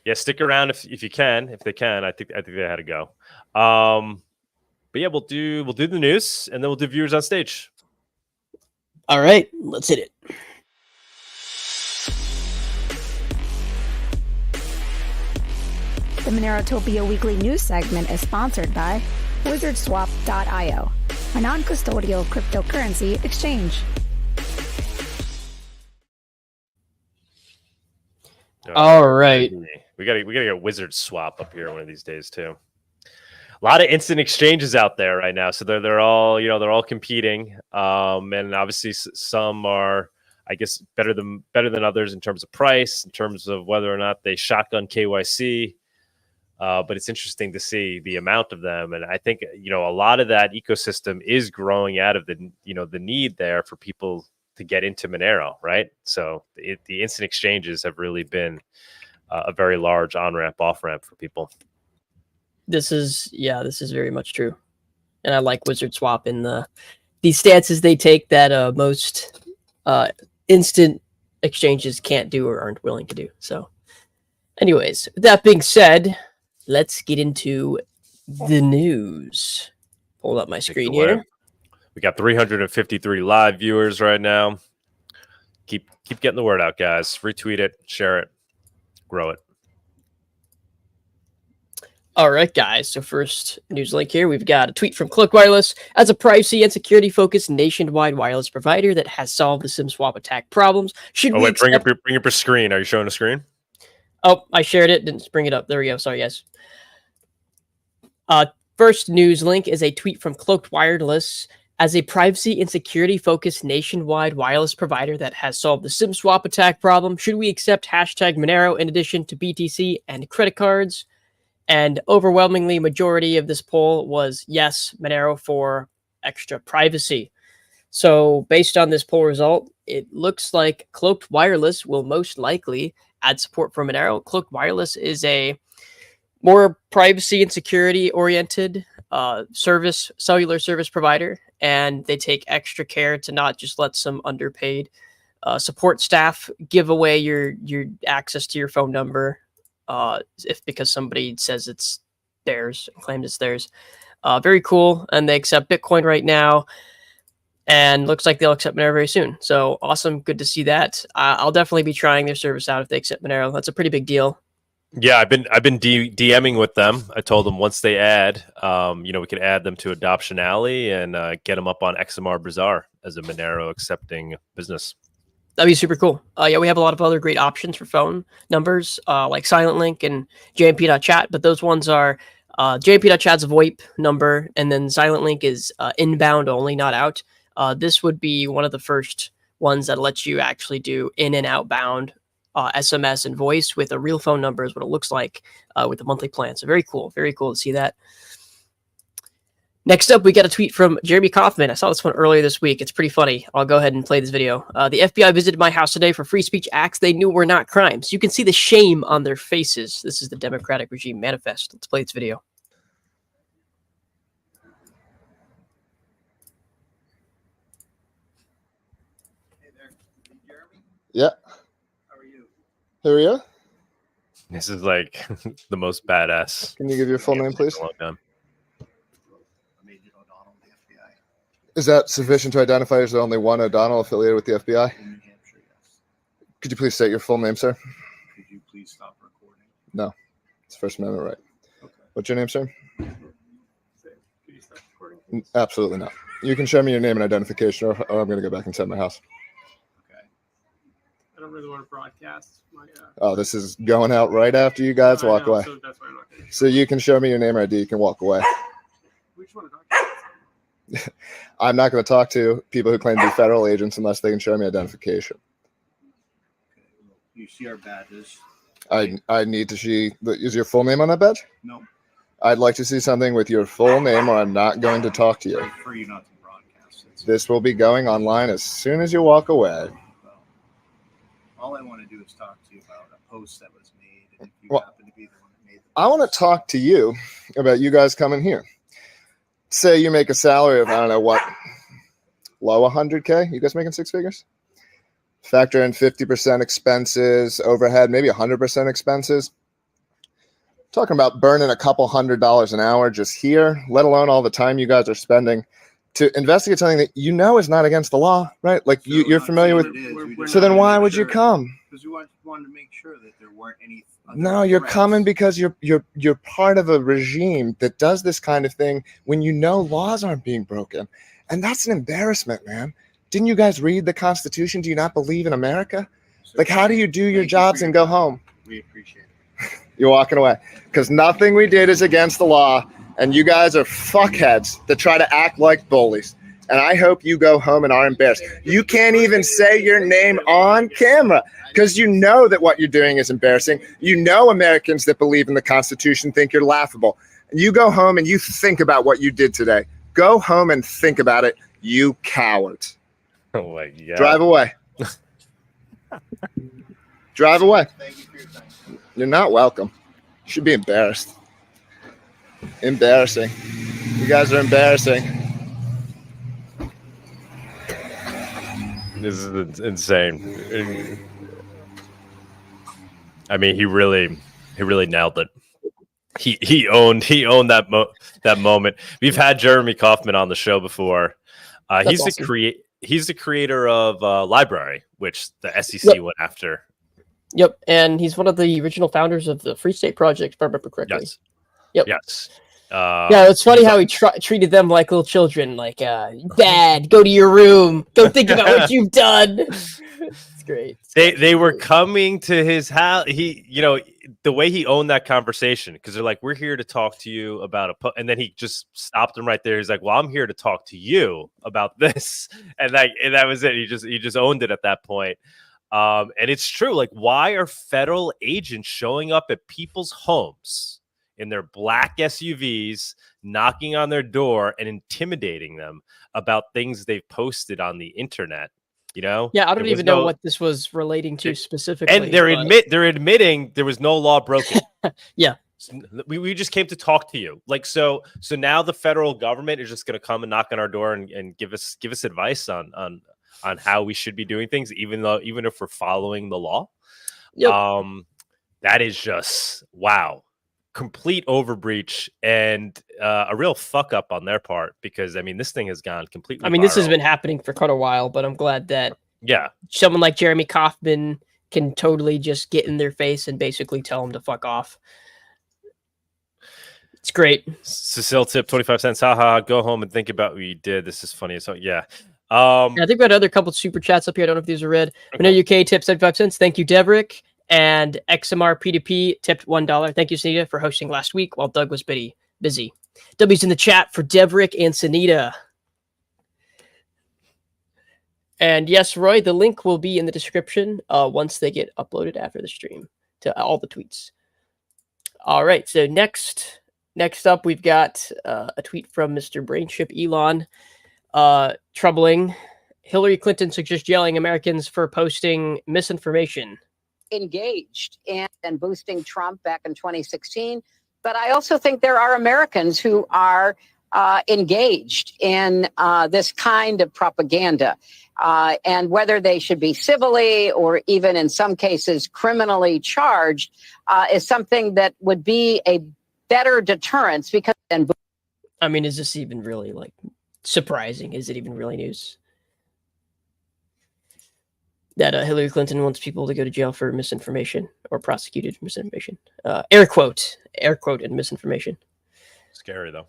Yeah, stick around if you can, if they can. I think they had to go. But yeah, we'll do the news and then we'll do viewers on stage. All right, let's hit it. The Monerotopia Weekly News segment is sponsored by WizardSwap.io, a non-custodial cryptocurrency exchange. All right. We gotta get Wizard Swap up here one of these days too. A lot of instant exchanges out there right now, so they're all competing, and obviously some are, I guess, better than others in terms of price, in terms of whether or not they shotgun KYC. But it's interesting to see the amount of them, and I think a lot of that ecosystem is growing out of the need there for people to get into Monero, right? So the instant exchanges have really been a very large on-ramp, off-ramp for people. This is very much true, and I like Wizard Swap in the stances they take that most instant exchanges can't do or aren't willing to do. So, anyways, with that being said, let's get into the news. Hold up my screen here. We got 353 live viewers right now. Keep getting the word out, guys. Retweet it, share it, grow it. All right, guys. So first news link here, we've got a tweet from Cloak Wireless. As a privacy and security-focused nationwide wireless provider that has solved the SIM swap attack problems, bring up your screen. Are you showing a screen? Oh, I shared it. Didn't bring it up. There we go. Sorry, guys. First news link is a tweet from Cloaked Wireless. As a privacy and security-focused nationwide wireless provider that has solved the SIM swap attack problem, should we accept #Monero in addition to BTC and credit cards? And overwhelmingly majority of this poll was yes, Monero for extra privacy. So based on this poll result, it looks like Cloaked Wireless will most likely add support for Monero. Cloaked Wireless is a more privacy and security oriented cellular service provider, and they take extra care to not just let some underpaid support staff give away your access to your phone number because somebody says it's theirs, claims it's theirs. Very cool, and they accept Bitcoin right now, and looks like they'll accept Monero very soon. So awesome, good to see that. I'll definitely be trying their service out if they accept Monero. That's a pretty big deal. Yeah, I've been DMing with them. I told them once they add, we could add them to Adoption Alley and get them up on XMR Bazaar as a Monero accepting business. That'd be super cool. Yeah, we have a lot of other great options for phone numbers, like Silent Link and JMP.chat, but those ones are JMP.chat's a VoIP number, and then Silent Link is inbound only, not out. This would be one of the first ones that lets you actually do in and outbound SMS and voice with a real phone number is what it looks like with a monthly plan. So very cool to see that. Next up, we got a tweet from Jeremy Kaufman. I saw this one earlier this week. It's pretty funny. I'll go ahead and play this video. The FBI visited my house today for free speech acts they knew were not crimes. You can see the shame on their faces. This is the Democratic regime manifest. Let's play this video. Hey there, Jeremy? Yeah. How are you? Who are you? This is like the most badass. Can you give your full name, please? Major O'Donnell, the FBI. Is that sufficient to identify as only one O'Donnell affiliated with the FBI? In New Hampshire, yes. Could you please state your full name, sir? Could you please stop recording? No. It's First Amendment right. Okay. What's your name, sir? Could you stop recording? Absolutely not. You can show me your name and identification, or I'm going to go back inside my house. Okay. I don't really want to broadcast my. Oh, this is going out right after you guys walk away. So that's why I'm not going to. So you can show me your name or ID. You can walk away. We just want to talk to I'm not going to talk to people who claim to be federal agents unless they can show me identification. Okay. Well, you see our badges. I need to see. Is your full name on that badge? No. I'd like to see something with your full name, or I'm not going to talk to you. I prefer you not to broadcast. This will be going online as soon as you walk away. Well, all I want to do is talk to you about a post that was made, and if you Well, happen to be the one that made the I want to talk to you about you guys coming here. Say you make a salary of, I don't know what, low 100K? You guys making six figures? Factor in 50% expenses, overhead, maybe 100% expenses. Talking about burning a couple $100 an hour just here, let alone all the time you guys are spending to investigate something that you know is not against the law, right? Like So you're not familiar with. saying it is. So then why would you come? Because we wanted to make sure that there weren't any. No, you're coming because you're part of a regime that does this kind of thing when you know laws aren't being broken. And that's an embarrassment, man. Didn't you guys read the Constitution? Do you not believe in America? Like, how do you do your jobs and go home? We appreciate it. You're walking away because nothing we did is against the law. And you guys are fuckheads that try to act like bullies. And I hope you go home and are embarrassed. You can't even say your name on camera because you know that what you're doing is embarrassing. You know Americans that believe in the Constitution think you're laughable. And you go home and you think about what you did today. Go home and think about it, you cowards. Oh my God. Drive away. Drive away. Thank you for your time. You're not welcome. You should be embarrassed. Embarrassing. You guys are embarrassing. This is insane. I mean, he really nailed it. He owned that moment. We've had Jeremy Kaufman on the show before. He's awesome. He's the creator of Library, which the SEC went after. Yep, and he's one of the original founders of the Free State Project, if I remember correctly. Yes. Yep. Yes. Yeah, it's funny how he treated them like little children, like, Dad, go to your room. Don't think about what you've done. It's great. They were coming to his house. The way he owned that conversation, because they're like, we're here to talk to you about and then he just stopped him right there. He's like, well, I'm here to talk to you about this. And that was it. He just owned it at that point. And it's true. Like, why are federal agents showing up at people's homes in their black SUVs, knocking on their door and intimidating them about things they've posted on the internet? You know? Yeah, I don't even know what this was relating to specifically. And they're admitting there was no law broken. Yeah. We just came to talk to you. Like, so now the federal government is just going to come and knock on our door and give us advice on how we should be doing things, even if we're following the law. Yep. That is just, wow. Complete overbreach and a real fuck up on their part, because I mean, this thing has gone completely viral. This has been happening for quite a while, but I'm glad that someone like Jeremy Kauffman can totally just get in their face and basically tell them to fuck off. It's great. Cecile tip 25 cents. Haha, go home and think about what you did. This is funny. So yeah. I think we got another couple super chats up here. I don't know if these are read. Okay. UK tip 75 cents. Thank you, Deverick. And XMRP2P tipped $1. Thank you, SUNITA, for hosting last week while Doug was busy. W's in the chat for Deverick and SUNITA. And yes, Roy, the link will be in the description once they get uploaded after the stream to all the tweets. All right, so next up, we've got a tweet from Mr. Brainship Elon. Troubling. Hillary Clinton suggests yelling Americans for posting misinformation. Engaged and boosting Trump back in 2016. But I also think there are Americans who are engaged in this kind of propaganda. And whether they should be civilly or even in some cases criminally charged is something that would be a better deterrence. Because is this even really surprising? Is it even really news that Hillary Clinton wants people to go to jail for misinformation or prosecuted for misinformation? Air quote, and misinformation. Scary though.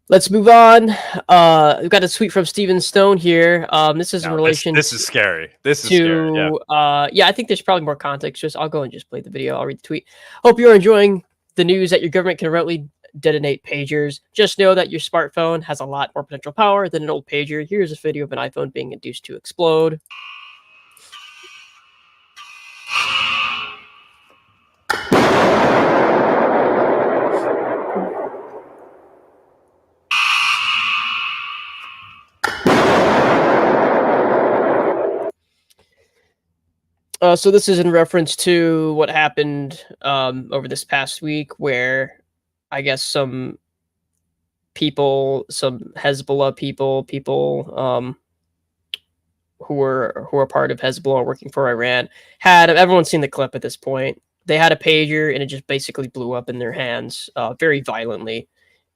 Let's move on. We've got a tweet from Steven Stone here. This is in relation. This is scary. This is scary. Yeah. I think there's probably more context. I'll go and just play the video. I'll read the tweet. Hope you're enjoying the news that your government can remotely detonate pagers. Just know that your smartphone has a lot more potential power than an old pager. Here's a video of an iPhone being induced to explode. So this is in reference to what happened over this past week, where I guess some Hezbollah people who were part of Hezbollah working for Iran everyone's seen the clip at this point. They had a pager and it just basically blew up in their hands very violently,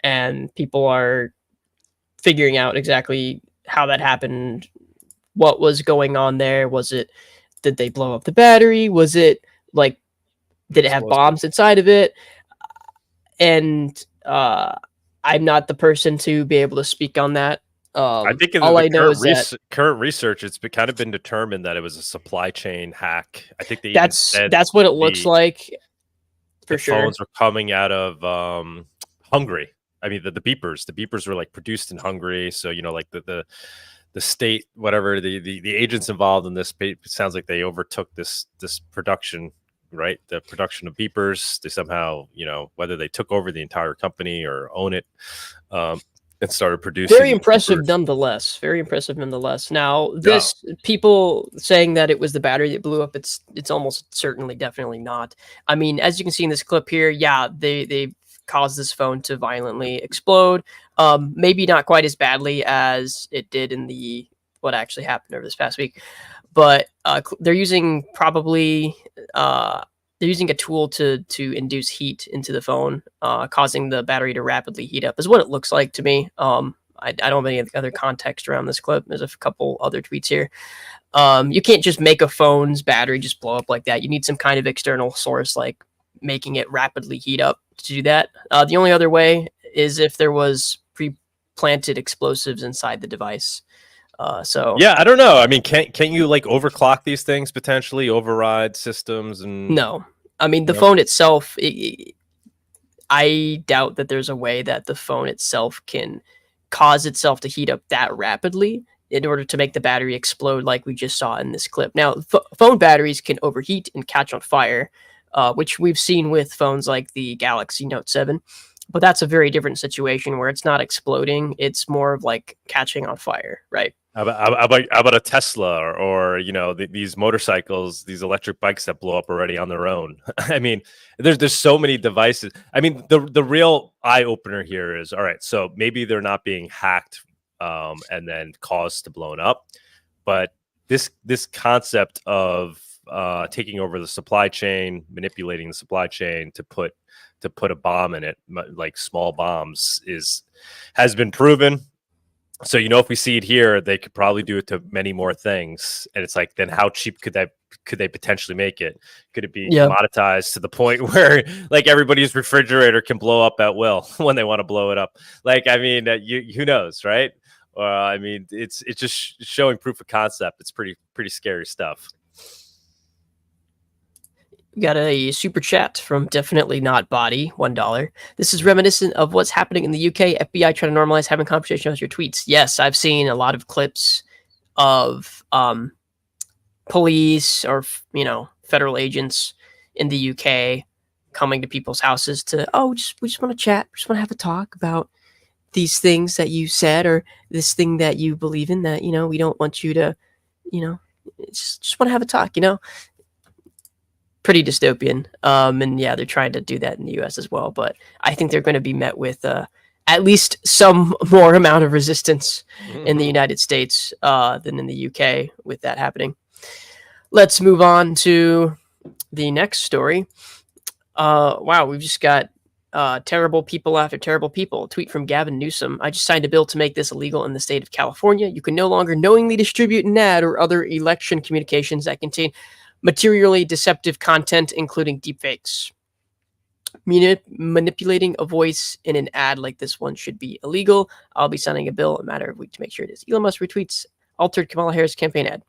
and people are figuring out exactly how that happened, what was going on there. Did they blow up the battery? Was it did it have bombs inside of it? And I'm not the person to be able to speak on that. I think in all I know is current research, it's kind of been determined that it was a supply chain hack. I think that's what it looks like. For sure, phones were coming out of Hungary. I mean, the beepers were produced in Hungary. So the state, whatever the agents involved in this, it sounds like they overtook this production, right? The production of beepers. They somehow, whether they took over the entire company or own it, and started producing. Very impressive, nonetheless. Very impressive, nonetheless. Now, people saying that it was the battery that blew up, it's almost certainly, definitely not. I mean, as you can see in this clip here, they caused this phone to violently explode. Maybe not quite as badly as it did in what actually happened over this past week, but they're using a tool to induce heat into the phone, causing the battery to rapidly heat up, is what it looks like to me. I don't have any other context around this clip. There's a couple other tweets here. You can't just make a phone's battery just blow up like that. You need some kind of external source, like making it rapidly heat up to do that. The only other way is if there was pre-planted explosives inside the device. I don't know. I mean, can't you overclock these things, potentially override systems? And no, I mean the phone itself. I doubt that there's a way that the phone itself can cause itself to heat up that rapidly in order to make the battery explode, like we just saw in this clip. Now, phone batteries can overheat and catch on fire, which we've seen with phones like the Galaxy Note 7. But that's a very different situation where it's not exploding. It's more of catching on fire, right? How about a Tesla or these motorcycles, these electric bikes that blow up already on their own? I mean, there's so many devices. I mean, the real eye opener here is, all right, so maybe they're not being hacked and then caused to blown up, but this concept of taking over the supply chain, manipulating the supply chain to put a bomb in it, like small bombs, has been proven. So, if we see it here, they could probably do it to many more things. And it's like, then how cheap could they potentially make it? Could it be commoditized to the point where like everybody's refrigerator can blow up at will when they want to blow it up? Like, I mean, who knows, right? I mean, it's just showing proof of concept. It's pretty scary stuff. We got a super chat from Definitely Not Bawdy, $1. This is reminiscent of what's happening in the UK. FBI trying to normalize having conversation with your tweets. Yes, I've seen a lot of clips of police or federal agents in the UK coming to people's houses to we just want to chat, we just want to have a talk about these things that you said or this thing that you believe in that we don't want you to just want to have a talk. Pretty dystopian. And yeah, they're trying to do that in the US as well, but I think they're going to be met with at least some more amount of resistance in the United States than in the UK with that happening. Let's move on to the next story. Wow, we've just got terrible people after terrible people. A tweet from Gavin Newsom. I just signed a bill to make this illegal in the state of California. You can no longer knowingly distribute an ad or other election communications that contain materially deceptive content, including deepfakes. Manipulating a voice in an ad like this one should be illegal. I'll be signing a bill in a matter of weeks to make sure it is. Elon Musk retweets altered Kamala Harris campaign ad.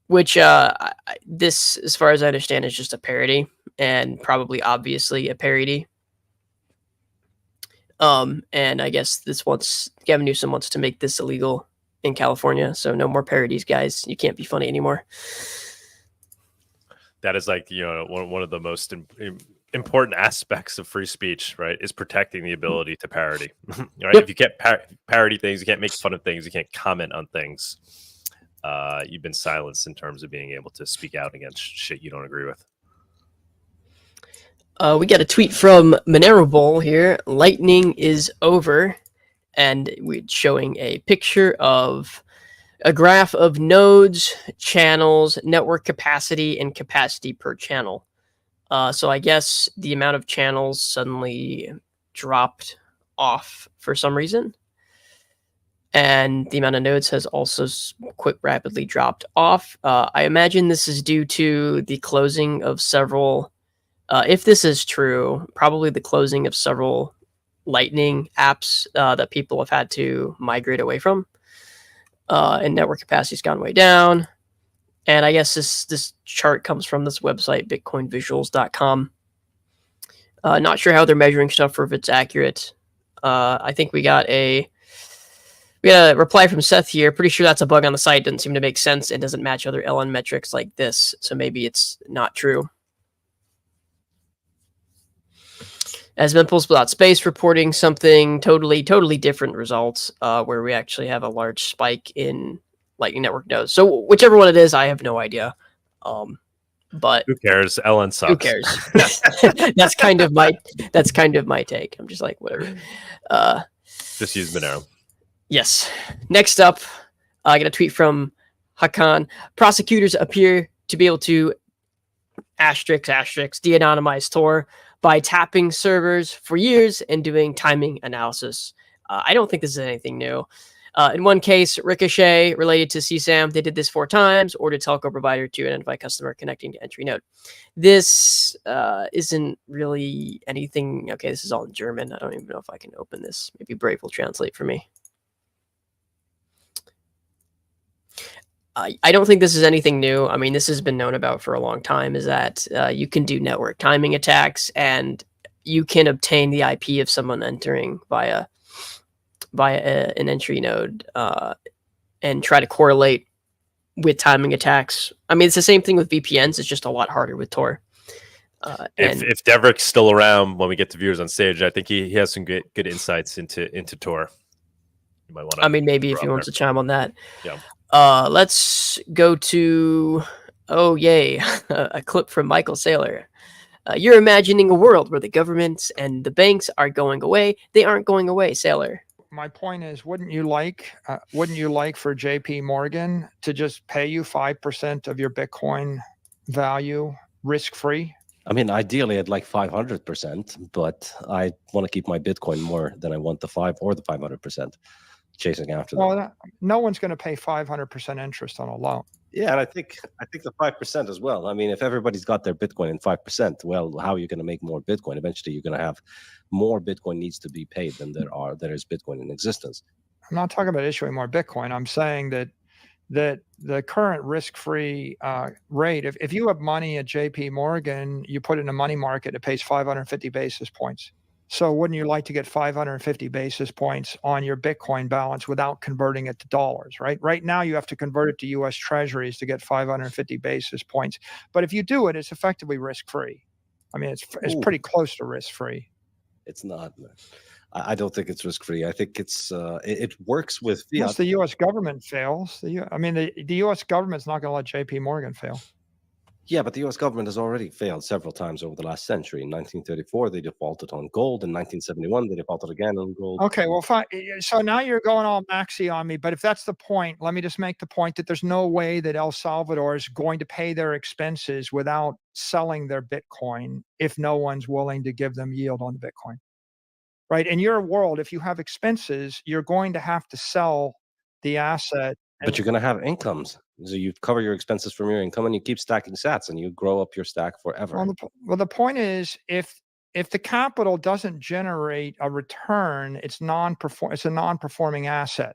Which, this, as far as I understand, is just a parody, and probably obviously a parody. And I guess Gavin Newsom wants to make this illegal in California, so no more parodies, guys. You can't be funny anymore. That is like one of the most important aspects of free speech, right? Is protecting the ability to parody. Right? Yep. If you can't parody things, you can't make fun of things, you can't comment on things. You've been silenced in terms of being able to speak out against shit you don't agree with. We got a tweet from Monero Bowl here. Lightning is over. And we're showing a picture of a graph of nodes, channels, network capacity, and capacity per channel. So I guess the amount of channels suddenly dropped off for some reason. And the amount of nodes has also rapidly dropped off. I imagine this is due to the closing of several, if this is true, probably the closing of several Lightning apps that people have had to migrate away from, and network capacity's gone way down. And I guess this chart comes from this website, bitcoinvisuals.com. Not sure how they're measuring stuff or if it's accurate. I think we got a reply from Seth here. Pretty sure that's a bug on the site. Doesn't seem to make sense. It doesn't match other LN metrics like this, so maybe it's not true. As Memples Without Space reporting something totally different results, where we actually have a large spike in Lightning Network nodes. So whichever one it is, I have no idea. But who cares? LN sucks. Who cares? That's kind of my take. I'm just like, whatever. Just use Monero. Yes. Next up, I got a tweet from Hakan. Prosecutors appear to be able to de-anonymize Tor by tapping servers for years and doing timing analysis. I don't think this is anything new. In one case, Ricochet related to CSAM, they did this 4 times, ordered telco provider to identify customer connecting to entry node. This isn't really anything. Okay, this is all in German. I don't even know if I can open this. Maybe Brave will translate for me. I don't think this is anything new. I mean, this has been known about for a long time, is that you can do network timing attacks and you can obtain the IP of someone entering via an entry node and try to correlate with timing attacks. I mean, it's the same thing with VPNs. It's just a lot harder with Tor. If Deverick's still around when we get to viewers on stage, I think he has some good insights into Tor. You might want to. I mean, maybe if he wants to chime on that. Yeah. Let's go to, oh yay, a clip from Michael Saylor. You're imagining a world where the governments and the banks are going away. They aren't going away, Saylor. My point is, wouldn't you like for JP Morgan to just pay you 5% of your Bitcoin value risk-free? I mean, ideally, I'd like 500%, but I want to keep my Bitcoin more than I want the 5 or the 500%. Chasing after them. Well, no one's going to pay 500% interest on a loan. Yeah, and I think the 5% as well. I mean, if everybody's got their Bitcoin in 5%, well, how are you going to make more Bitcoin? Eventually, you're going to have more Bitcoin needs to be paid than there is Bitcoin in existence. I'm not talking about issuing more Bitcoin. I'm saying that the current risk-free rate, if you have money at JP Morgan, you put it in a money market, it pays 550 basis points. So wouldn't you like to get 550 basis points on your Bitcoin balance without converting it to dollars, right? Right now, you have to convert it to U.S. Treasuries to get 550 basis points. But if you do it, it's effectively risk-free. I mean, it's pretty close to risk-free. It's not. I don't think it's risk-free. I think it works with fiat. Once the U.S. government fails, the U.S. government's not going to let J.P. Morgan fail. Yeah, but the U.S. government has already failed several times over the last century. In 1934, they defaulted on gold. In 1971, they defaulted again on gold. Okay, well, fine. So now you're going all maxi on me. But if that's the point, let me just make the point that there's no way that El Salvador is going to pay their expenses without selling their Bitcoin if no one's willing to give them yield on the Bitcoin. Right? In your world, if you have expenses, you're going to have to sell the asset. But you're going to have incomes. So you cover your expenses from your income and you keep stacking sats and you grow up your stack forever. Well, the point is, if the capital doesn't generate a return, it's a non-performing asset.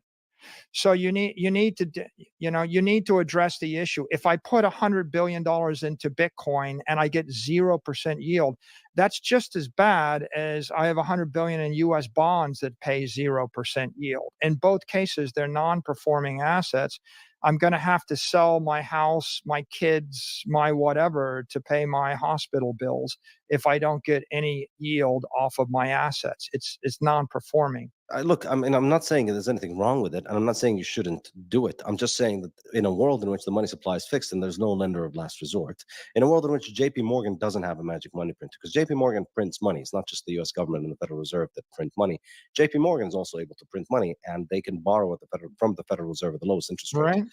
So you need to address the issue. If I put $100 billion into Bitcoin and I get 0% yield, that's just as bad as I have $100 billion in U.S. bonds that pay 0% yield. In both cases, they're non-performing assets. I'm going to have to sell my house, my kids, my whatever to pay my hospital bills if I don't get any yield off of my assets. It's non-performing. Look, I mean, I'm not saying there's anything wrong with it, and I'm not saying you shouldn't do it. I'm just saying that in a world in which the money supply is fixed and there's no lender of last resort, in a world in which JP Morgan doesn't have a magic money printer, because JP Morgan prints money. It's not just the US government and the Federal Reserve that print money. JP Morgan is also able to print money, and they can borrow from the Federal Reserve at the lowest interest rate. Right.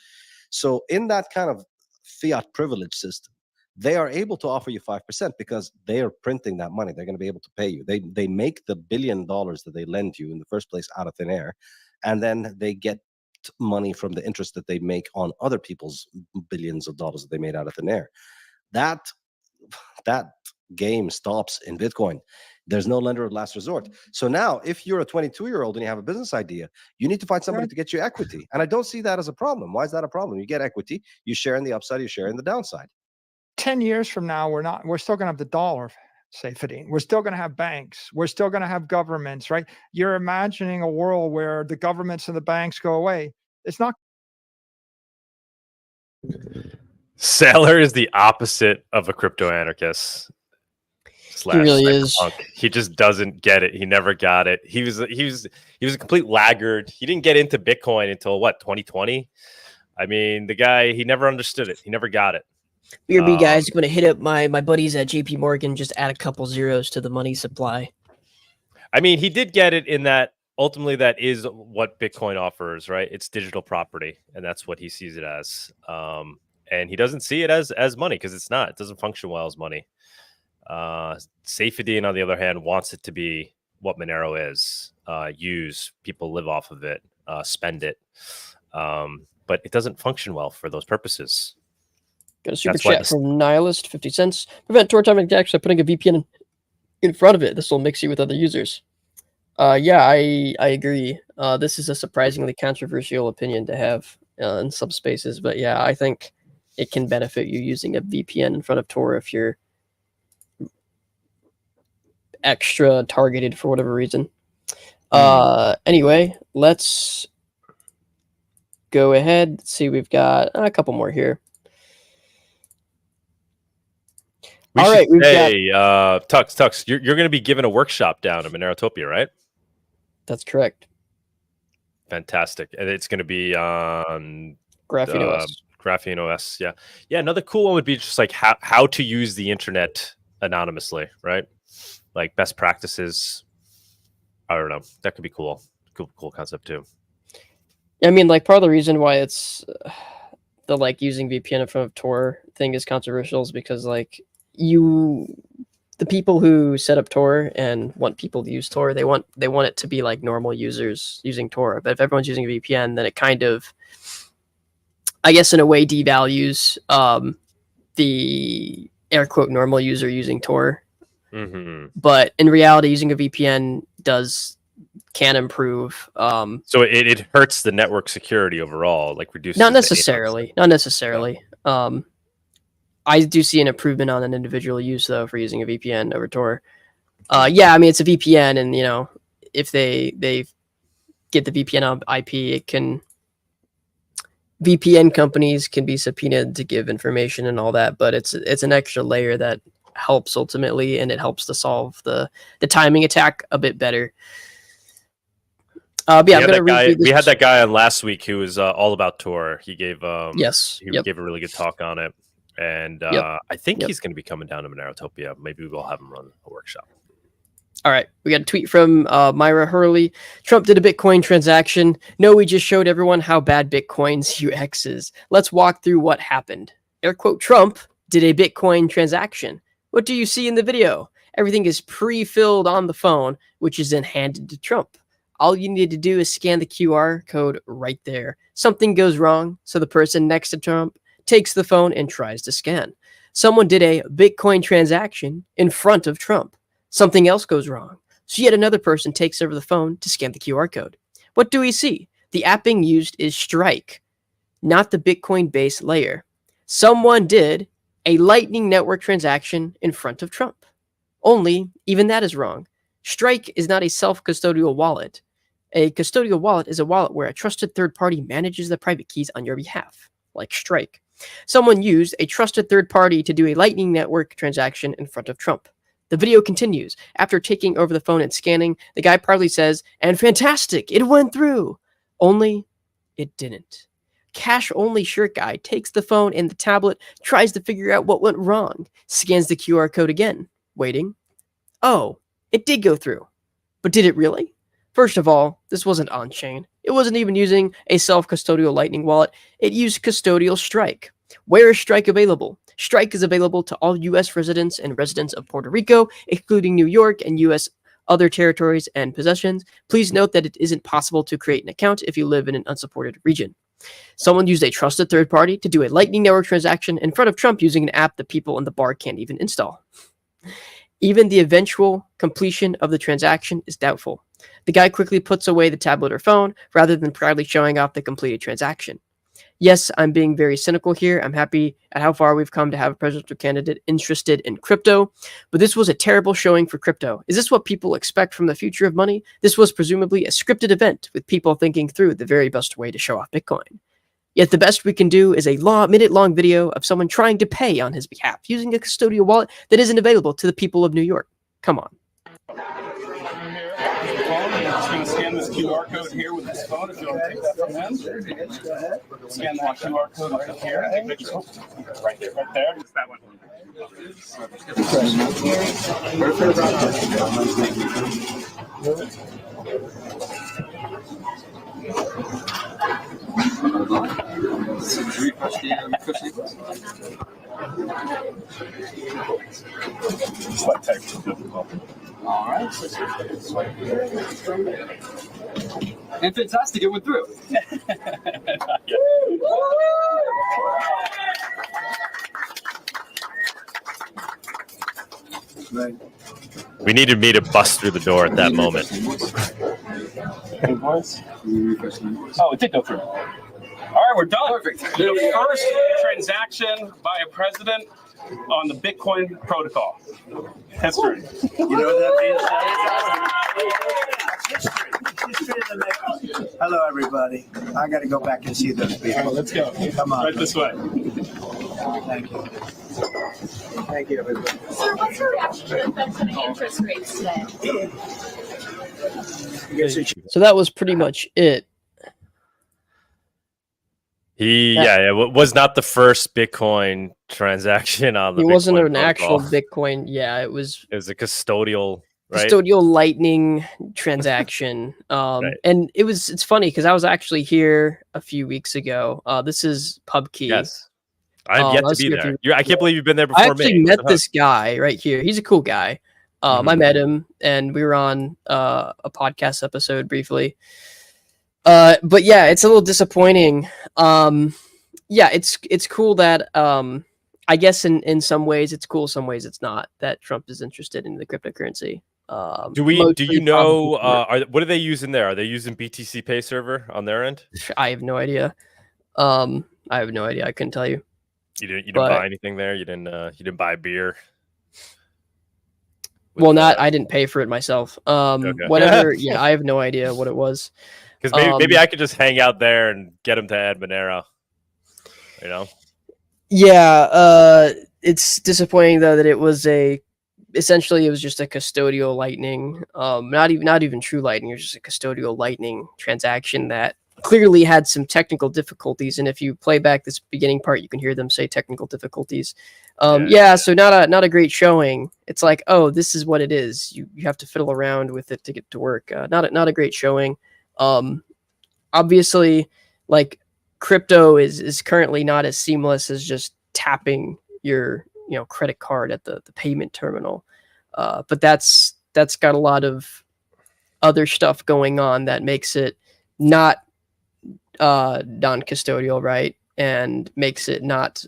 So in that kind of fiat privilege system, they are able to offer you 5% because they are printing that money. They're going to be able to pay you. They make the $1 billion that they lend you in the first place out of thin air, and then they get money from the interest that they make on other people's billions of dollars that they made out of thin air. That game stops in Bitcoin. There's no lender of last resort. So now, if you're a 22-year-old and you have a business idea, you need to find somebody to get you equity. And I don't see that as a problem. Why is that a problem? You get equity, you share in the upside, you share in the downside. 10 years from now, we're still going to have the dollar safety. We're still going to have banks. We're still going to have governments, right? You're imagining a world where the governments and the banks go away. It's not. Saylor is the opposite of a crypto anarchist. He really is. He just doesn't get it. He never got it. He was a complete laggard. He didn't get into Bitcoin until 2020. I mean, the guy, he never understood it. He never got it. BRB guys, I'm going to hit up my buddies at JP Morgan, just add a couple zeros to the money supply. I mean, he did get it in that ultimately that is what Bitcoin offers, right? It's digital property, and that's what he sees it as. And he doesn't see it as money because it's not. It doesn't function well as money. Safety, on the other hand, wants it to be what Monero is. Use, people live off of it, spend it. But it doesn't function well for those purposes. Got a super chat from Nihilist, 50 cents. Prevent Tor time attacks by putting a VPN in front of it. This will mix you with other users. Yeah, I agree. This is a surprisingly controversial opinion to have in some spaces. But yeah, I think it can benefit you using a VPN in front of Tor if you're extra targeted for whatever reason. Anyway, let's go ahead. Let's see, we've got a couple more here. All right, we've got Tux. You're going to be given a workshop down at MoneroTopia, right? That's correct. Fantastic. And it's going to be on Graphene OS. Graphene OS. Yeah. Yeah. Another cool one would be just like how to use the internet anonymously, right? Like best practices. I don't know. That could be cool. Cool concept too. I mean, like part of the reason why it's the like using VPN in front of Tor thing is controversial is because like the people who set up Tor and want people to use Tor, they want it to be like normal users using Tor. But if everyone's using a VPN, then it kind of, I guess in a way, devalues the air quote normal user using Tor. Mm-hmm. But in reality, using a VPN can improve. So it hurts the network security overall, like reduces. Not necessarily. Yeah. I do see an improvement on an individual use though for using a VPN over Tor. Yeah, I mean it's a VPN, and you know if they get the VPN on IP, it can. VPN companies can be subpoenaed to give information and all that, but it's an extra layer that helps ultimately, and it helps to solve the timing attack a bit better. Yeah, we had that guy on last week who was all about Tor. He gave gave a really good talk on it, and I think he's going to be coming down to Monerotopia.Maybe we'll have him run a workshop. All right, we got a tweet from Myra Hurley. Trump did a Bitcoin transaction. No, we just showed everyone how bad Bitcoin's UX is. Let's walk through what happened. Air quote, Trump did a Bitcoin transaction. What do you see in the video? Everything is pre-filled on the phone, which is then handed to Trump. All you need to do is scan the QR code right there. Something goes wrong, so the person next to Trump takes the phone and tries to scan. Someone did a Bitcoin transaction in front of Trump. Something else goes wrong, so yet another person takes over the phone to scan the QR code. What do we see? The app being used is Strike, not the Bitcoin base layer. Someone did a Lightning Network transaction in front of Trump. Only, even that is wrong. Strike is not a self-custodial wallet. A custodial wallet is a wallet where a trusted third party manages the private keys on your behalf, like Strike. Someone used a trusted third party to do a Lightning Network transaction in front of Trump. The video continues. After taking over the phone and scanning, the guy proudly says, "And fantastic, it went through." Only, it didn't. Cash-only shirt guy takes the phone and the tablet, tries to figure out what went wrong, scans the QR code again, waiting. Oh, it did go through. But did it really? First of all, this wasn't on-chain. It wasn't even using a self-custodial Lightning wallet. It used custodial Strike. Where is Strike available? Strike is available to all U.S. residents and residents of Puerto Rico, including New York and U.S. other territories and possessions. Please note that it isn't possible to create an account if you live in an unsupported region. Someone used a trusted third party to do a Lightning Network transaction in front of Trump using an app that people in the bar can't even install. Even the eventual completion of the transaction is doubtful. The guy quickly puts away the tablet or phone rather than proudly showing off the completed transaction. Yes, I'm being very cynical here. I'm happy at how far we've come to have a presidential candidate interested in crypto, but this was a terrible showing for crypto. Is this what people expect from the future of money? This was presumably a scripted event with people thinking through the very best way to show off Bitcoin. Yet the best we can do is a minute-long video of someone trying to pay on his behalf using a custodial wallet that isn't available to the people of New York. Come on. I'm just going to scan this QR code here with this phone. If you want to take that from him, scan that QR code right here. Right there, right there. Just that one. It's like text difficult. All right. And fantastic, it went through. We needed me to bust through the door at that moment. Oh, it did go through. All right, we're done. Perfect. The first transaction by a president on the Bitcoin protocol. History. You know what that means? Hello, everybody. I got to go back and see those people. Right, let's go. Come on. Right this way. Thank you. Thank you, everybody. So what's your reaction to the Fed's cutting interest rates today? So that was pretty much it. Was not the first Bitcoin transaction on the. It Bitcoin wasn't an protocol. actual Bitcoin. Yeah, it was. It was a custodial. Right? Custodial Lightning transaction. And it's funny because I was actually here a few weeks ago. This is PubKey. Yes. I've yet to be there. I can't believe you've been there before. I actually met this guy right here. He's a cool guy. I met him and we were on a podcast episode briefly. But yeah, it's a little disappointing. It's cool that I guess in some ways it's cool, some ways it's not, that Trump is interested in the cryptocurrency. Do you know what are they using there? Are they using BTC Pay server on their end? I have no idea. I couldn't tell you. You didn't buy anything there. You didn't buy beer. I didn't pay for it myself. Whatever. Yeah, I have no idea what it was. Because maybe I could just hang out there and get him to add Monero. You know. Yeah. It's disappointing though that it was essentially it was just a custodial Lightning, not even true Lightning. It was just a custodial Lightning transaction that clearly had some technical difficulties. And if you play back this beginning part, you can hear them say technical difficulties. So not a great showing. It's like, oh, this is what it is. You have to fiddle around with it to get to work. Not a great showing. Obviously, like crypto is currently not as seamless as just tapping your credit card at the payment terminal, but that's got a lot of other stuff going on that makes it not non-custodial, right? And makes it not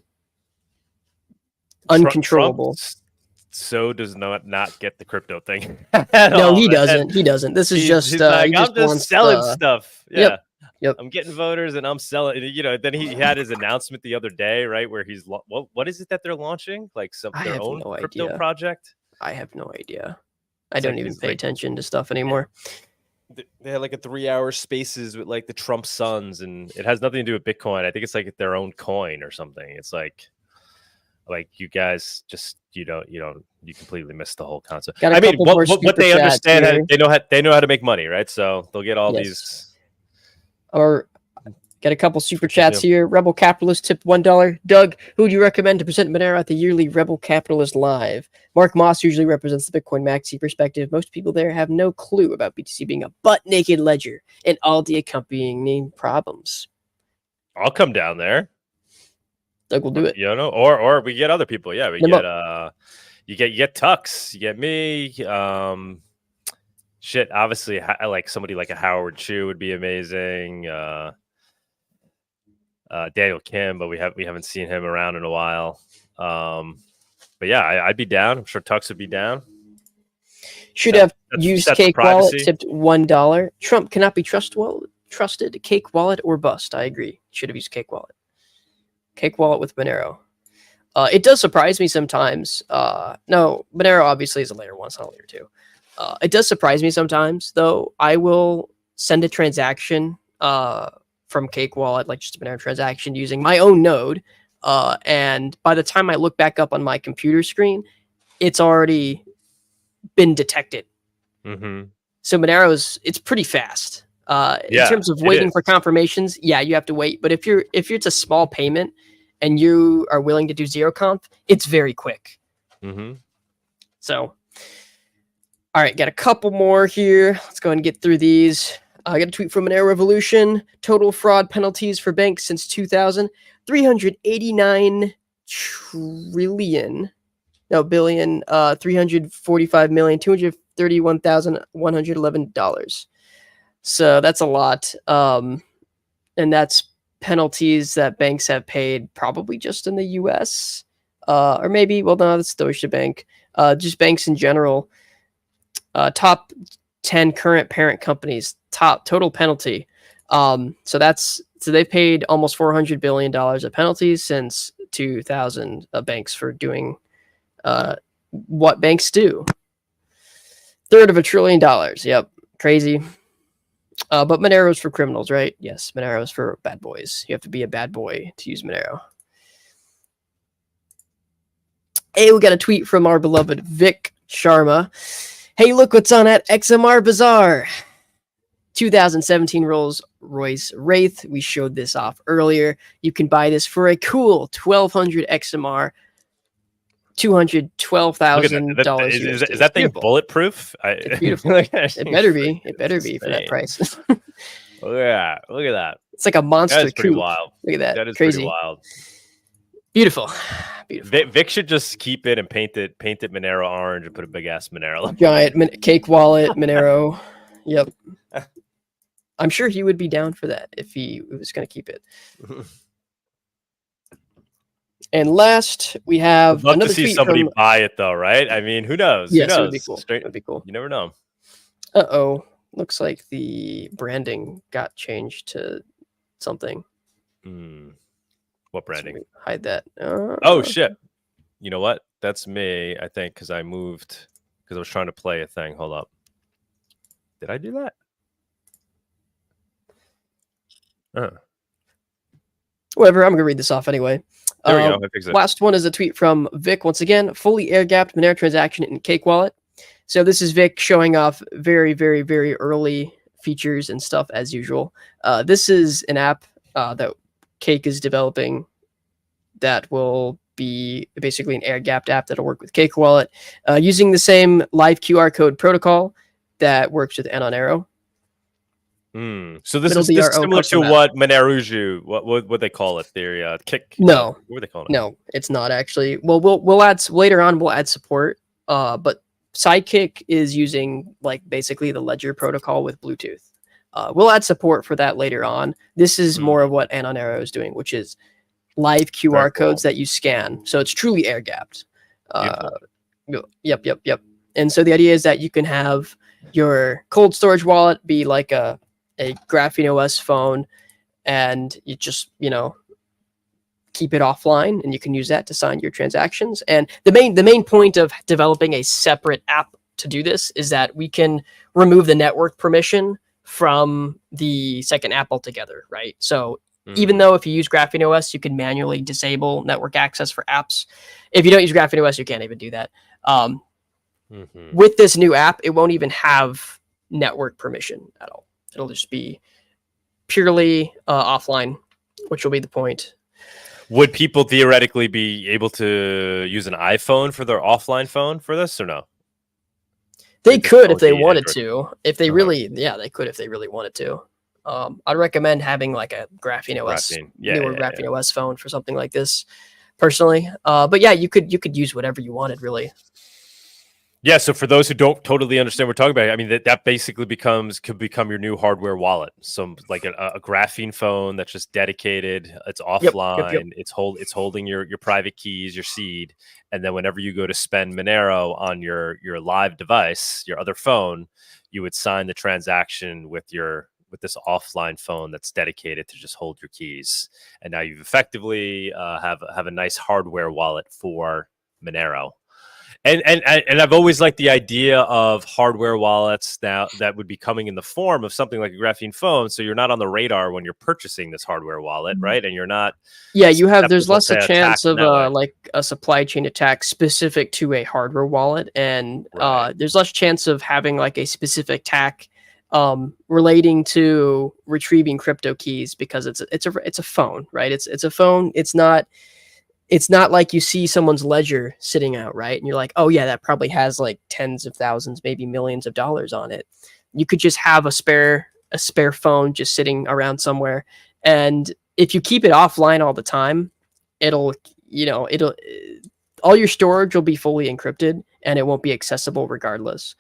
uncontrollable. Trump does not get the crypto thing. No, he doesn't. This is just I'm just selling stuff. Yeah. Yep. I'm getting voters and I'm selling. Then he had his announcement the other day, right, where he's what is it that they're launching? Like their own crypto project? I have no idea. I don't even pay attention to stuff anymore. They had like a 3-hour spaces with like the Trump sons, and it has nothing to do with Bitcoin. I think it's like their own coin or something. It's like you guys just you completely missed the whole concept. I mean, what they understand, they know how to make money, right? So they'll get all these. Or get a couple super chats here. Rebel Capitalist tipped $1. Doug, who would you recommend to present Monero at the yearly Rebel Capitalist Live? Mark Moss usually represents the Bitcoin maxi perspective. Most people there have no clue about BTC being a butt-naked ledger and all the accompanying problems. I'll come down there. Doug will do it. Or we get other people. Yeah, you get Tux, you get me. Shit, obviously, I like somebody like a Howard Chu would be amazing. Daniel Kim, but we haven't seen him around in a while. But yeah, I'd be down. I'm sure Tux would be down. Should have used Cake Wallet, tipped $1. Trump cannot be trusted. Cake Wallet or bust. I agree. Should have used Cake Wallet. Cake Wallet with Monero. It does surprise me sometimes. No, Monero obviously is a layer 1, it's not a layer 2. It does surprise me sometimes, though. I will send a transaction from Cake Wallet, like just a Monero transaction using my own node. And by the time I look back up on my computer screen, it's already been detected. Mm-hmm. So Monero's, it's pretty fast. In terms of waiting for confirmations, you have to wait. But if it's a small payment and you are willing to do zero conf, it's very quick. Mm-hmm. So. All right, got a couple more here. Let's go ahead and get through these. I got a tweet from Monero Revolution. Total fraud penalties for banks since 2000, 389 billion, 345,231,111. So that's a lot. And that's penalties that banks have paid probably just in the US. Or maybe, well, no, that's Deutsche Bank. Just banks in general. Top 10 current parent companies, top total penalty. So they've paid almost $400 billion of penalties since 2000 banks for doing what banks do. $1/3 trillion. Yep. Crazy. But Monero's for criminals, right? Yes. Monero's for bad boys. You have to be a bad boy to use Monero. Hey, we got a tweet from our beloved Vic Sharma. Hey, look what's on at XMR Bazaar. 2017 rolls Royce Wraith. We showed this off earlier. You can buy this for a cool 1,200 XMR, $212,000. Is that thing bulletproof? It's beautiful. It better be. It better be for that price. Look at that. It's like a monster. That is pretty coupe. wild. Look at that. That is crazy. pretty wild. Beautiful. Vic should just keep it and paint it Monero orange and put a big ass Monero. Giant cake wallet, Monero. Yep. I'm sure he would be down for that if he was going to keep it. And last, we have I'd love another to see tweet somebody from... buy it though, right? I mean, who knows? Yes, who knows? it would be cool. It would be cool. You never know. Looks like the branding got changed to something. What branding? So hide that. Oh shit! You know what? That's me. I think because I moved because I was trying to play a thing. Hold up. Did I do that? Whatever. I'm gonna read this off anyway. There we go. I fixed it. Last one is a tweet from Vic. Once again, fully air-gapped Monero transaction in Cake Wallet. So this is Vic showing off very, very, very early features and stuff as usual. This is an app that Cake is developing that will be basically an air-gapped app that'll work with Cake Wallet using the same live QR code protocol that works with Monero. So this is similar to what Moneruju, what they call it, their kick. No, what are they calling it? No, it's not actually. Well, we'll add later on. We'll add support. But Sidekick is using like basically the Ledger protocol with Bluetooth. We'll add support for that later on. This is more of what Monero is doing, which is live QR codes that you scan. So it's truly air gapped. Yep. And so the idea is that you can have your cold storage wallet be like a Graphene OS phone, and you just, keep it offline, and you can use that to sign your transactions. And the main point of developing a separate app to do this is that we can remove the network permission from the second app altogether, right? So even though if you use Graphene OS, you can manually disable network access for apps. If you don't use Graphene OS, you can't even do that. With this new app, it won't even have network permission at all. It'll just be purely offline, which will be the point. Would people theoretically be able to use an iPhone for their offline phone for this, or no? They could if they wanted to. If they really, they could if they really wanted to. I'd recommend having like a Graphene OS, newer Graphene OS phone for something like this, personally. But yeah, you could use whatever you wanted, really. Yeah, so for those who don't totally understand what we're talking about, I mean, that basically could become your new hardware wallet. So like a graphene phone that's just dedicated, it's offline, Yep. it's holding your private keys, your seed, and then whenever you go to spend Monero on your live device, your other phone, you would sign the transaction with this offline phone that's dedicated to just hold your keys. And now you've effectively have a nice hardware wallet for Monero. And I've always liked the idea of hardware wallets now that would be coming in the form of something like a graphene phone. So you're not on the radar when you're purchasing this hardware wallet, right? And you're not. Yeah, there's less a chance of like a supply chain attack specific to a hardware wallet, and there's less chance of having like a specific attack relating to retrieving crypto keys because it's a phone, right? It's a phone. It's not like you see someone's ledger sitting out, right? And you're like, oh yeah, that probably has like tens of thousands, maybe millions of dollars on it. You could just have a spare phone just sitting around somewhere. And if you keep it offline all the time, it'll all your storage will be fully encrypted and it won't be accessible regardless.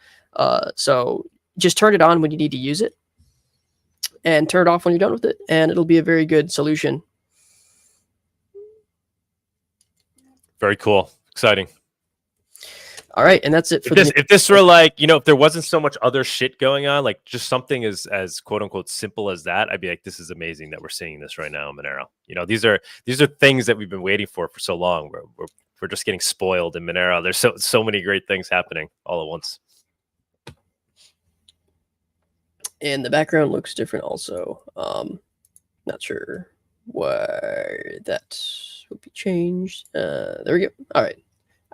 So just turn it on when you need to use it and turn it off when you're done with it. And it'll be a very good solution. Very cool. Exciting. All right. And that's it for if this were like, if there wasn't so much other shit going on, like just something as quote unquote simple as that, I'd be like, this is amazing that we're seeing this right now in Monero. These are things that we've been waiting for so long. We're just getting spoiled in Monero. There's so many great things happening all at once. And the background looks different also. Not sure why that would be changed. There we go. All right.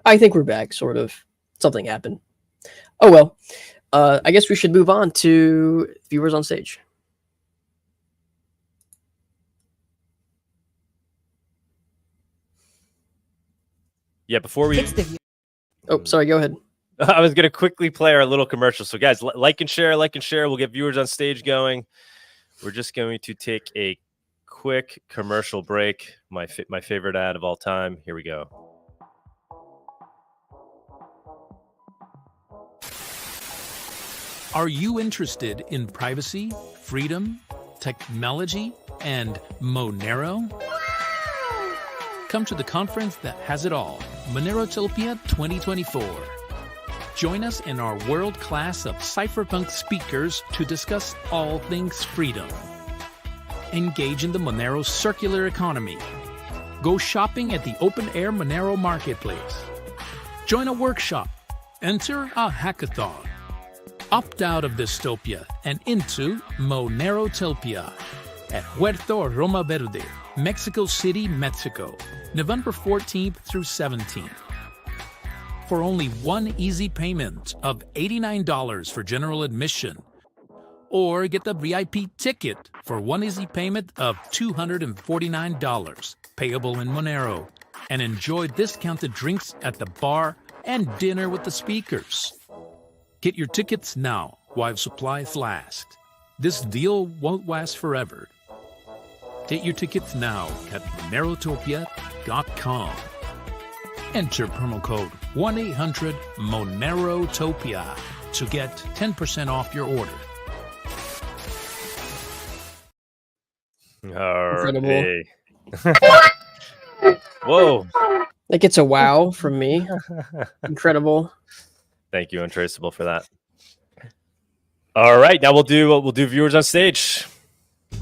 I think we're back, sort of. Something happened. Oh, well. I guess we should move on to viewers on stage. Yeah, before we. Oh, sorry. Go ahead. I was gonna quickly play our little commercial. So, guys, like and share. We'll get viewers on stage going. We're just going to take a quick commercial break. My favorite ad of all time. Here we go. Are you interested in privacy, freedom, technology, and Monero? Come to the conference that has it all, MoneroTopia 2024. Join us in our world class of cypherpunk speakers to discuss all things freedom. Engage in the Monero circular economy. Go shopping at the open-air Monero marketplace. Join a workshop. Enter a hackathon. Opt out of dystopia and into MoneroTopia at Huerto Roma Verde, Mexico City, Mexico, November 14th through 17th. For only one easy payment of $89 for general admission, or get the VIP ticket for one easy payment of $249, payable in Monero, and enjoy discounted drinks at the bar and dinner with the speakers. Get your tickets now while supplies last. This deal won't last forever. Get your tickets now at MoneroTopia.com. Enter promo code 1-800-MoneroTopia to get 10% off your order. Incredible. Whoa. That gets a wow from me. Incredible. Thank you, Untraceable, for that. All right, now we'll do viewers on stage.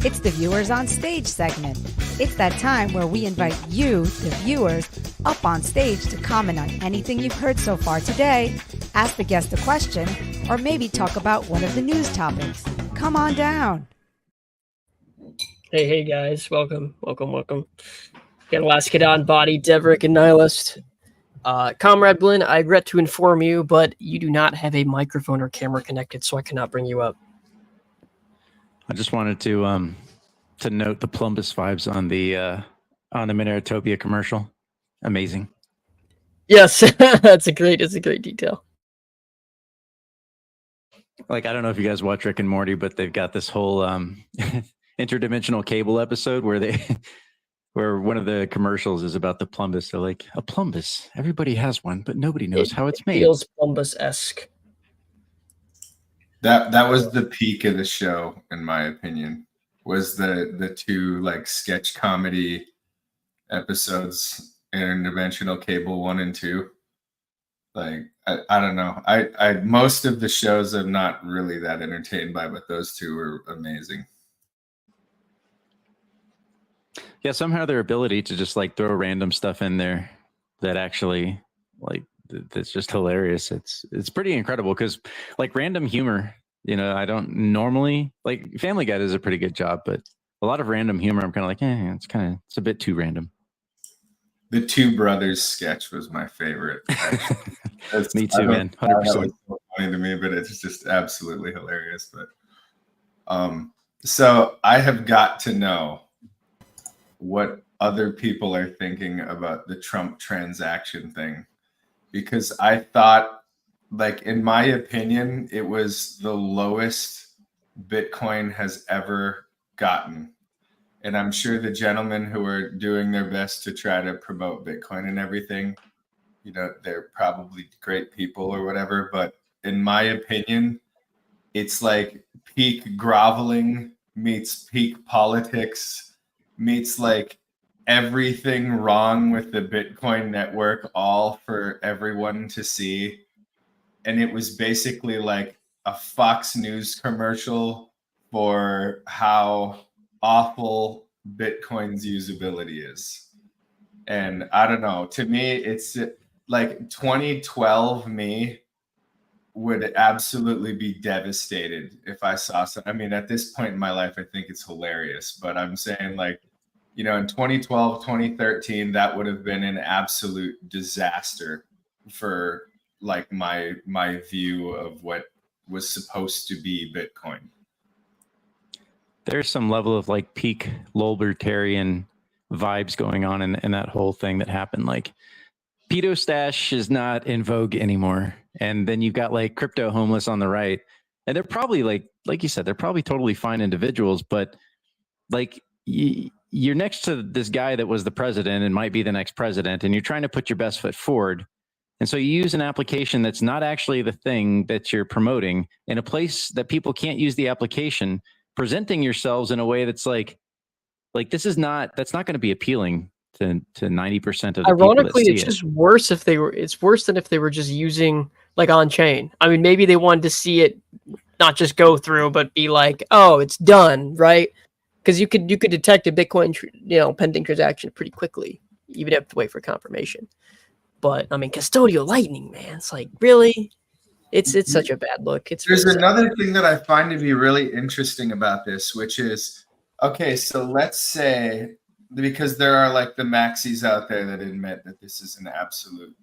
It's the Viewers on Stage segment. It's that time where we invite you, the viewers, up on stage to comment on anything you've heard so far today, ask the guest a question, or maybe talk about one of the news topics. Come on down. Hey guys, welcome. Got a last kid on Bawdy, Deverick, and Nihilist. Comrade Blinn, I regret to inform you, but you do not have a microphone or camera connected, so I cannot bring you up. I just wanted to note the Plumbus vibes on the Monerotopia commercial. Amazing. Yes, it's a great detail. Like, I don't know if you guys watch Rick and Morty, but they've got this whole interdimensional cable episode where one of the commercials is about the Plumbus. They're like, a Plumbus, everybody has one, but nobody knows how it's made. Feels Plumbus-esque. That was the peak of the show, in my opinion, was the two like sketch comedy episodes, Interdimensional Cable 1 and 2. Like, I don't know. I most of the shows I'm not really that entertained by, but those two were amazing. Yeah, somehow their ability to just like throw random stuff in there that actually like that's just hilarious. It's pretty incredible because like random humor, you know, I don't normally like Family Guy does a pretty good job, but a lot of random humor, I'm kind of like, it's a bit too random. The Two Brothers sketch was my favorite. Me too, man. 100%. That was so funny to me, but it's just absolutely hilarious. But so I have got to know what other people are thinking about the Trump transaction thing, because I thought, like, in my opinion, it was the lowest Bitcoin has ever gotten. And I'm sure the gentlemen who are doing their best to try to promote Bitcoin and everything, you know, they're probably great people or whatever. But in my opinion, it's like peak groveling meets peak politics meets like everything wrong with the Bitcoin network, all for everyone to see. And it was basically like a Fox News commercial for how awful Bitcoin's usability is. And I don't know, to me, it's like 2012 me would absolutely be devastated if I saw some. I mean, at this point in my life, I think it's hilarious, but I'm saying, like, you know, in 2012, 2013, that would have been an absolute disaster for like my view of what was supposed to be Bitcoin. There's some level of like peak libertarian vibes going on in that whole thing that happened. Like pedo stash is not in vogue anymore. And then you've got like crypto homeless on the right. And they're probably like you said, they're probably totally fine individuals, but like you're next to this guy that was the president and might be the next president, and you're trying to put your best foot forward. And so you use an application that's not actually the thing that you're promoting in a place that people can't use the application, presenting yourselves in a way that's like that's not going to be appealing to 90% of the Ironically, people that it's see just worse if they were. It's worse than if they were just using like on chain. I mean, maybe they wanted to see it not just go through, but be like, oh, it's done, right? Because you could detect a Bitcoin pending transaction pretty quickly, even if you have to wait for confirmation. But I mean, custodial Lightning, man, it's like really, it's such a bad look. There's really another thing that I find to be really interesting about this, which is, okay, so let's say, because there are like the maxis out there that admit that this is an absolute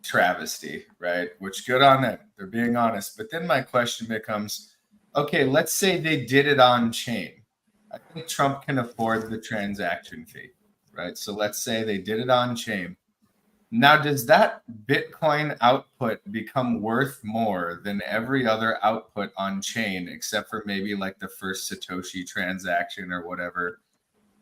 travesty, right? Which good on them, they're being honest. But then my question becomes, okay, let's say they did it on chain. I think Trump can afford the transaction fee, right? So let's say they did it on chain. Now, does that Bitcoin output become worth more than every other output on chain, except for maybe like the first Satoshi transaction or whatever?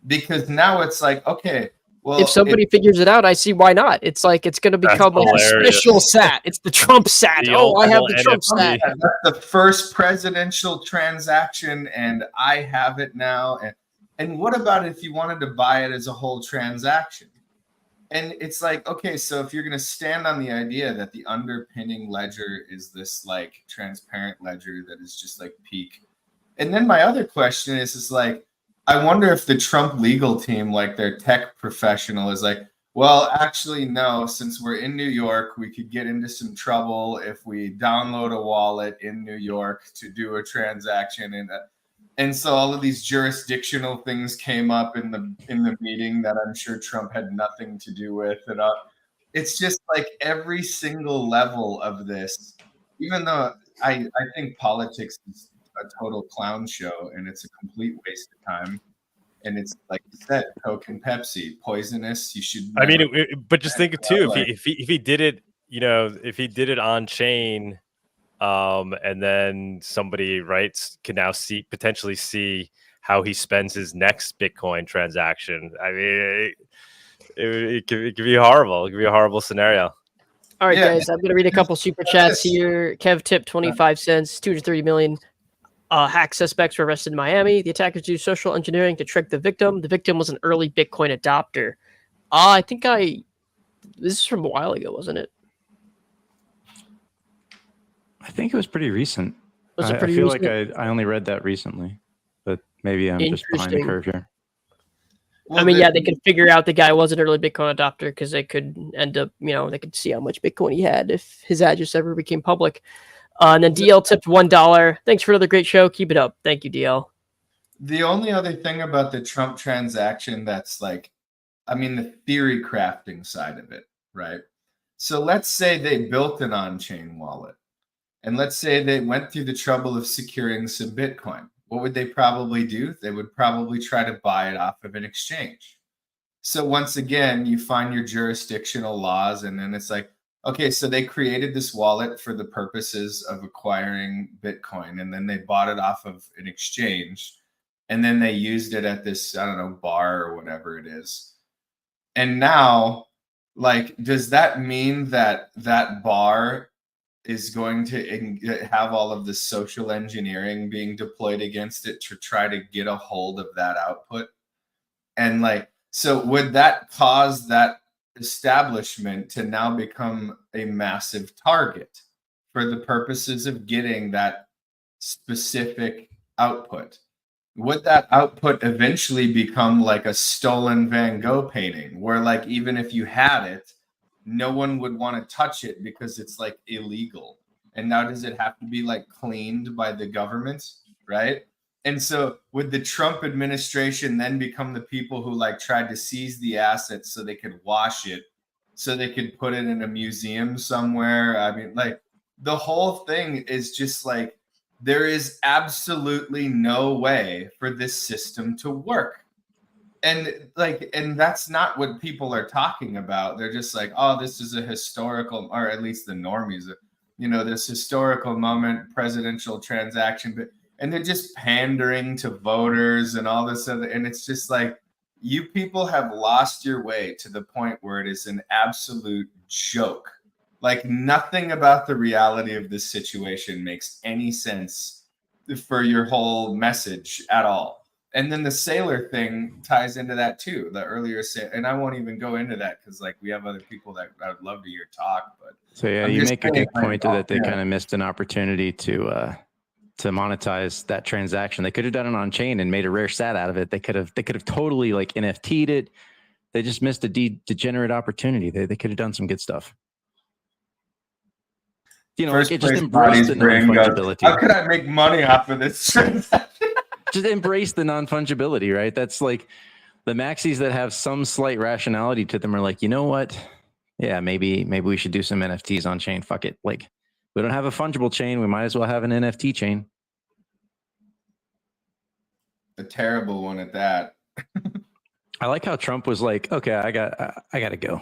Because now it's like, okay, well, if somebody figures it out, I see why not. It's like it's going to become like a special sat. It's the Trump sat. I have the Trump sat. That's the first presidential transaction, and I have it now. And what about if you wanted to buy it as a whole transaction? And it's like, okay, so if you're going to stand on the idea that the underpinning ledger is this like transparent ledger that is just like peak. And then my other question is like, I wonder if the Trump legal team, like their tech professional, is like, well, actually, no, since we're in New York, we could get into some trouble if we download a wallet in New York to do a transaction. And so all of these jurisdictional things came up in the meeting that I'm sure Trump had nothing to do with. And it's just like every single level of this, even though I think politics is a total clown show and it's a complete waste of time. And it's like you said, Coke and Pepsi, poisonous. You should. I mean, but just think too, if he did it, if he did it on chain, and then somebody can now potentially see how he spends his next Bitcoin transaction. I mean, it could be horrible. It could be a horrible scenario. All right, guys, I'm going to read a couple super chats here. Kev Tip, 25 cents, 230 million. Hack suspects were arrested in Miami. The attackers used social engineering to trick the victim. The victim was an early Bitcoin adopter. I think this is from a while ago, wasn't it? I think it was pretty recent. Was it pretty I feel recent? like I only read that recently, but maybe I'm just behind the curve here. Well, I mean, yeah, they could figure out the guy was an early Bitcoin adopter because they could end up, they could see how much Bitcoin he had if his address ever became public. And then DL tipped $1. Thanks for another great show. Keep it up. Thank you, DL. The only other thing about the Trump transaction that's like, I mean, the theory crafting side of it, right? So let's say they built an on-chain wallet. And let's say they went through the trouble of securing some Bitcoin. What would they probably do? They would probably try to buy it off of an exchange. So once again, you find your jurisdictional laws, and then it's like, okay, so they created this wallet for the purposes of acquiring Bitcoin, and then they bought it off of an exchange, and then they used it at this, I don't know, bar or whatever it is. And now, like, does that mean that that bar is going to have all of the social engineering being deployed against it to try to get a hold of that output? And like, so would that cause that establishment to now become a massive target for the purposes of getting that specific output? Would that output eventually become like a stolen Van Gogh painting where like even if you had it, no one would want to touch it because it's like illegal? And now does it have to be like cleaned by the government, right? And so would the Trump administration then become the people who like tried to seize the assets so they could wash it, so they could put it in a museum somewhere? I mean, like the whole thing is just like, there is absolutely no way for this system to work. And like, and that's not what people are talking about. They're just like, oh, this is a historical, or at least the normies, you know, this historical moment, presidential transaction, and they're just pandering to voters and all this other, and it's just like, you people have lost your way to the point where it is an absolute joke. Like, nothing about the reality of this situation makes any sense for your whole message at all. And then the sailor thing ties into that too. The earlier and I won't even go into that because like we have other people that I would love to hear talk. But so yeah, you make a good point that they kind of missed an opportunity to monetize that transaction. They could have done it on chain and made a rare sat out of it. They could have totally like NFT'd it. They just missed a degenerate opportunity. They could have done some good stuff. You know, like it just embraced the non-fungibility. How could I make money off of this transaction? Just embrace the non-fungibility, right? That's like the maxis that have some slight rationality to them are like, you know what? Yeah, maybe we should do some NFTs on chain. Fuck it. Like, we don't have a fungible chain. We might as well have an NFT chain. A terrible one at that. I like how Trump was like, okay, I gotta go.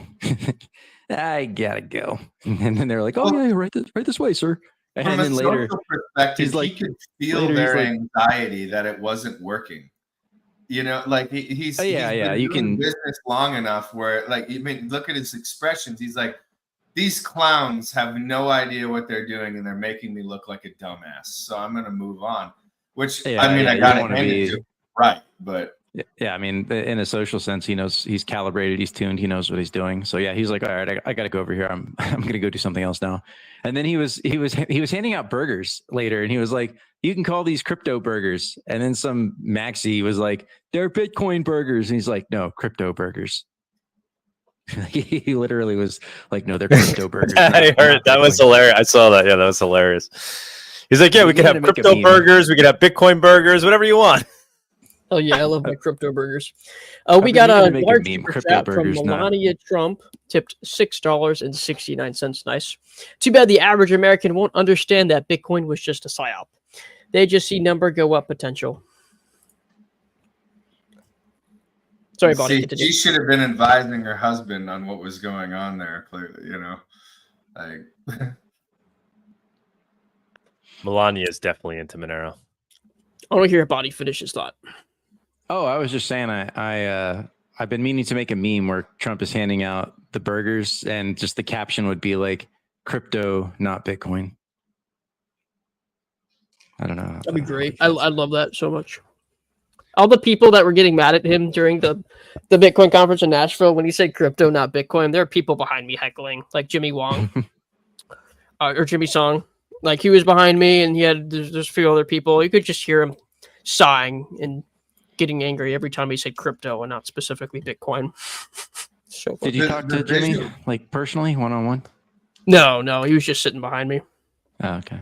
I gotta go. And then they're like, oh yeah, right this way, sir. And From then a later, social perspective, he's like, he could feel their anxiety that it wasn't working. You know, like he's been doing business long enough where, like, I mean, look at his expressions. He's like, these clowns have no idea what they're doing, and they're making me look like a dumbass. So I'm gonna move on. Which I mean, I gotta hand it to him, right, but. Yeah, I mean, in a social sense, he knows, he's calibrated, he's tuned, he knows what he's doing. So yeah, he's like, all right, I got to go over here. I'm going to go do something else now. And then he was handing out burgers later, and he was like, you can call these crypto burgers. And then some maxi was like, they're Bitcoin burgers, and he's like, no, crypto burgers. He literally was like, no, they're crypto burgers. I heard that was hilarious. I saw that. Yeah, that was hilarious. He's like, yeah, we could have crypto burgers, we could have Bitcoin burgers, whatever you want. Oh yeah, I love my crypto burgers. We got a large super chat from Melania Trump, tipped $6.69. Nice. Too bad the average American won't understand that Bitcoin was just a psyop. They just see number go up potential. Sorry, Bawdy. She should have been advising her husband on what was going on there. Clearly, you know, like Melania is definitely into Monero. I want to hear Bawdy finish his thought. Oh, I was just saying, I've been meaning to make a meme where Trump is handing out the burgers, and just the caption would be like, "Crypto, not Bitcoin." I don't know. That'd be great. I love that so much. All the people that were getting mad at him during the Bitcoin conference in Nashville when he said crypto, not Bitcoin, there are people behind me heckling, like Jimmy Wong or Jimmy Song. Like, he was behind me, and he had there's a few other people. You could just hear him sighing and getting angry every time he said crypto and not specifically Bitcoin. So did you talk to Jimmy, like, personally, one-on-one? No, he was just sitting behind me. Oh, okay.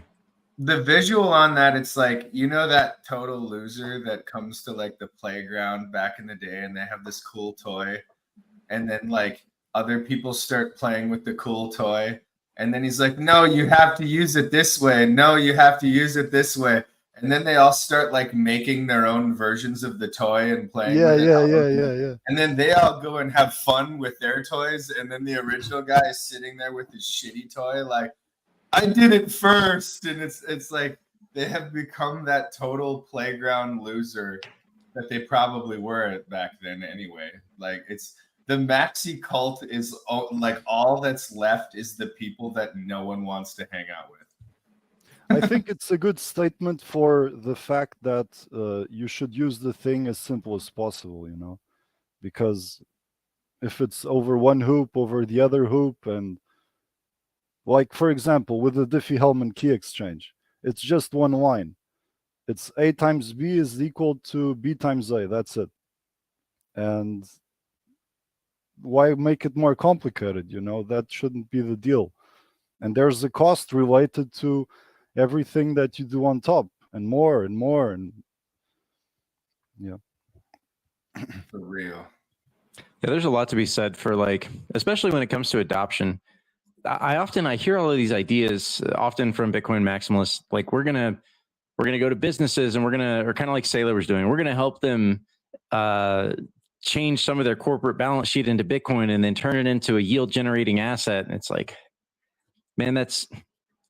The visual on that, it's like, you know, that total loser that comes to like the playground back in the day, and they have this cool toy, and then like other people start playing with the cool toy, and then he's like, no, you have to use it this way. No, you have to use it this way. And then they all start like making their own versions of the toy and playing. Yeah. And then they all go and have fun with their toys. And then the original guy is sitting there with his shitty toy, like, I did it first. And it's like they have become that total playground loser that they probably were back then anyway. Like, it's the maxi cult is like all that's left is the people that no one wants to hang out with. I think it's a good statement for the fact that you should use the thing as simple as possible, you know, because if it's over one hoop, over the other hoop, and like, for example, with the Diffie-Hellman key exchange, it's just one line. It's A times B is equal to B times A. That's it. And why make it more complicated? You know, that shouldn't be the deal. And there's a cost related to everything that you do on top, and more and more, and yeah. For real. Yeah, there's a lot to be said for, like, especially when it comes to adoption. I hear all of these ideas often from Bitcoin maximalists, like, we're gonna go to businesses, and or kind of like Sailor was doing, we're gonna help them change some of their corporate balance sheet into Bitcoin and then turn it into a yield generating asset. And it's like, man,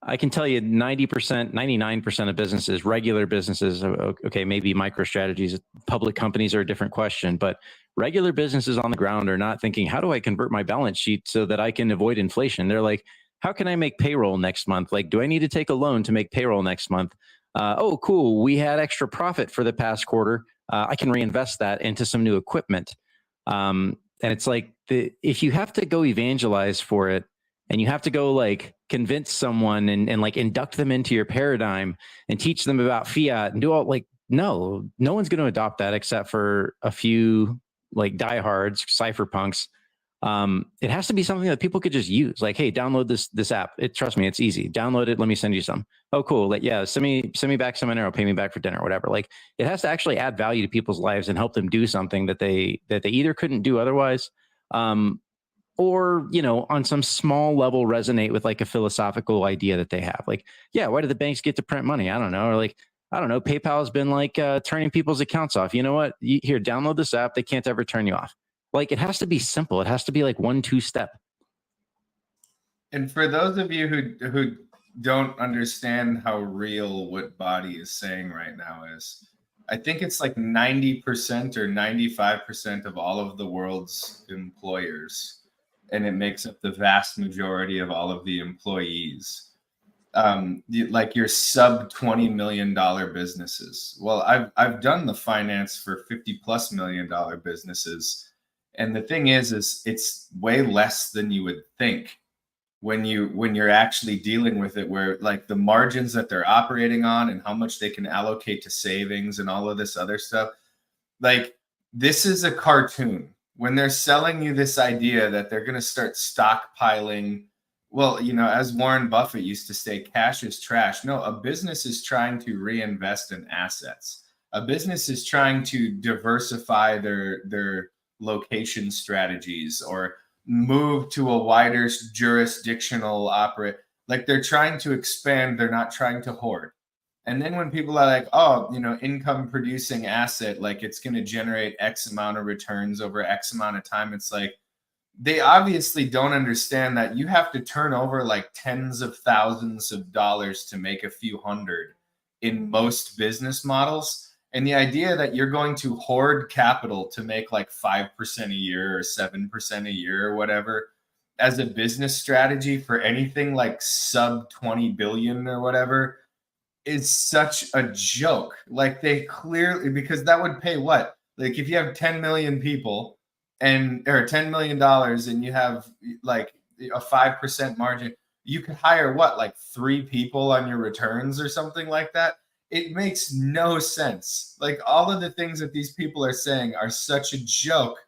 I can tell you 90%, 99% of businesses, regular businesses, okay, maybe MicroStrategies, public companies are a different question, but regular businesses on the ground are not thinking, how do I convert my balance sheet so that I can avoid inflation? They're like, how can I make payroll next month? Like, do I need to take a loan to make payroll next month? Oh, cool. We had extra profit for the past quarter. I can reinvest that into some new equipment. And it's like, if you have to go evangelize for it, and you have to go like convince someone and like induct them into your paradigm and teach them about fiat and do all like, no one's going to adopt that except for a few like diehards, cypherpunks. It has to be something that people could just use. Like, hey, download this app. Trust me, it's easy. Download it. Let me send you some. Oh, cool. Like, yeah, send me back some Monero, pay me back for dinner, whatever. Like, it has to actually add value to people's lives and help them do something that they either couldn't do otherwise. Or, on some small level resonate with like a philosophical idea that they have. Like, yeah, why do the banks get to print money? I don't know. Or like, I don't know, PayPal has been like turning people's accounts off. You know what? Here, download this app. They can't ever turn you off. Like, it has to be simple. It has to be like 1-2 step. And for those of you who don't understand how real what Bawdy is saying right now is, I think it's like 90% or 95% of all of the world's employers, and it makes up the vast majority of all of the employees. Like your sub $20 million businesses. Well, I've done the finance for $50+ million businesses. And the thing is it's way less than you would think when you're actually dealing with it, where like the margins that they're operating on and how much they can allocate to savings and all of this other stuff. Like, this is a cartoon. When they're selling you this idea that they're going to start stockpiling, well, as Warren Buffett used to say, cash is trash. No, a business is trying to reinvest in assets. A business is trying to diversify their location strategies or move to a wider jurisdictional operate. Like, they're trying to expand. They're not trying to hoard. And then when people are like, oh, income producing asset, like it's going to generate X amount of returns over X amount of time. It's like, they obviously don't understand that you have to turn over like tens of thousands of dollars to make a few hundred in most business models. And the idea that you're going to hoard capital to make like 5% a year or 7% a year or whatever as a business strategy for anything like sub 20 billion or whatever is such a joke. Like, they clearly, because that would pay what? Like, if you have 10 million people or $10 million and you have like a 5% margin, you could hire what, like 3 people on your returns or something like that. It makes no sense. Like, all of the things that these people are saying are such a joke.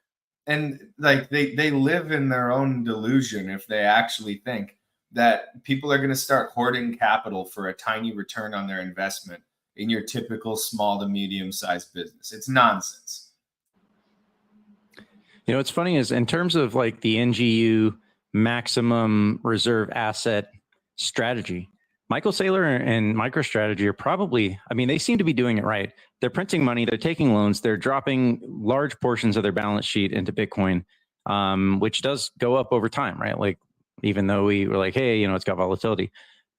And like they live in their own delusion if they actually think that people are going to start hoarding capital for a tiny return on their investment in your typical small to medium sized business. It's nonsense. What's funny is, in terms of like the NGU maximum reserve asset strategy, Michael Saylor and MicroStrategy are probably, they seem to be doing it right. They're printing money, they're taking loans, they're dropping large portions of their balance sheet into Bitcoin, which does go up over time, right? Like, even though we were like, hey, it's got volatility.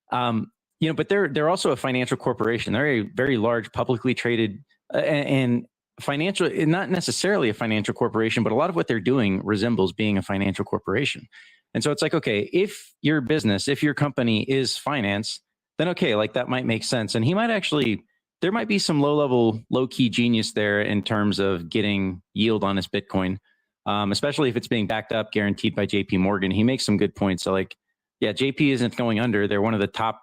But they're also a financial corporation. They're a very large publicly traded and financial, not necessarily a financial corporation, but a lot of what they're doing resembles being a financial corporation. And so it's like, okay, if your business, if your company is finance, then okay, like that might make sense. And he might actually, there might be some low-key genius there in terms of getting yield on his Bitcoin, especially if it's being backed up, guaranteed by JP Morgan. He makes some good points. So like, yeah, JP isn't going under. They're one of the top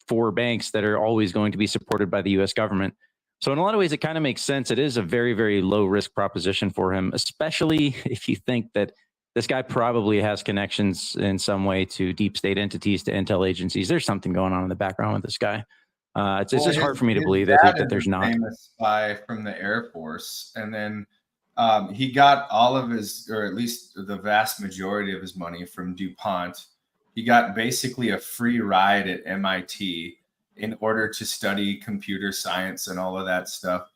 4 banks that are always going to be supported by the US government. So in a lot of ways, it kind of makes sense. It is a very, very low risk proposition for him, especially if you think that this guy probably has connections in some way to deep state entities, to intel agencies. There's something going on in the background with this guy. It's just hard for me to believe that there's not. Famous spy from the Air Force, and then he got all of his, or at least the vast majority of his money from DuPont. He got basically a free ride at MIT in order to study computer science and all of that stuff.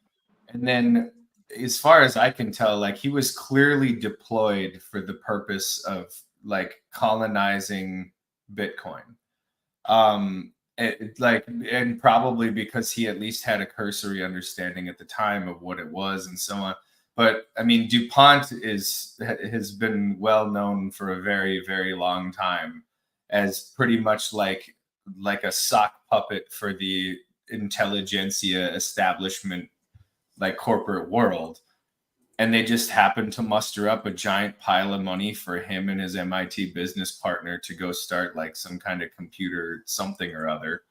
And then as far as I can tell, like he was clearly deployed for the purpose of like colonizing Bitcoin. And probably because he at least had a cursory understanding at the time of what it was and so on. But I mean, DuPont has been well known for a very, very long time as pretty much like a sock puppet for the intelligentsia establishment, like corporate world. And they just happened to muster up a giant pile of money for him and his MIT business partner to go start like some kind of computer something or other.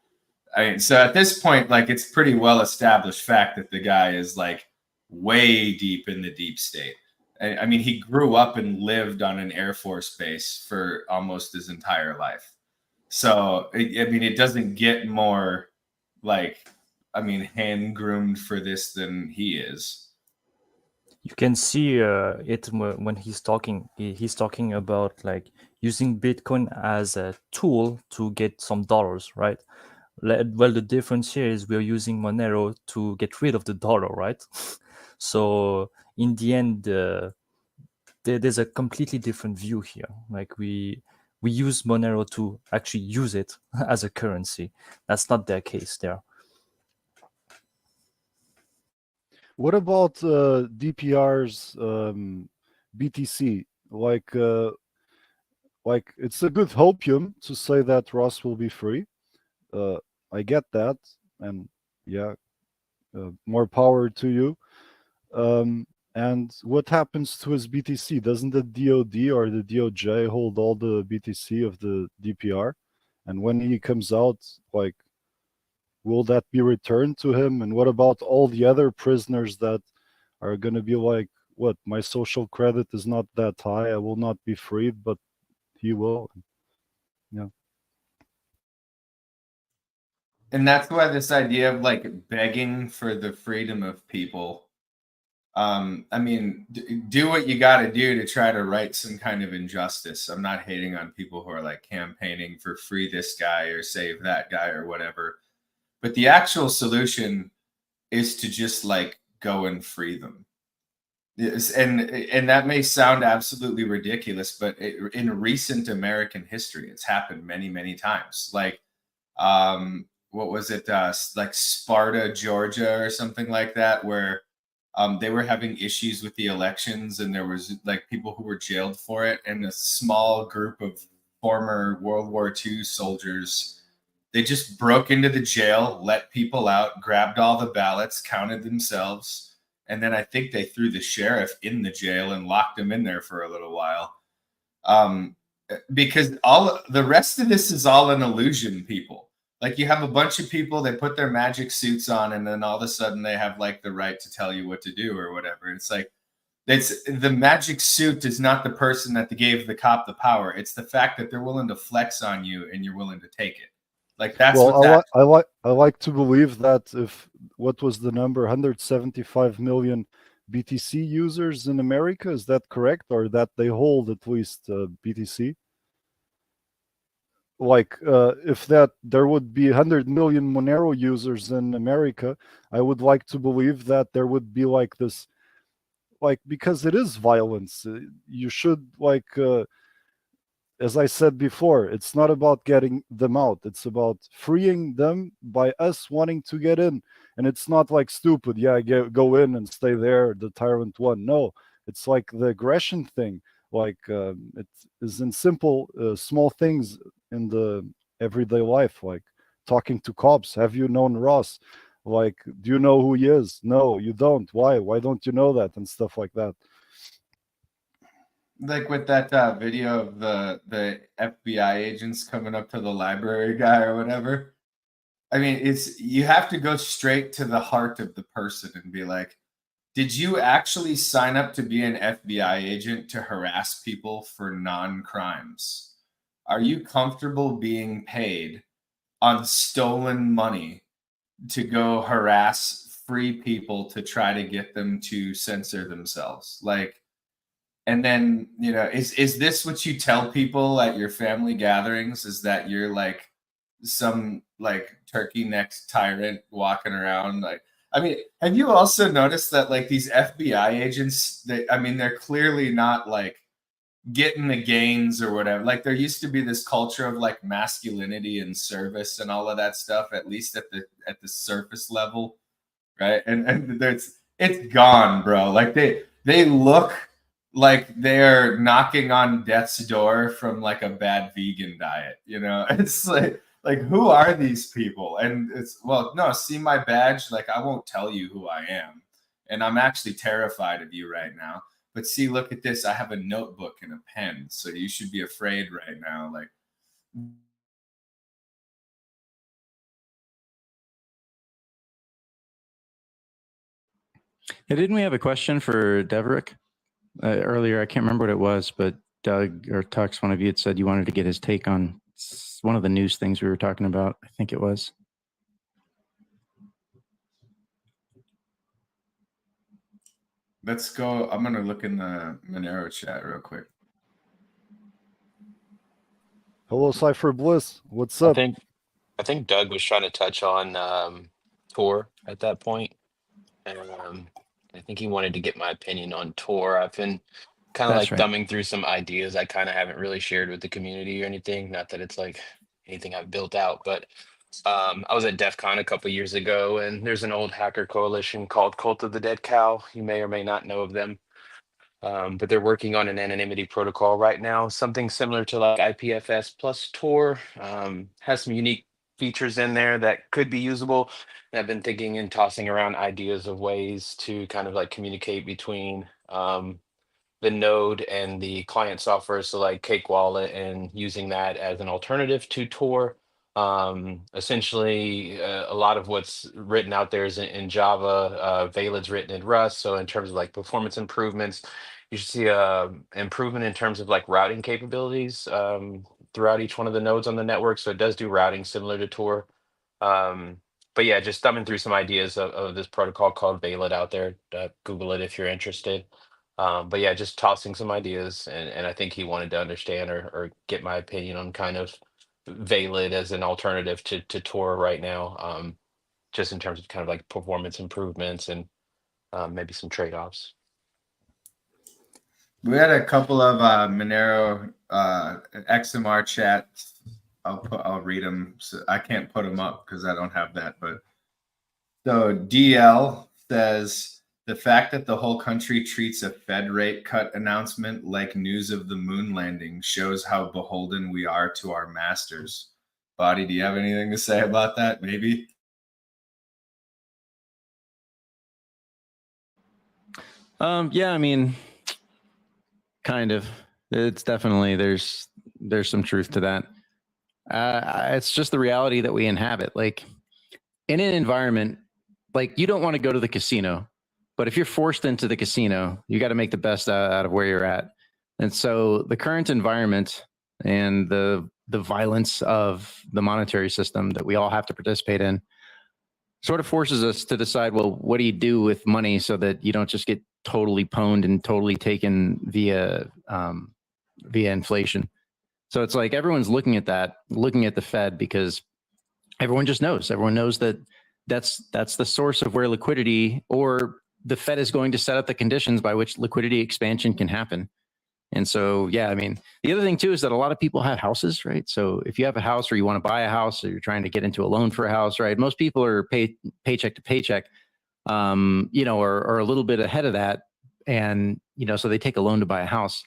I mean, so at this point, like it's pretty well established fact that the guy is like way deep in the deep state. I mean, he grew up and lived on an Air Force base for almost his entire life. So, I mean, it doesn't get more like, I mean, hand groomed for this than he is. You can see it when he's talking. He's talking about like using Bitcoin as a tool to get some dollars, right? Well, the difference here is we're using Monero to get rid of the dollar, right? So in the end, there's a completely different view here. Like we use Monero to actually use it as a currency. That's not their case there. What about DPR's BTC? Like it's a good hopium to say that Ross will be free. I get that, and yeah, more power to you. And what happens to his BTC? Doesn't the DOD or the DOJ hold all the BTC of the DPR? And when he comes out, like, will that be returned to him? And what about all the other prisoners that are going to be like, what, my social credit is not that high, I will not be freed, but he will? Yeah. And that's why this idea of like begging for the freedom of people, I mean, do what you got to do to try to right some kind of injustice. I'm not hating on people who are like campaigning for free this guy or save that guy or whatever. But the actual solution is to just like go and free them. Yes, and that may sound absolutely ridiculous, but in recent American history, it's happened many, many times. Like, what was it? Like Sparta, Georgia, or something like that, where they were having issues with the elections, and there was like people who were jailed for it, and a small group of former World War II soldiers. They just broke into the jail, let people out, grabbed all the ballots, counted themselves, and then I think they threw the sheriff in the jail and locked him in there for a little while. Because all the rest of this is all an illusion, people. Like you have a bunch of people, they put their magic suits on, and then all of a sudden they have like the right to tell you what to do or whatever. It's like, the magic suit is not the person that gave the cop the power. It's the fact that they're willing to flex on you and you're willing to take it. Like that's well, I like to believe that if what was the number 175 million BTC users in America, is that correct, or that they hold at least BTC? Like if that there would be 100 million Monero users in America, I would like to believe that there would be like this, like, because it is violence. You should like. As I said before, it's not about getting them out. It's about freeing them by us wanting to get in. And it's not like stupid, yeah, go in and stay there, the tyrant won. No, it's like the aggression thing. Like it is in simple, small things in the everyday life, like talking to cops. Have you known Ross? Like, do you know who he is? No, you don't. Why? Why don't you know that? And stuff like that. Like with that video of the FBI agents coming up to the library guy or whatever. I mean, you have to go straight to the heart of the person and be like, did you actually sign up to be an FBI agent to harass people for non-crimes? Are you comfortable being paid on stolen money to go harass free people to try to get them to censor themselves? Like, and then, you know, is this what you tell people at your family gatherings, is that you're like some like turkey necked tyrant walking around? Like, I mean, have you also noticed that like these FBI agents, they're clearly not like getting the gains or whatever. Like there used to be this culture of like masculinity and service and all of that stuff, at least at the surface level, right? And it's gone, bro. Like they look like they're knocking on death's door from like a bad vegan diet, you know? It's like who are these people? And it's, well, no, see my badge, like I won't tell you who I am. And I'm actually terrified of you right now. But see, look at this. I have a notebook and a pen, so you should be afraid right now. Like, yeah, didn't we have a question for Deverick earlier? I can't remember what it was, but Doug or Tux, one of you had said you wanted to get his take on one of the news things we were talking about. I think it was. let's go. I'm going to look in the Monero chat real quick. Hello, Cypher Bliss. What's up? I think Doug was trying to touch on Tor at that point. And I think he wanted to get my opinion on Tor. I've been kind of like thumbing through some ideas I kind of haven't really shared with the community or anything. Not that it's like anything I've built out, but I was at DEF CON a couple years ago, and there's an old hacker coalition called Cult of the Dead Cow. You may or may not know of them. But they're working on an anonymity protocol right now, something similar to like IPFS plus Tor. Has some unique features in there that could be usable. And I've been thinking and tossing around ideas of ways to kind of like communicate between the node and the client software. So like Cake Wallet and using that as an alternative to Tor. Essentially, a lot of what's written out there is in Java. Valid's written in Rust. So in terms of like performance improvements, you should see a improvement in terms of like routing capabilities throughout each one of the nodes on the network. So it does do routing similar to Tor. But yeah, just thumbing through some ideas of this protocol called Valid out there. Google it if you're interested. But yeah, just tossing some ideas, and I think he wanted to understand or get my opinion on kind of Valid as an alternative to Tor right now, just in terms of kind of like performance improvements and maybe some trade-offs. We had a couple of Monero XMRchat. I'll read them. So I can't put them up because I don't have that. But so DL says the fact that the whole country treats a Fed rate cut announcement like news of the moon landing shows how beholden we are to our masters. Bawdy, do you have anything to say about that? Maybe. Yeah, I mean, kind of. It's definitely there's some truth to that. It's just the reality that we inhabit. Like in an environment, like you don't want to go to the casino, but if you're forced into the casino, you got to make the best out of where you're at. And so the current environment and the violence of the monetary system that we all have to participate in sort of forces us to decide, well, what do you do with money so that you don't just get totally pwned and totally taken via inflation. So it's like everyone's looking at that, looking at the Fed, because everyone just knows. Everyone knows that that's the source of where liquidity, or the Fed is going to set up the conditions by which liquidity expansion can happen. And so, yeah, I mean, the other thing too is that a lot of people have houses, right? So if you have a house or you want to buy a house or you're trying to get into a loan for a house, right? Most people are paycheck to paycheck, you know, or a little bit ahead of that. And, you know, so they take a loan to buy a house.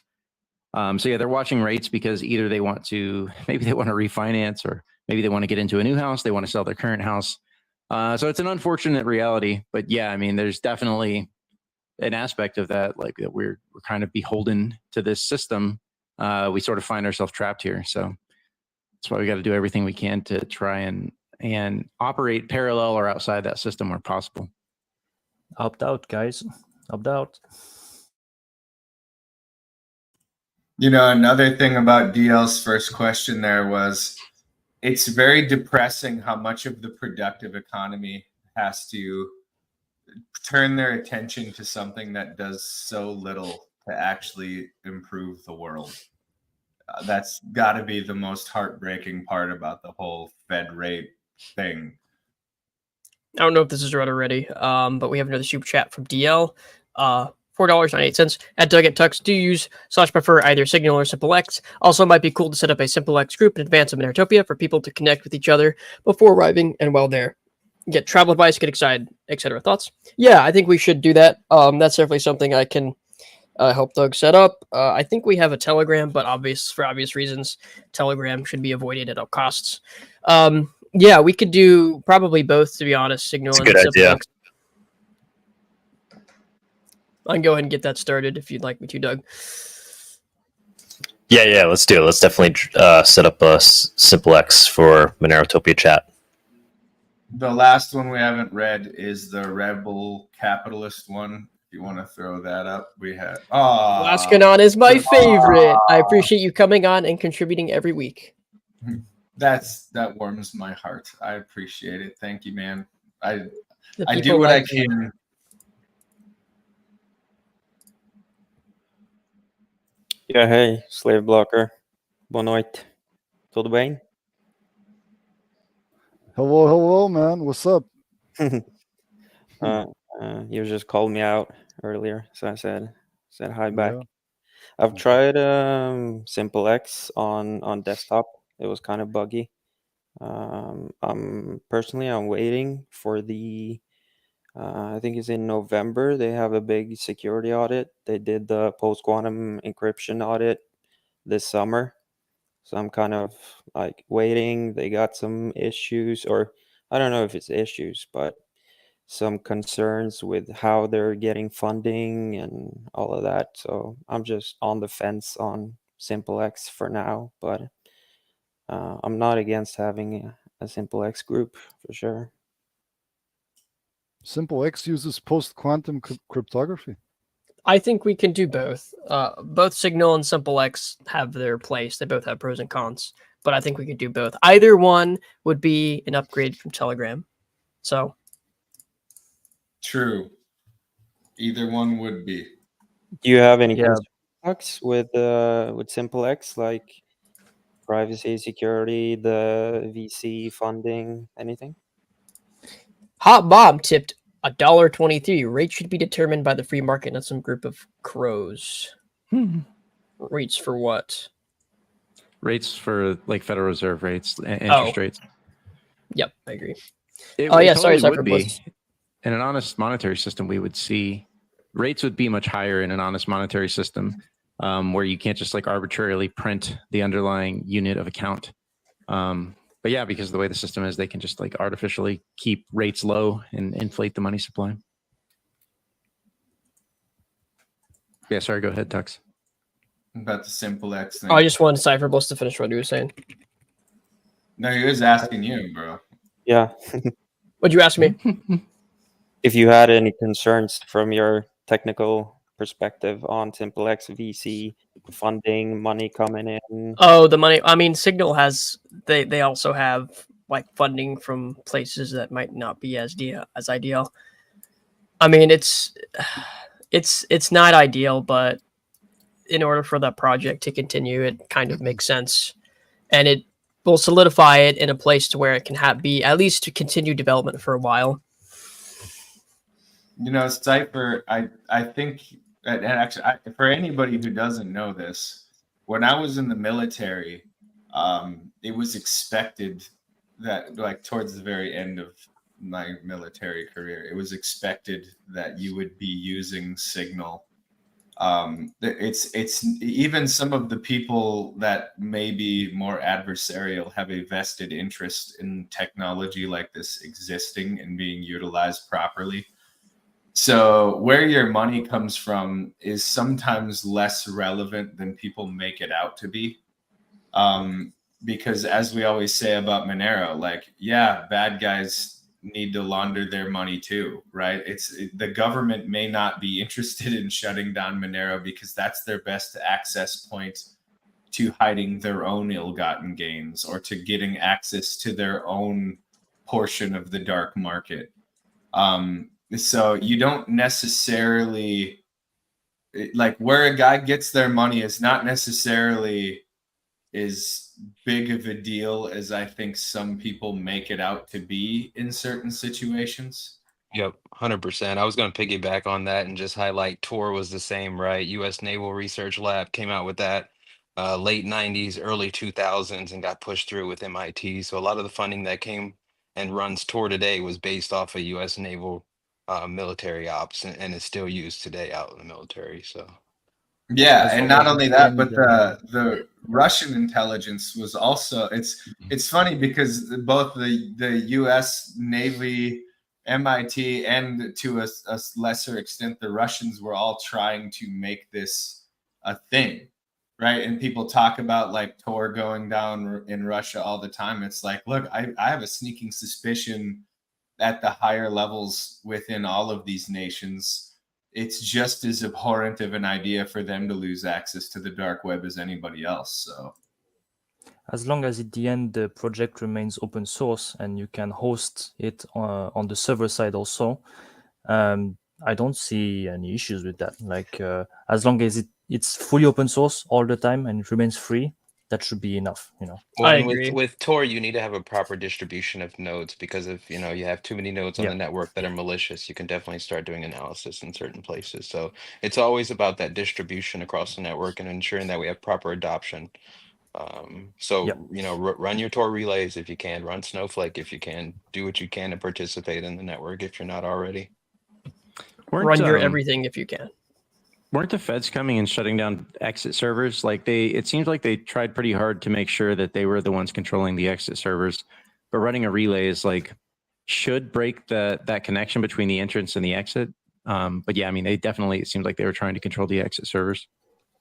So yeah, they're watching rates because either they want to, maybe they want to refinance, or maybe they want to get into a new house. They want to sell their current house. So it's an unfortunate reality, but yeah, I mean, there's definitely an aspect of that, like that we're kind of beholden to this system. We sort of find ourselves trapped here. So that's why we got to do everything we can to try and operate parallel or outside that system where possible. Opt out, guys. Opt out. You know, another thing about DL's first question there was, it's very depressing how much of the productive economy has to turn their attention to something that does so little to actually improve the world. That's got to be the most heartbreaking part about the whole Fed rate thing. I don't know if this is read already, but we have another super chat from DL. $4.98. At Doug at Tux, do you use / prefer either Signal or SimpleX? Also, it might be cool to set up a SimpleX group in advance of MoneroTopia for people to connect with each other before arriving and while there. Get travel advice, get excited, etc. Thoughts? Yeah, I think we should do that. That's definitely something I can help Doug set up. I think we have a Telegram, but for obvious reasons, Telegram should be avoided at all costs. Yeah, we could do probably both, to be honest, Signal and SimpleX. I can go ahead and get that started if you'd like me to, Doug. Yeah, let's do it. Let's definitely set up a SimpleX for MoneroTopia chat. The last one we haven't read is the Rebel Capitalist one. If you want to throw that up, we had. Laskanon is my favorite. I appreciate you coming on and contributing every week. That warms my heart. I appreciate it. Thank you, man. I The do what I like you. can. Ja, hej, Slave Blocker. Boa noite. Tudo bem? Hello, man. What's up? You just called me out earlier, so I said hi back. Yeah. I've tried SimpleX on desktop. It was kind of buggy. I'm waiting for the I think it's in November. They have a big security audit. They did the post-quantum encryption audit this summer. So I'm kind of like waiting. They got some issues, or I don't know if it's issues, but some concerns with how they're getting funding and all of that. So I'm just on the fence on SimpleX for now, but I'm not against having a SimpleX group for sure. SimpleX uses post-quantum cryptography. I think we can do both. Both Signal and SimpleX have their place. They both have pros and cons, but I think we could do both. Either one would be an upgrade from Telegram. So True. Either one would be. Do you have any concerns with SimpleX, like privacy, security, the VC funding, anything? Hot Bob tipped $1.23. Rate should be determined by the free market, not some group of crows. Rates for what? Rates for like Federal Reserve rates, interest rates. Yep, I agree. Sorry, for would be. In an honest monetary system, we would see rates would be much higher in an honest monetary system, where you can't just like arbitrarily print the underlying unit of account. But yeah, because of the way the system is, they can just like artificially keep rates low and inflate the money supply. Yeah, sorry, go ahead, Tux. About the SimpleX thing. I just wanted Cypherboss to finish what he was saying. No, he was asking you, bro. Yeah. What'd you ask me? If you had any concerns from your technical perspective on SimpleX VC funding, money coming in. Oh, the money. I mean, Signal has. They also have like funding from places that might not be as ideal. I mean, it's not ideal, but in order for that project to continue, it kind of makes sense, and it will solidify it in a place to where it can be at least to continue development for a while. You know, Cypher, I think, and actually, for anybody who doesn't know this, when I was in the military, it was expected that, like, towards the very end of my military career, it was expected that you would be using Signal. It's even some of the people that may be more adversarial have a vested interest in technology like this existing and being utilized properly. So where your money comes from is sometimes less relevant than people make it out to be. Because as we always say about Monero, like, yeah, bad guys need to launder their money too, right? The government may not be interested in shutting down Monero because that's their best access point to hiding their own ill-gotten gains or to getting access to their own portion of the dark market. So you don't necessarily, like, where a guy gets their money is not necessarily is big of a deal as I think some people make it out to be in certain situations. Yep, 100%. I was going to piggyback on that and just highlight Tor was the same, right? U.S. Naval Research Lab came out with that late 90s, early 2000s, and got pushed through with MIT. So a lot of the funding that came and runs Tor today was based off of U.S. Naval military ops, and is still used today out in the military. So yeah, and not only that, but the Russian intelligence was also it's funny because both the U.S. Navy, MIT, and to a lesser extent the Russians were all trying to make this a thing, right? And people talk about like Tor going down in Russia all the time. It's like, look, I have a sneaking suspicion at the higher levels within all of these nations, it's just as abhorrent of an idea for them to lose access to the dark web as anybody else. So as long as at the end the project remains open source and you can host it on the server side also, I don't see any issues with that. Like as long as it's fully open source all the time and it remains free, that should be enough, you know. Well, and with Tor, you need to have a proper distribution of nodes, because if you have too many nodes on the network that are malicious, you can definitely start doing analysis in certain places. So it's always about that distribution across the network and ensuring that we have proper adoption. Run your Tor relays if you can, run Snowflake if you can, do what you can to participate in the network if you're not already. Run your everything if you can. Weren't the feds coming and shutting down exit servers? Like it seems like they tried pretty hard to make sure that they were the ones controlling the exit servers, but running a relay is like should break that connection between the entrance and the exit. But yeah, I mean, it seems like they were trying to control the exit servers.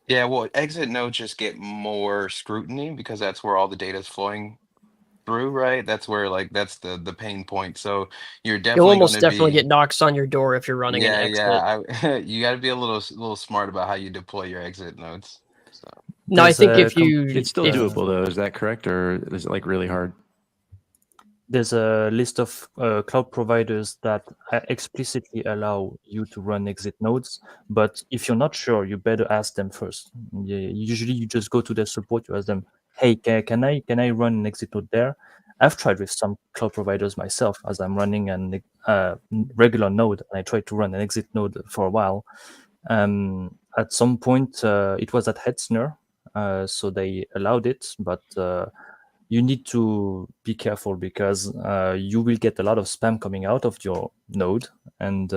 Yeah, well, exit nodes just get more scrutiny because that's where all the data is flowing through, right? That's where that's the pain point. So you're You'll almost definitely get knocks on your door if you're running an exit. Yeah, you got to be a little smart about how you deploy your exit nodes. So. No, I think it's still doable though. Is that correct, or is it like really hard? There's a list of cloud providers that explicitly allow you to run exit nodes, but if you're not sure, you better ask them first. Usually, you just go to their support. You ask them, "Hey, can I run an exit node there?" I've tried with some cloud providers myself, as I'm running a regular node, and I tried to run an exit node for a while. At some point, it was at Hetzner, so they allowed it, but you need to be careful because you will get a lot of spam coming out of your node and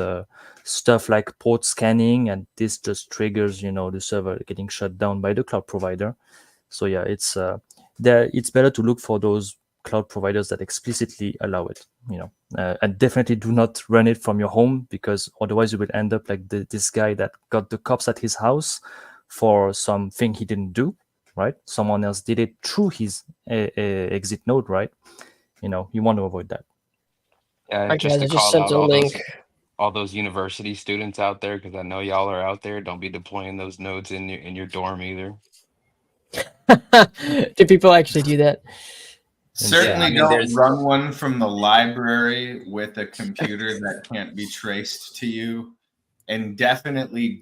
stuff like port scanning, and this just triggers, the server getting shut down by the cloud provider. So yeah, it's better to look for those cloud providers that explicitly allow it, and definitely do not run it from your home, because otherwise you will end up like this guy that got the cops at his house for something he didn't do. Right, someone else did it through his exit node, right? You want to avoid that. Yeah, just to call out all those university students out there, because I know y'all are out there. Don't be deploying those nodes in your dorm either. Do people actually do that? Certainly don't run one from the library with a computer that can't be traced to you. And definitely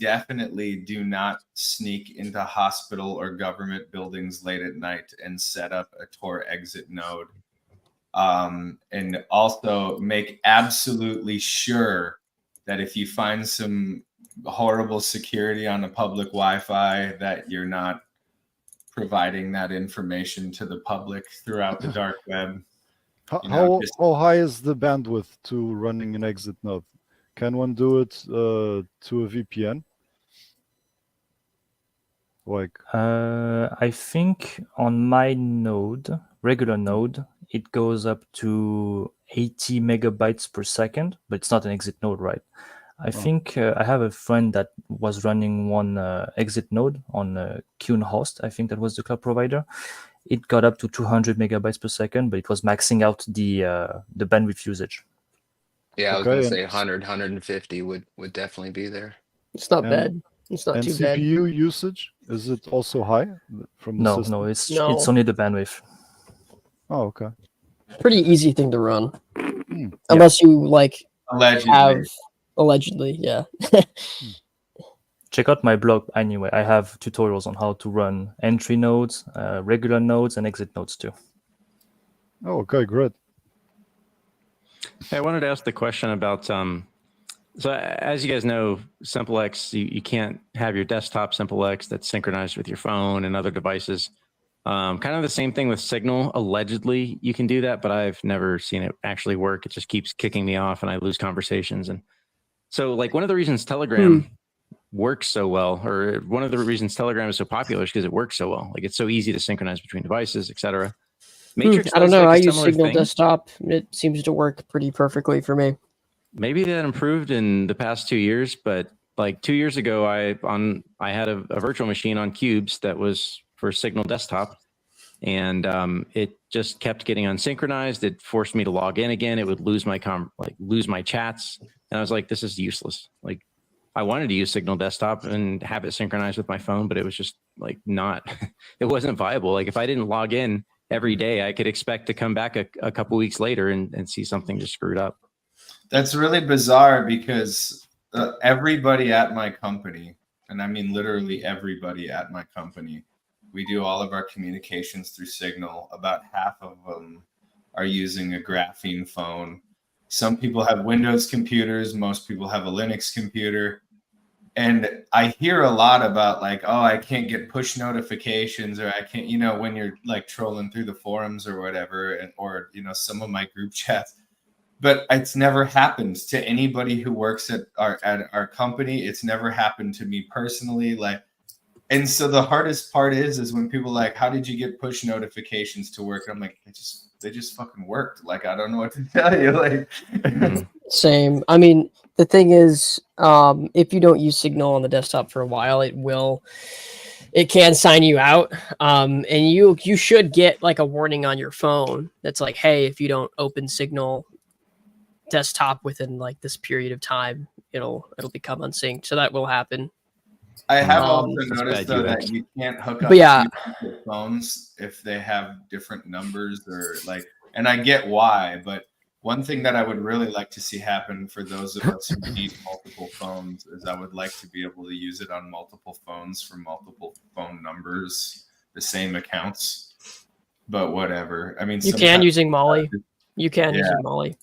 do not sneak into hospital or government buildings late at night and set up a Tor exit node. And also make absolutely sure that if you find some horrible security on a public Wi-Fi, that you're not providing that information to the public throughout the dark web. How high is the bandwidth to running an exit node? Can one do it to a VPN? I think on my node, regular node, it goes up to 80 megabytes per second, but it's not an exit node, right? I think I have a friend that was running one exit node on Qn host. I think that was the cloud provider. It got up to 200 megabytes per second, but it was maxing out the bandwidth usage. Yeah, I was going to say 100, 150 would definitely be there. It's not bad. It's not too bad. And CPU usage, is it also high from the system? No, it's only the bandwidth. Oh, okay. Pretty easy thing to run, unless you allegedly. allegedly, yeah. check out my blog anyway. I have tutorials on how to run entry nodes, regular nodes, and exit nodes too. Oh, okay, great. Hey, I wanted to ask the question about, so as you guys know, SimpleX, you can't have your desktop SimpleX that's synchronized with your phone and other devices. Kind of the same thing with Signal. Allegedly, you can do that, but I've never seen it actually work. It just keeps kicking me off and I lose conversations. And so like one of the reasons Telegram works so well, or one of the reasons Telegram is so popular is because it works so well. Like it's so easy to synchronize between devices, etc. Matrix I don't does know. like I a use similar Signal thing. Desktop. It seems to work pretty perfectly for me. Maybe that improved in the past 2 years, but like 2 years ago, I had a virtual machine on Cubes that was for Signal Desktop, and it just kept getting unsynchronized. It forced me to log in again. It would lose my lose my chats, and I was like, this is useless. Like, I wanted to use Signal Desktop and have it synchronized with my phone, but it was just like not. It wasn't viable. Like if I didn't log in every day, I could expect to come back a couple weeks later and see something just screwed up. That's really bizarre because everybody at my company, and I mean literally everybody at my company, we do all of our communications through Signal. About half of them are using a graphene phone. Some people have Windows computers. Most people have a Linux computer. And I hear a lot about like, oh, I can't get push notifications, or I can't, you know, when you're like trolling through the forums or whatever, or, you know, some of my group chats. But it's never happened to anybody who works at our company. It's never happened to me personally. Like, and so the hardest part is when people are like, how did you get push notifications to work? And I'm like, they just fucking worked. Like, I don't know what to tell you. Like, Same. I mean, the thing is, if you don't use Signal on the desktop for a while, it can sign you out. And you should get like a warning on your phone that's like, hey, if you don't open Signal Desktop within like this period of time, it'll become unsynced. So that will happen. I have also noticed though that you can't hook up to phones if they have different numbers or like, and I get why, but one thing that I would really like to see happen for those of us who need multiple phones is I would like to be able to use it on multiple phones for multiple phone numbers, the same accounts, but whatever. I mean, you can using Molly. You can using Molly.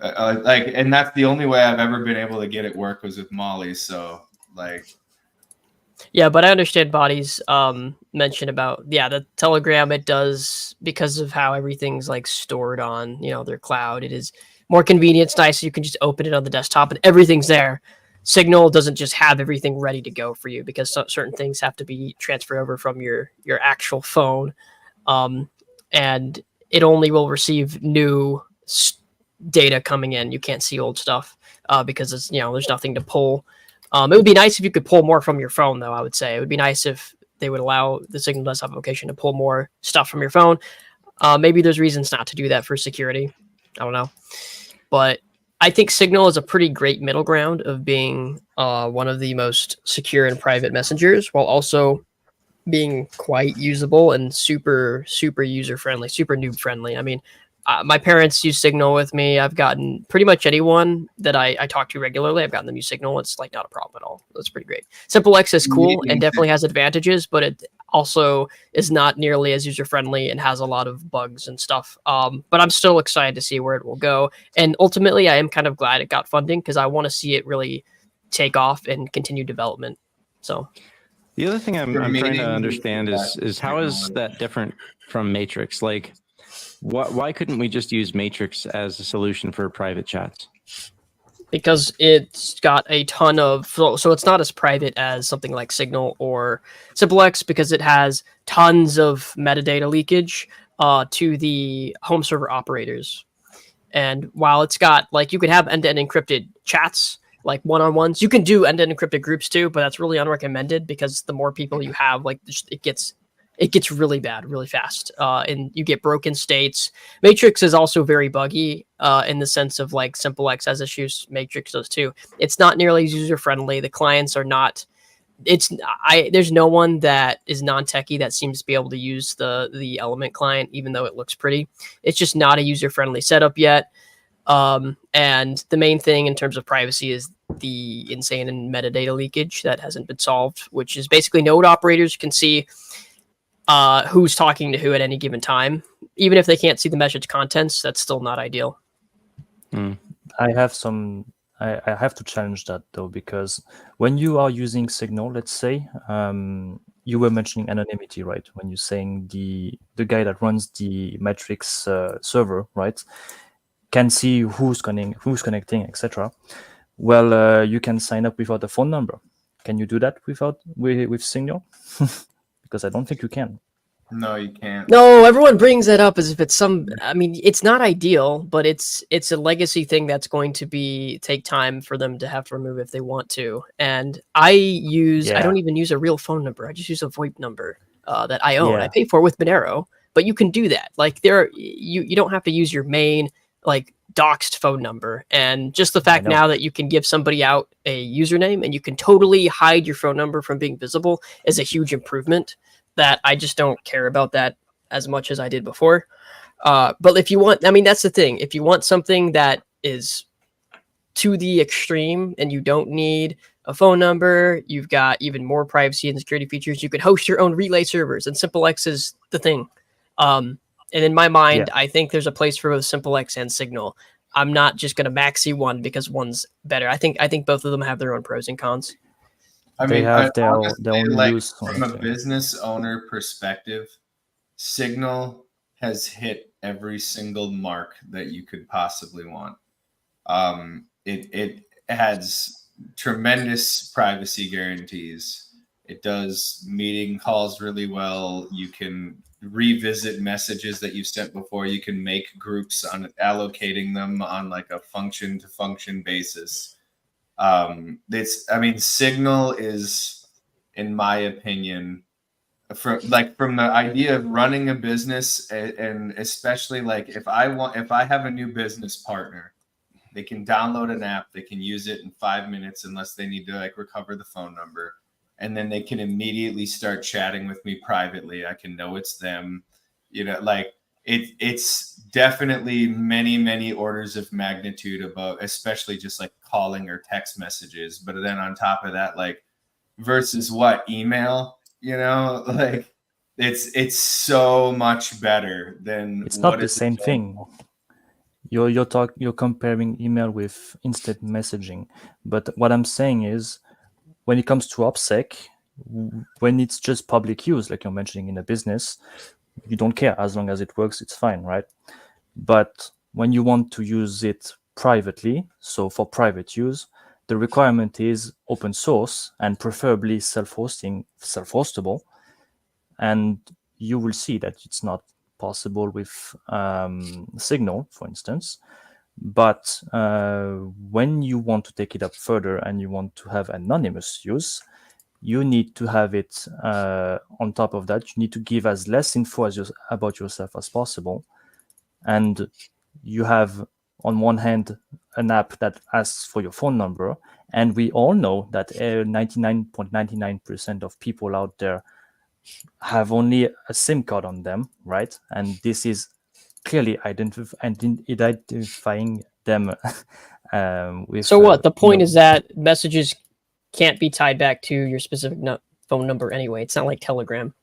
Like, and that's the only way I've ever been able to get it work was with Molly. So like, yeah, but I understand Bawdy's mention about the Telegram. It does, because of how everything's like stored on their cloud. It is more convenient. It's nice. You can just open it on the desktop and everything's there. Signal doesn't just have everything ready to go for you because certain things have to be transferred over from your actual phone, and it only will receive new data coming in. You can't see old stuff because it's there's nothing to pull. It would be nice if you could pull more from your phone, though. I would say it would be nice if they would allow the Signal Desktop application to pull more stuff from your phone. Maybe there's reasons not to do that for security. I don't know, but I think Signal is a pretty great middle ground of being one of the most secure and private messengers, while also being quite usable and super user friendly, super noob friendly. I mean, my parents use Signal with me. I've gotten pretty much anyone that I talk to regularly, I've gotten them use Signal. It's like not a problem at all. That's pretty great. SimpleX is cool and definitely has advantages, but it also is not nearly as user friendly and has a lot of bugs and stuff. But I'm still excited to see where it will go. And ultimately, I am kind of glad it got funding because I want to see it really take off and continue development. So the other thing I'm trying to understand is how is that different from Matrix? Like, why couldn't we just use Matrix as a solution for private chats? Because it's got a ton of so it's not as private as something like Signal or SimpleX because it has tons of metadata leakage to the home server operators. And while it's got like you could have end-to-end encrypted chats, like one-on-ones, you can do end-to-end encrypted groups too, but that's really unrecommended because the more people you have, like it gets really bad really fast, and you get broken states. Matrix is also very buggy in the sense of like SimpleX has issues. Matrix does too. It's not nearly as user friendly. The clients are not. There's no one that is non-techie that seems to be able to use the Element client, even though it looks pretty. It's just not a user friendly setup yet. And the main thing in terms of privacy is the insane and metadata leakage that hasn't been solved, which is basically node operators can see who's talking to who at any given time. Even if they can't see the message contents, that's still not ideal. I have to challenge that though, because when you are using Signal, let's say, you were mentioning anonymity, right? When you're saying the guy that runs the Matrix server, right, can see who's connecting, etc. Well, you can sign up without a phone number. Can you do that with Signal? Because I don't think you can. No, you can't. No, everyone brings that up as if it's some. I mean, it's not ideal, but it's a legacy thing that's going to take time for them to have to remove if they want to. And I don't even use a real phone number. I just use a VoIP number that I own. I pay for it with Monero, but you can do that. Like you don't have to use your main like doxed phone number. And just the fact now that you can give somebody out a username and you can totally hide your phone number from being visible is a huge improvement. That I just don't care about that as much as I did before. But if you want, I mean, that's the thing. If you want something that is to the extreme and you don't need a phone number, you've got even more privacy and security features. You can host your own relay servers, and SimpleX is the thing. And in my mind, I think there's a place for both SimpleX and Signal. I'm not just going to maxi one because one's better. I think both of them have their own pros and cons. I They mean, have their honestly, own like, use. from a business owner perspective, Signal has hit every single mark that you could possibly want. It has tremendous privacy guarantees. It does meeting calls really well. You can revisit messages that you've sent before. You can make groups on allocating them on like a function to function basis. Signal is, in my opinion, from the idea of running a business, and especially like if I have a new business partner, they can download an app, they can use it in 5 minutes unless they need to like recover the phone number, and then they can immediately start chatting with me privately. I can know it's them, like it's definitely many orders of magnitude above, especially just like calling or text messages. But then on top of that, like versus what email, like it's so much better than It's not the same thing. You're comparing email with instant messaging, but what I'm saying is, when it comes to OPSEC, when it's just public use, like you're mentioning in a business, you don't care. As long as it works, it's fine, right? But when you want to use it privately, so for private use, the requirement is open source and preferably self-hostable. And you will see that it's not possible with Signal, for instance. But when you want to take it up further and you want to have anonymous use, you need to have it on top of that. You need to give as less info about yourself as possible. And you have, on one hand, an app that asks for your phone number. And we all know that 99.99% of people out there have only a SIM card on them, right? And this is clearly identifying them with... So what? The point is that messages can't be tied back to your specific phone number anyway. It's not like Telegram.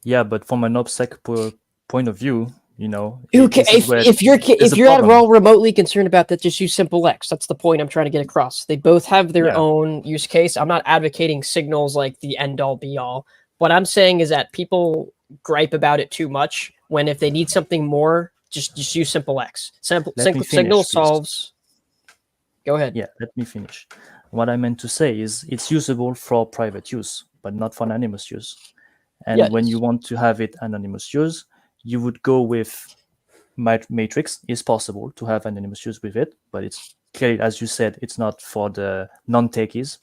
Yeah, but from an OPSEC point of view, if you're at all remotely concerned about that, just use SimpleX. That's the point I'm trying to get across. They both have their own use case. I'm not advocating Signals like the end all be all. What I'm saying is that people gripe about it too much when if they need something more, just use SimpleX. Signal solves. Go ahead. Yeah, let me finish. What I meant to say is it's usable for private use, but not for anonymous use. And when you want to have it anonymous use, you would go with Matrix. It's possible to have anonymous use with it, but it's clearly, as you said, it's not for the non-techies.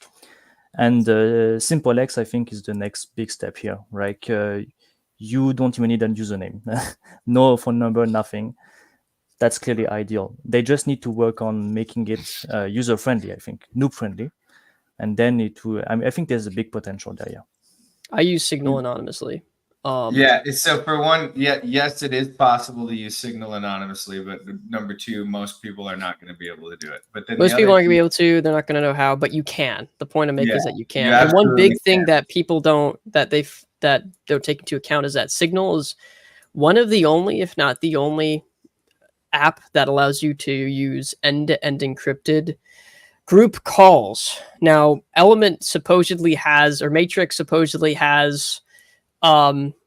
And SimpleX, I think, is the next big step here. Like you don't even need a username, no phone number, nothing. That's clearly ideal. They just need to work on making it user-friendly, I think, noob-friendly. And then I think there's a big potential there, yeah. I use Signal anonymously. Yeah. So for one, yes, it is possible to use Signal anonymously, but number two, most people are not going to be able to do it. But then Most people aren't going to be able to. They're not going to know how, but you can. The point I'm making is that you can. And one big thing that people don't take into account is that Signal is one of the only, if not the only, app that allows you to use end-to-end encrypted group calls. Now, Element supposedly has, or Matrix supposedly has,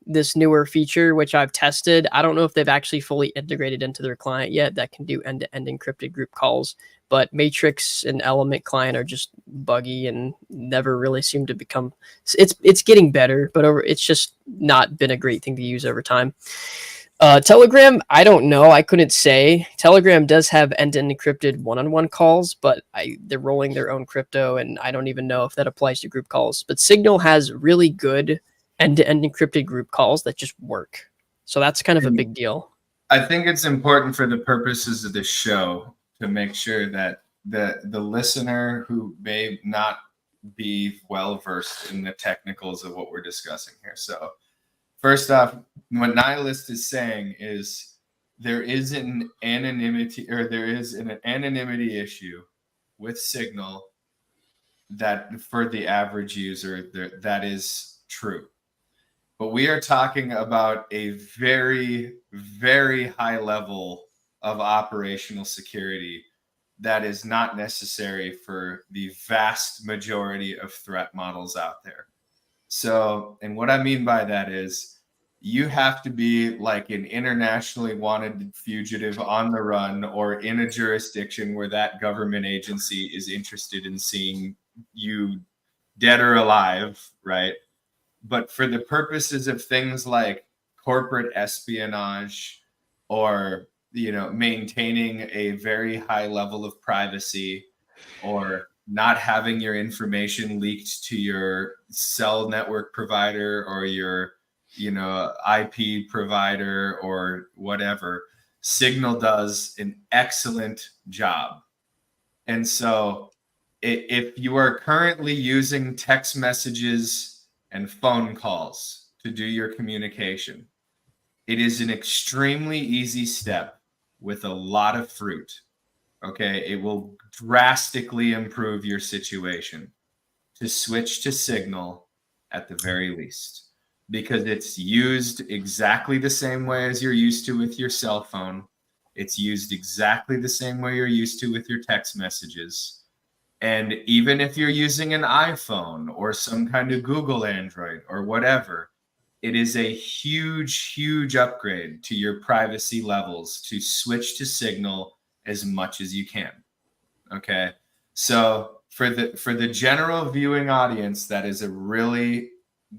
this newer feature, which I've tested. I don't know if they've actually fully integrated into their client yet that can do end-to-end encrypted group calls, but Matrix and Element client are just buggy and never really seem to become, it's getting better, but it's just not been a great thing to use over time. Telegram, I don't know. I couldn't say. Telegram does have end-to-end encrypted one-on-one calls, but they're rolling their own crypto, and I don't even know if that applies to group calls. But Signal has really good end-to-end encrypted group calls that just work. So that's kind of a big deal. I think it's important for the purposes of this show to make sure that the listener who may not be well-versed in the technicals of what we're discussing here. So first off, what Nihilist is saying is there is an anonymity issue with Signal that for the average user, that is true. But we are talking about a very, very high level of operational security that is not necessary for the vast majority of threat models out there. So, and what I mean by that is you have to be like an internationally wanted fugitive on the run or in a jurisdiction where that government agency is interested in seeing you dead or alive, right? But for the purposes of things like corporate espionage or, maintaining a very high level of privacy or not having your information leaked to your cell network provider or your, IP provider or whatever, Signal does an excellent job. And so if you are currently using text messages and phone calls to do your communication, it is an extremely easy step with a lot of fruit. Okay, it will drastically improve your situation to switch to Signal at the very least, because it's used exactly the same way as you're used to with your cell phone. It's used exactly the same way you're used to with your text messages. And even if you're using an iPhone or some kind of Google Android or whatever, it is a huge, huge upgrade to your privacy levels to switch to Signal as much as you can. Okay. So for the general viewing audience, that is a really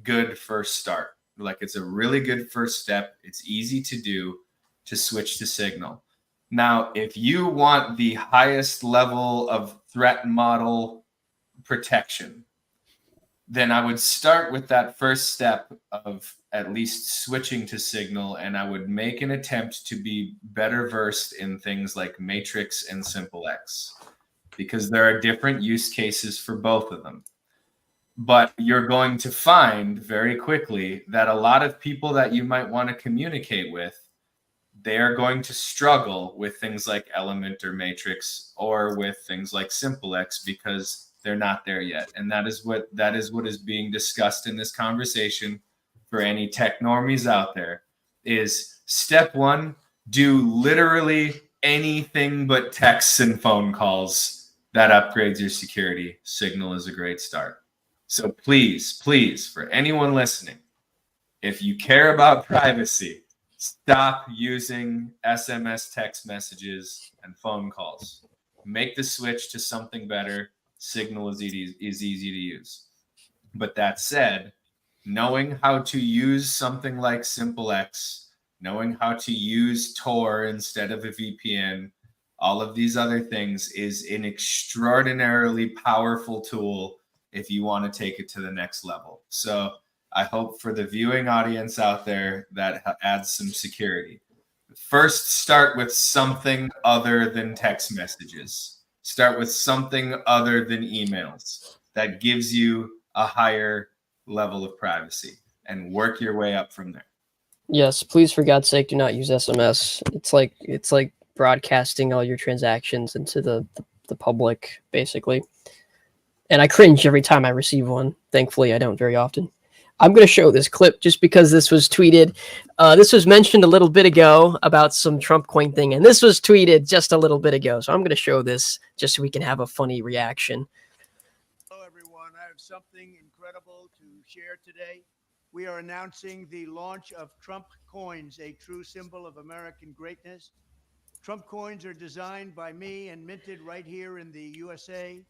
good first start. Like, it's a really good first step. It's easy to do to switch to Signal. Now, if you want the highest level of threat model protection, then I would start with that first step of at least switching to Signal, and I would make an attempt to be better versed in things like Matrix and SimpleX, because there are different use cases for both of them. But you're going to find very quickly that a lot of people that you might want to communicate with, they are going to struggle with things like Element or Matrix or with things like SimpleX because they're not there yet. And that is what is being discussed in this conversation for any tech normies out there is step one, do literally anything but texts and phone calls that upgrades your security. Signal is a great start. So please, for anyone listening, if you care about privacy, stop using SMS text messages and phone calls. Make the switch to something better. Signal is easy to use. But that said, knowing how to use something like SimpleX, knowing how to use Tor instead of a VPN, all of these other things is an extraordinarily powerful tool if you want to take it to the next level. So I hope for the viewing audience out there that adds some security. First, start with something other than text messages. Start with something other than emails that gives you a higher level of privacy. and work your way up from there. Yes, please, for God's sake, do not use SMS. It's like broadcasting all your transactions into the public, basically. And I cringe every time I receive one. Thankfully, I don't very often. I'm going to show this clip just because this was tweeted. This was mentioned a little bit ago about some Trump coin thing, and this was tweeted just a little bit ago. So I'm going to show this just so we can have a funny reaction. Hello, everyone. I have something incredible to share today. We are announcing the launch of Trump coins, a true symbol of American greatness. Trump coins are designed by me and minted right here in the USA.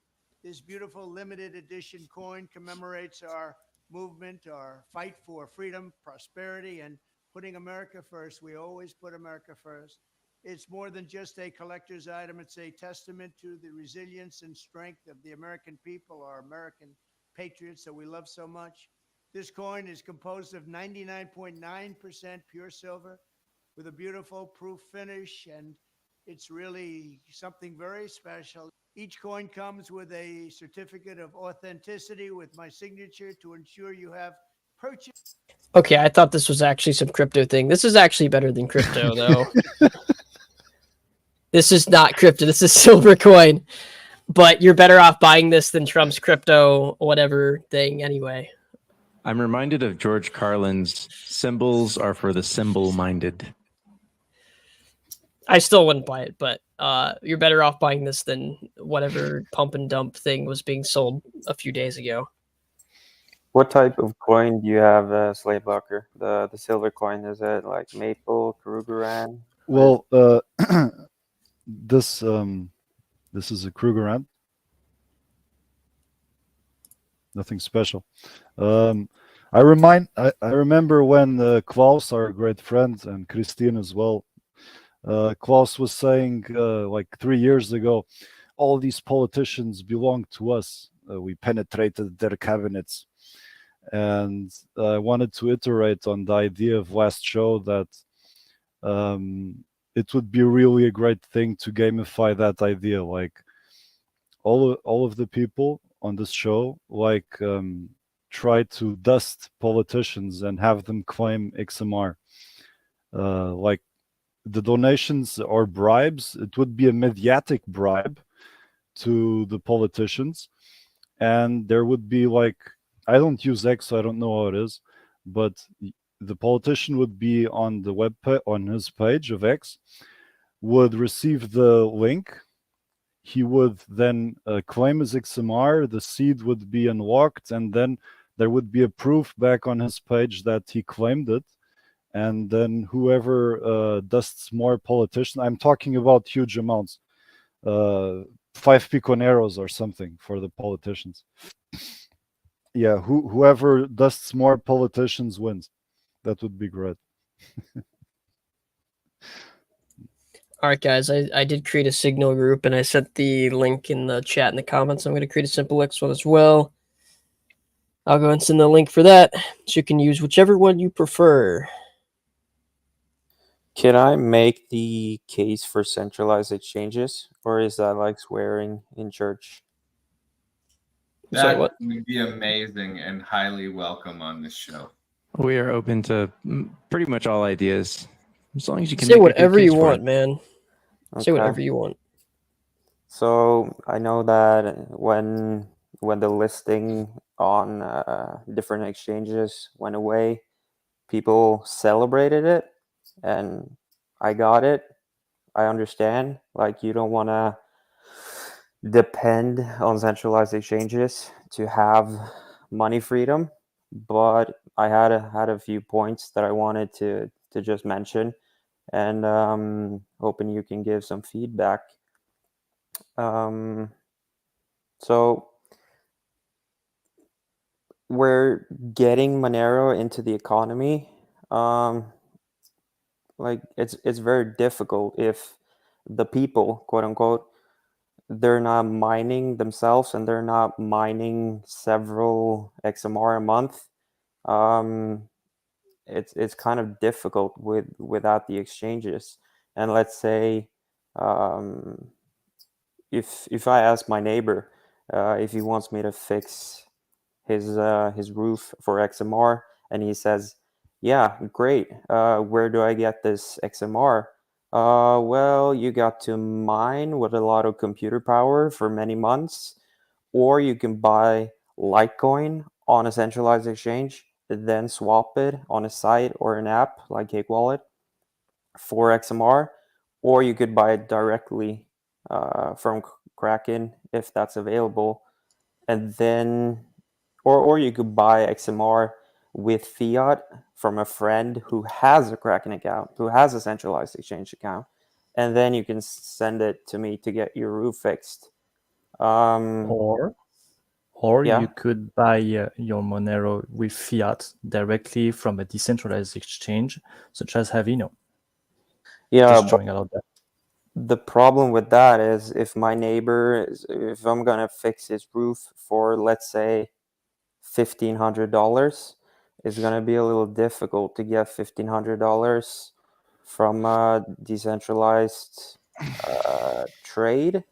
This beautiful limited edition coin commemorates our movement, our fight for freedom, prosperity, and putting America first. We always put America first. It's more than just a collector's item. It's a testament to the resilience and strength of the American people, our American patriots that we love so much. This coin is composed of 99.9% pure silver with a beautiful proof finish, and it's really something very special. Each coin comes with a certificate of authenticity with my signature to ensure you have purchased. Okay, I thought this was actually some crypto thing. This is actually better than crypto, though. This is not crypto. This is silver coin. But you're better off buying this than Trump's crypto whatever thing anyway. I'm reminded of George Carlin's "Symbols are for the symbol-minded." I still wouldn't buy it, but you're better off buying this than whatever pump and dump thing was being sold a few days ago. What type of coin do you have, Slaveblocker? The silver coin, is it like Maple, Krugerrand? Well, this is a Krugerrand. Nothing special. I remember when Klaus, our great friend, and Christine as well, Klaus was saying like 3 years ago, all these politicians belong to us. We penetrated their cabinets. And I wanted to iterate on the idea of last show that it would be really a great thing to gamify that idea. Like all of the people on this show, like try to dust politicians and have them claim XMR. Like the donations or bribes, it would be a mediatic bribe to the politicians. And there would be like, I don't use X, so I don't know how it is, but the politician would be on the web on his page of X, would receive the link. He would then claim his XMR, the seed would be unlocked, and then there would be a proof back on his page that he claimed it. And then whoever dusts more politicians, I'm talking about huge amounts, 5 piconeros or something for the politicians. Yeah, whoever dusts more politicians wins. That would be great. All right, guys, I did create a Signal group, and I sent the link in the chat in the comments. I'm going to create a Simple X one as well. I'll go and send the link for that, so you can use whichever one you prefer. Can I make the case for centralized exchanges, or is that like swearing in church? That would be amazing and highly welcome on this show. We are open to pretty much all ideas, as long as you can say make a good whatever case you for want, it. man. Say Okay. whatever you want. So I know that when the listing on different exchanges went away, people celebrated it, and I got it. I understand. Like, you don't want to depend on centralized exchanges to have money freedom, but I had a few points that I wanted to just mention, and hoping you can give some feedback. So we're getting Monero into the economy. Like it's very difficult if the people, quote unquote, they're not mining themselves and they're not mining several XMR a month. It's kind of difficult without the exchanges. And let's say if I ask my neighbor if he wants me to fix his roof for XMR, and he says, yeah, great. Where do I get this XMR? Well, you got to mine with a lot of computer power for many months, or you can buy Litecoin on a centralized exchange, then swap it on a site or an app like Cake Wallet for XMR, or you could buy it directly from Kraken if that's available, and then, or you could buy XMR with fiat from a friend who has a Kraken account, who has a centralized exchange account, and then you can send it to me to get your roof fixed. Or Yeah. you could buy your Monero with fiat directly from a decentralized exchange, such as Havino. Yeah, Destroying a lot of that. The problem with that is if my neighbor, if I'm gonna fix his roof for, let's say, $1,500, it's gonna be a little difficult to get $1,500 from a decentralized trade.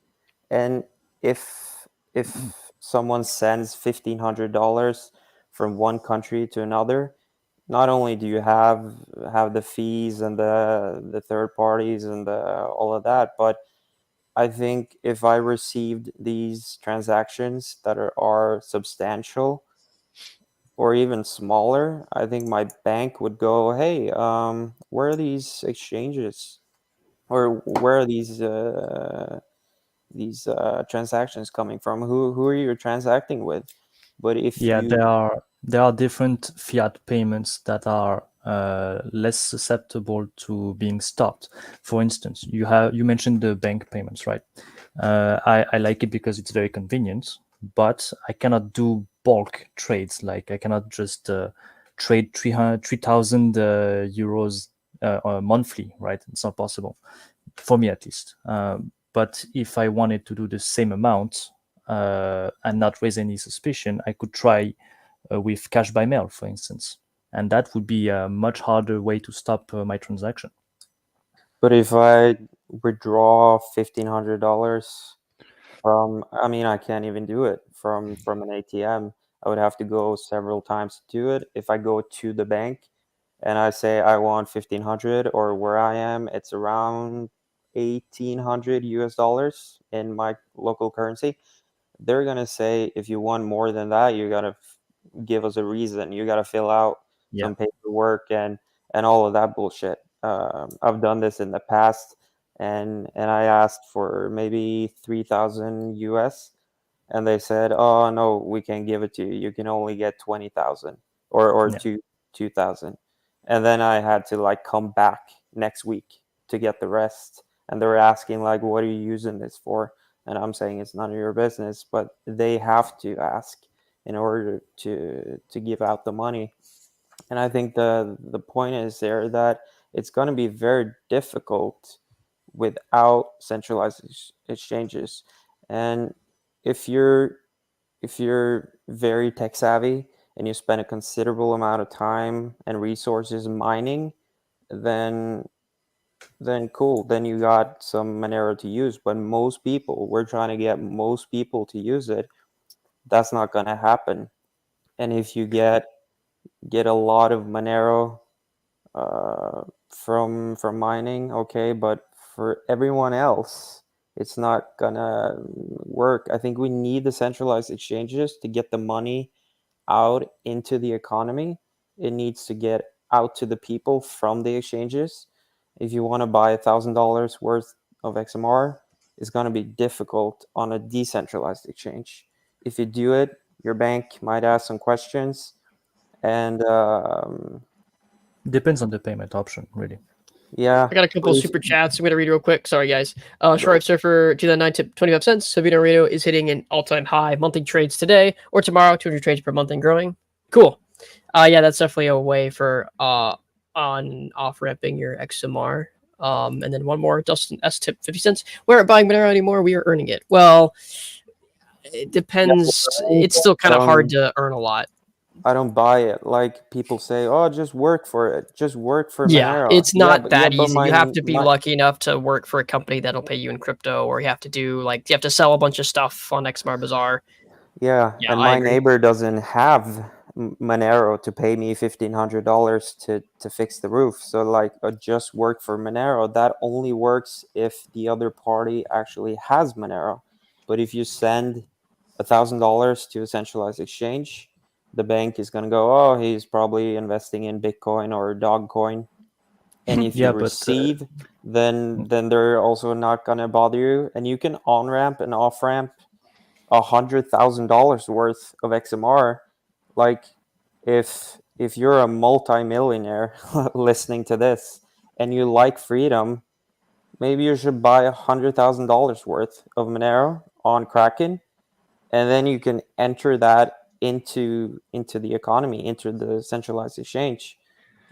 And if someone sends $1,500 from one country to another, not only do you have the fees and the third parties and all of that, but I think if I received these transactions that are substantial or even smaller, I think my bank would go, hey, where are these exchanges, or where are these transactions coming from? Who are you transacting with? But if Yeah, you there are different fiat payments that are less susceptible to being stopped. For instance, you mentioned the bank payments, right? I like it because it's very convenient, but I cannot do bulk trades. Like I cannot just trade 3,000 euros monthly, right? It's not possible for me, at least. But if I wanted to do the same amount and not raise any suspicion, I could try with cash by mail, for instance, and that would be a much harder way to stop my transaction. But if I withdraw $1,500 from, I mean, I can't even do it from an ATM. I would have to go several times to do it. If I go to the bank and I say I want 1,500, or where I am, it's around 1,800 US dollars in my local currency, they're gonna say, if you want more than that, you gotta give us a reason. You gotta fill out some paperwork and all of that bullshit. I've done this in the past, and I asked for maybe 3,000 US, and they said, "Oh no, we can't give it to you. You can only get 20,000 or 2,000." And then I had to like come back next week to get the rest, and they were asking like, "What are you using this for?" And I'm saying it's none of your business, but they have to ask in order to give out the money. And I think the point is there that it's going to be very difficult without centralized exchanges. And if you're very tech savvy and you spend a considerable amount of time and resources mining, then cool, then you got some Monero to use. But most people, we're trying to get most people to use it. That's not going to happen. And if you get a lot of Monero from mining, okay, but for everyone else, it's not gonna work. I think we need the centralized exchanges to get the money out into the economy. It needs to get out to the people from the exchanges. If you want to buy $1,000 worth of XMR, it's going to be difficult on a decentralized exchange. If you do it, your bank might ask some questions, and depends on the payment option, really. Yeah. I got a couple of super chats. I'm going to read real quick. Sorry, guys. Short Surfer 2009 tip 25 cents. So Reno is hitting an all-time high monthly trades today or tomorrow, 200 trades per month and growing. Cool. Yeah, that's definitely a way for on off ramping your XMR. And then one more, Dustin S tip 50 cents. We aren't buying Monero anymore. We are earning it. Well, it depends. It's still kind of hard to earn a lot. I don't buy it. Like people say, "Oh, just work for it. Just work for Yeah, Monero." it's not that easy. but You have to be lucky enough to work for a company that'll pay you in crypto, or you have to do you have to sell a bunch of stuff on XMR Bazaar. Yeah, Yeah, and I my agree. neighbor doesn't have Monero to pay me $1,500 to fix the roof. So like a just work for Monero, that only works if the other party actually has Monero. But if you send $1,000 to a centralized exchange, the bank is going to go, oh, he's probably investing in Bitcoin or Dogecoin. And if you receive, then they're also not going to bother you. And you can on-ramp and off-ramp $100,000 worth of XMR. Like if you're a multi-millionaire listening to this and you like freedom, maybe you should buy $100,000 worth of Monero on Kraken, and then you can enter that into the economy, into the centralized exchange.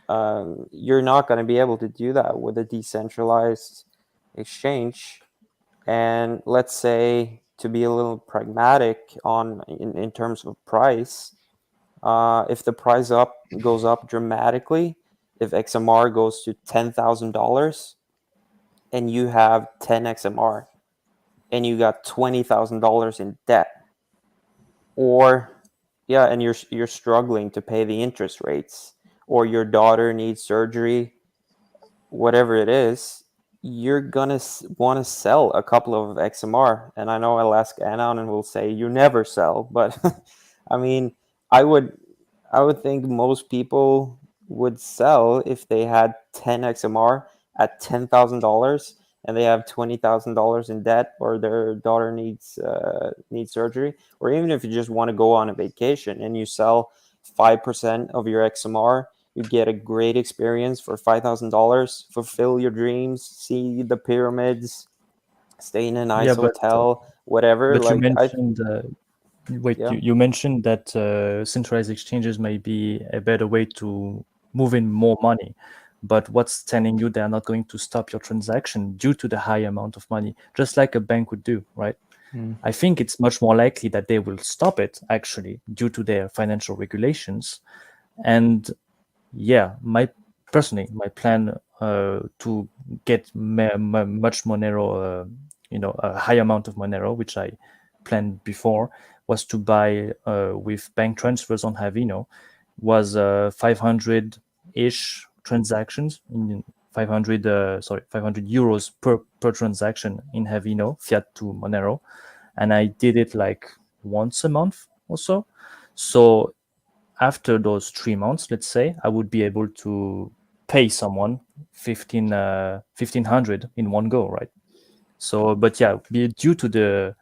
You're not going to be able to do that with a decentralized exchange. And let's say, to be a little pragmatic in terms of price, if the price goes up dramatically, if XMR goes to $10,000 and you have 10 XMR and you got $20,000 in debt, and you're struggling to pay the interest rates, or your daughter needs surgery, whatever it is, you're gonna want to sell a couple of XMR. And I know I'll ask Anon and will say you never sell, but I mean, I would think most people would sell if they had 10 XMR at $10,000 and they have $20,000 in debt, or their daughter needs surgery, or even if you just want to go on a vacation and you sell 5% of your XMR, you get a great experience for $5,000, fulfill your dreams, see the pyramids, stay in a nice hotel, whatever. But like you mentioned, you mentioned that centralized exchanges may be a better way to move in more money. But what's telling you they're not going to stop your transaction due to the high amount of money, just like a bank would do, right? I think it's much more likely that they will stop it, actually, due to their financial regulations. And yeah, my plan to get much Monero, a high amount of Monero, which I planned before, was to buy with bank transfers on Havino, was 500-ish transactions, 500 euros per transaction in Havino, fiat to Monero, and I did it like once a month or so. So after those 3 months, let's say, I would be able to pay someone 1,500 in one go, right? So, but yeah, due to the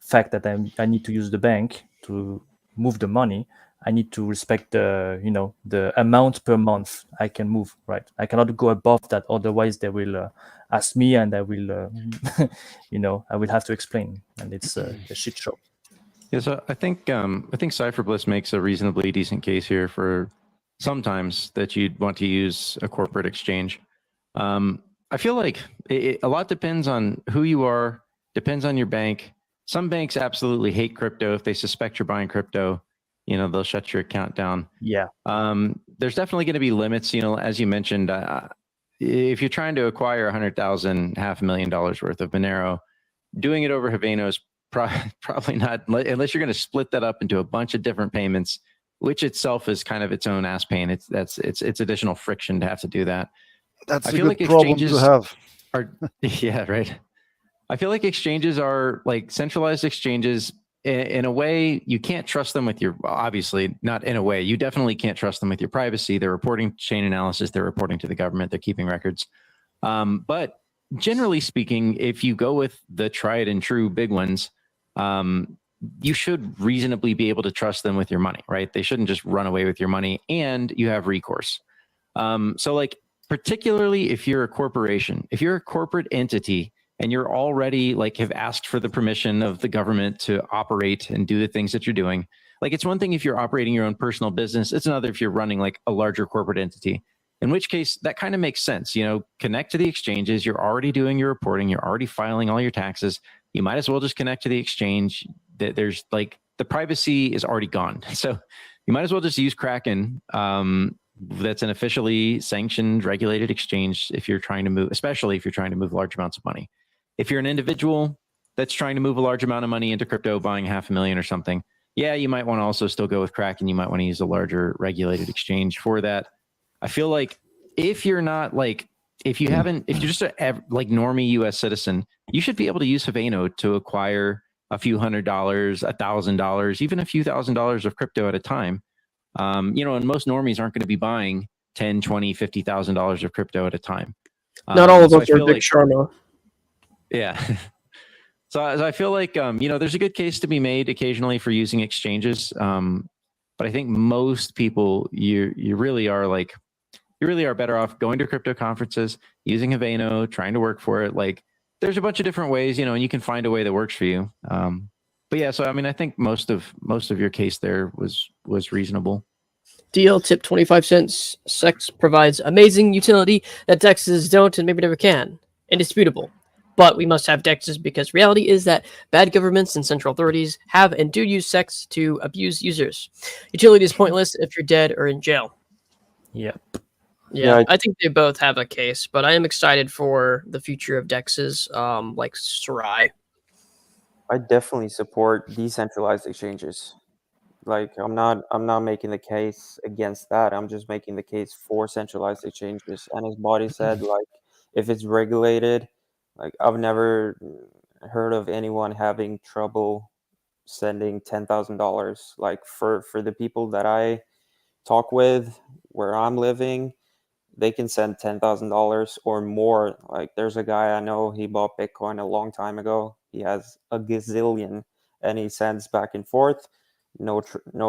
fact that I need to use the bank to move the money, I need to respect the amount per month I can move, right? I cannot go above that, otherwise they will ask me, and I will, I will have to explain, and it's a shit show. Yeah, so I think Cypher Bliss makes a reasonably decent case here for sometimes that you'd want to use a corporate exchange. I feel like a lot depends on who you are, depends on your bank. Some banks absolutely hate crypto. If they suspect you're buying crypto, they'll shut your account down. Yeah. There's definitely going to be limits, as you mentioned. If you're trying to acquire $100,000, $500,000 worth of Monero, doing it over Haveno is probably not, unless you're going to split that up into a bunch of different payments, which itself is kind of its own ass pain. It's additional friction to have to do that. That's a good problem to have. Yeah, right. I feel like exchanges are like centralized exchanges. In a way, you can't trust them with obviously not in a way, you definitely can't trust them with your privacy. They're reporting chain analysis, they're reporting to the government, they're keeping records. But generally speaking, if you go with the tried and true big ones, you should reasonably be able to trust them with your money, right? They shouldn't just run away with your money, and you have recourse. So like, particularly if you're a corporation, if you're a corporate entity, and you're already have asked for the permission of the government to operate and do the things that you're doing. Like, it's one thing if you're operating your own personal business. It's another if you're running like a larger corporate entity, in which case that kind of makes sense. Connect to the exchanges. You're already doing your reporting. You're already filing all your taxes. You might as well just connect to the exchange. There's the privacy is already gone. So you might as well just use Kraken. That's an officially sanctioned, regulated exchange if you're trying to move, especially if you're trying to move large amounts of money. If you're an individual that's trying to move a large amount of money into crypto, buying $500,000 or something, yeah, you might want to also still go with Kraken. You might want to use a larger regulated exchange for that. I feel like if you're not like, if you're just a like normie U.S. citizen, you should be able to use Haveno to acquire a few $100, $1,000, even a few $1,000s of crypto at a time. And most normies aren't going to be buying $10, $20, $50,000 of crypto at a time. Not all of us are Big Sharma. Yeah. So I feel like, there's a good case to be made occasionally for using exchanges. But I think most people, you really are better off going to crypto conferences, using Haveno, trying to work for it. Like there's a bunch of different ways, and you can find a way that works for you. But yeah, so I mean, I think most of your case there was reasonable. DL tip 25 cents. SEX provides amazing utility that DEXs don't and maybe never can. Indisputable. But we must have DEXs because reality is that bad governments and central authorities have and do use SEX to abuse users. Utility is pointless if you're dead or in jail. Yep. Yeah, I think they both have a case, but I am excited for the future of DEXs like Sarai. I definitely support decentralized exchanges. Like I'm not making the case against that. I'm just making the case for centralized exchanges. And as Bawdy said, like if it's regulated, like I've never heard of anyone having trouble sending $10,000. Like for the people that I talk with where I'm living, they can send $10,000 or more. Like there's a guy I know, he bought Bitcoin a long time ago. He has a gazillion and he sends back and forth. No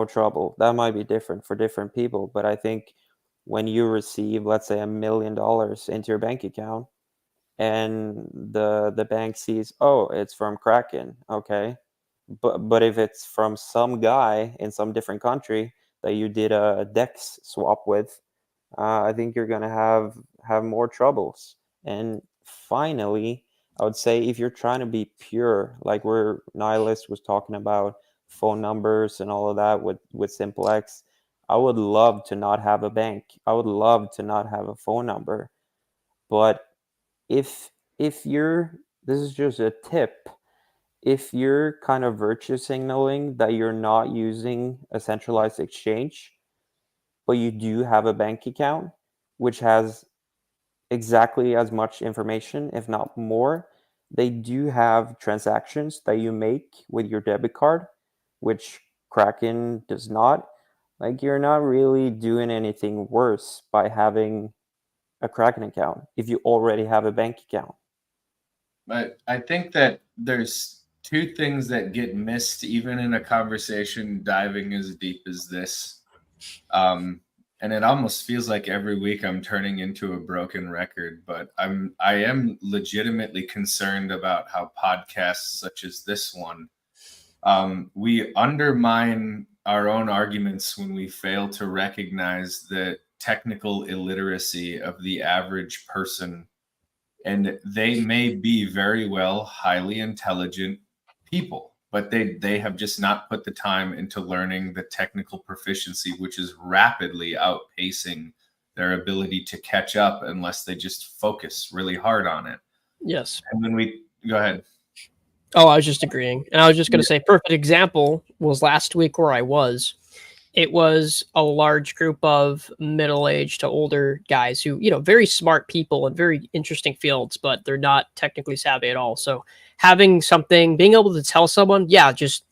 trouble. That might be different for different people, but I think when you receive, let's say, $1 million into your bank account, and the bank sees, oh, it's from Kraken, okay, but if it's from some guy in some different country that you did a DEX swap with, I think you're gonna have more troubles. And finally, I would say if you're trying to be pure, like where Nihilist was talking about phone numbers and all of that with Simplex, I would love to not have a bank. I would love to not have a phone number. But if you're, this is just a tip, if you're kind of virtue signaling that you're not using a centralized exchange, but you do have a bank account which has exactly as much information, if not more, they do have transactions that you make with your debit card, which Kraken does not. Like you're not really doing anything worse by having a Kraken account if you already have a bank account. But I think that there's two things that get missed even in a conversation diving as deep as this. And it almost feels like every week I'm turning into a broken record, but I am legitimately concerned about how podcasts such as this one, we undermine our own arguments when we fail to recognize the technical illiteracy of the average person. And they may be very well highly intelligent people, but they have just not put the time into learning the technical proficiency, which is rapidly outpacing their ability to catch up unless they just focus really hard on it. Yes. And then go ahead. Oh, I was just agreeing. And I was just going to say, perfect example was last week where I was. It was a large group of middle-aged to older guys who, very smart people in very interesting fields, but they're not technically savvy at all. So having something, being able to tell someone, yeah, just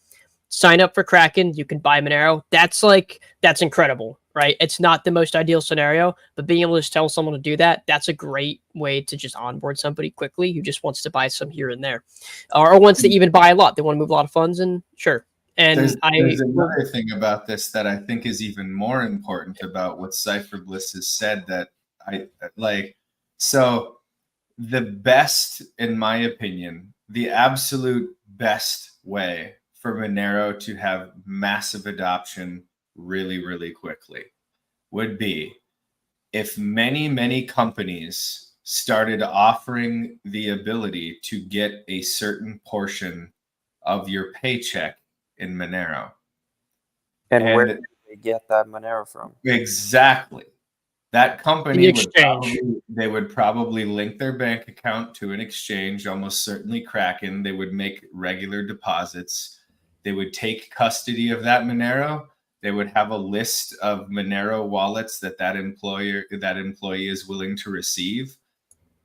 sign up for Kraken, you can buy Monero. That's incredible, right? It's not the most ideal scenario, but being able to just tell someone to do that, that's a great way to just onboard somebody quickly who just wants to buy some here and there, or wants to even buy a lot. They want to move a lot of funds, and sure. And there's another thing about this that I think is even more important about what Cypher Bliss has said that I like. So the best, in my opinion, the absolute best way for Monero to have massive adoption really, really quickly would be if many, many companies started offering the ability to get a certain portion of your paycheck in Monero. And where did they get that Monero from? Exactly. That company would probably link their bank account to an exchange, almost certainly Kraken. They would make regular deposits. They would take custody of that Monero. They would have a list of Monero wallets that employee is willing to receive.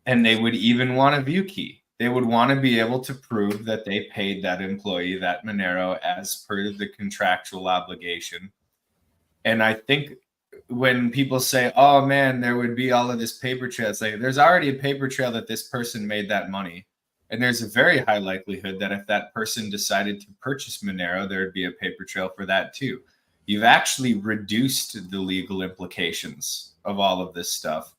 And they would even want a view key. They would want to be able to prove that they paid that employee that Monero as per the contractual obligation. And I think when people say, oh man, there would be all of this paper trail, it's like there's already a paper trail that this person made that money. And there's a very high likelihood that if that person decided to purchase Monero, there would be a paper trail for that too. You've actually reduced the legal implications of all of this stuff.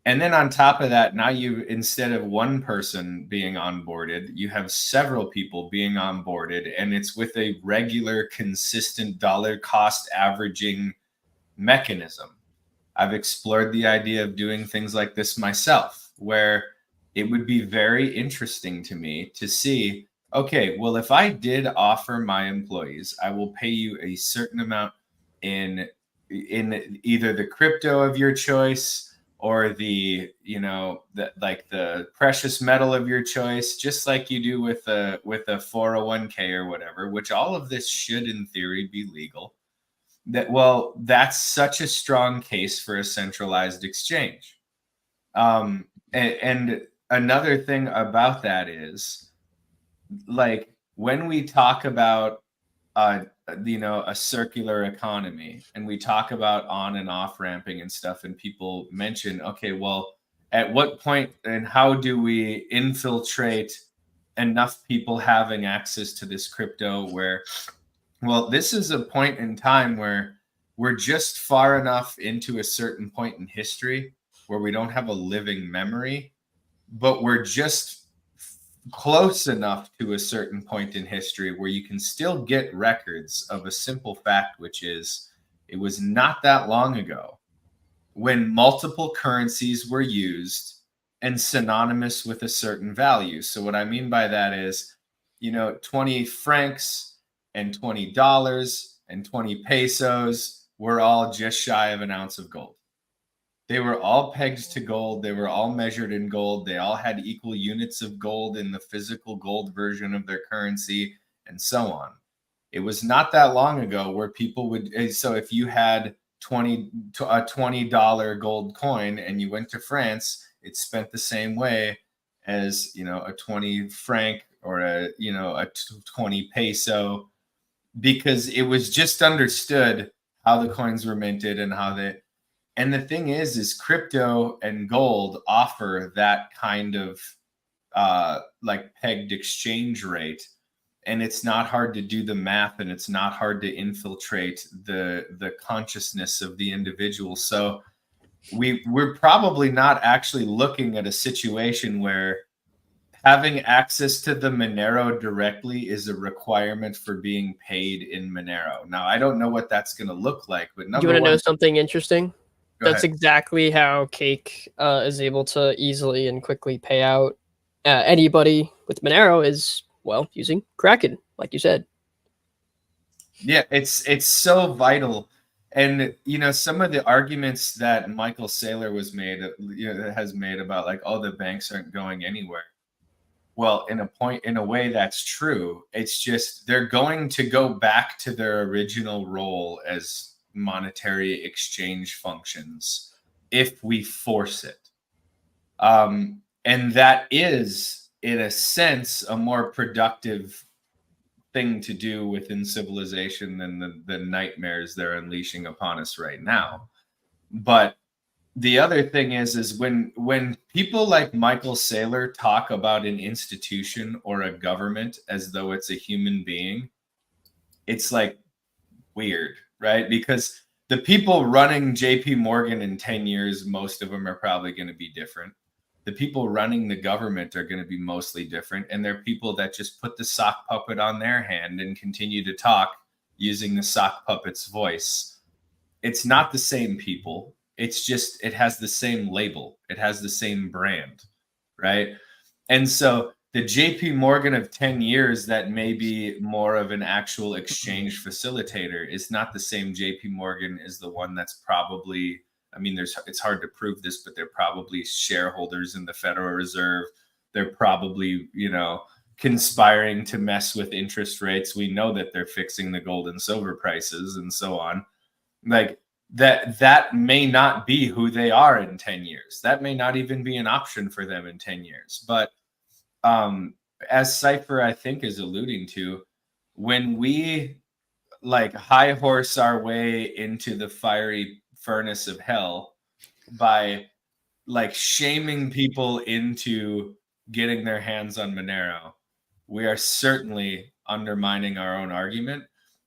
And then on top of that, now instead of one person being onboarded, you have several people being onboarded, and it's with a regular, consistent dollar cost averaging mechanism. I've explored the idea of doing things like this myself, where it would be very interesting to me to see, okay, well, if I did offer my employees, I will pay you a certain amount in either the crypto of your choice or the precious metal of your choice, just like you do with a 401k or whatever, which all of this should in theory be legal. That's such a strong case for a centralized exchange. And another thing about that is, like, when we talk about a circular economy, and we talk about on and off ramping and stuff, and people mention, okay, well, at what point and how do we infiltrate enough people having access to this crypto where, well, this is a point in time where we're just far enough into a certain point in history where we don't have a living memory, but we're just close enough to a certain point in history where you can still get records of a simple fact, which is it was not that long ago when multiple currencies were used and synonymous with a certain value. So what I mean by that is, 20 francs and $20 and 20 pesos were all just shy of an ounce of gold. They were all pegged to gold. They were all measured in gold. They all had equal units of gold in the physical gold version of their currency, and so on. It was not that long ago where people would, so if you had a $20 gold coin and you went to France, it's spent the same way as, a 20 franc or a 20 peso, because it was just understood how the coins were minted and how they. And the thing is crypto and gold offer that kind of pegged exchange rate. And it's not hard to do the math, and it's not hard to infiltrate the consciousness of the individual. So we're probably not actually looking at a situation where having access to the Monero directly is a requirement for being paid in Monero. Now, I don't know what that's going to look like, but you want to know something interesting? That's ahead. exactly how Cake is able to easily and quickly pay out anybody with Monero is, well, using Kraken, like you said. Yeah, it's so vital. And, some of the arguments that Michael Saylor has made about like, oh, the banks aren't going anywhere. Well, in a way that's true. It's just they're going to go back to their original role as monetary exchange functions if we force it. And that is, in a sense, a more productive thing to do within civilization than the nightmares they're unleashing upon us right now. But the other thing is when people like Michael Saylor talk about an institution or a government as though it's a human being, it's like weird, right? Because the people running JP Morgan in 10 years, most of them are probably going to be different. The people running the government are going to be mostly different. And they're people that just put the sock puppet on their hand and continue to talk using the sock puppet's voice. It's not the same people. It's just, it has the same label. It has the same brand, right? And so the JP Morgan of 10 years that may be more of an actual exchange facilitator is not the same JP Morgan as the one that's probably, it's hard to prove this, but they're probably shareholders in the Federal Reserve. They're probably, conspiring to mess with interest rates. We know that they're fixing the gold and silver prices and so on. Like that may not be who they are in 10 years. That may not even be an option for them in 10 years. But as Cypher, I think, is alluding to, when we like high horse our way into the fiery furnace of hell by like shaming people into getting their hands on Monero, we are certainly undermining our own argument.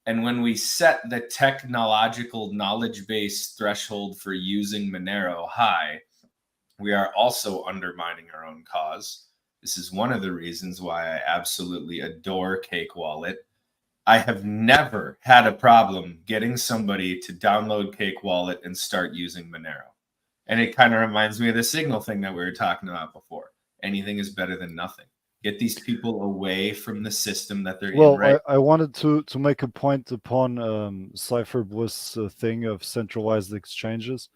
And when we set the technological knowledge base threshold for using Monero high, we are also undermining our own cause. This is one of the reasons why I absolutely adore Cake Wallet. I have never had a problem getting somebody to download Cake Wallet and start using Monero. And it kind of reminds me of the Signal thing that we were talking about before. Anything is better than nothing. Get these people away from the system that they're in, right? I wanted to make a point upon Cypher Bliss thing of centralized exchanges.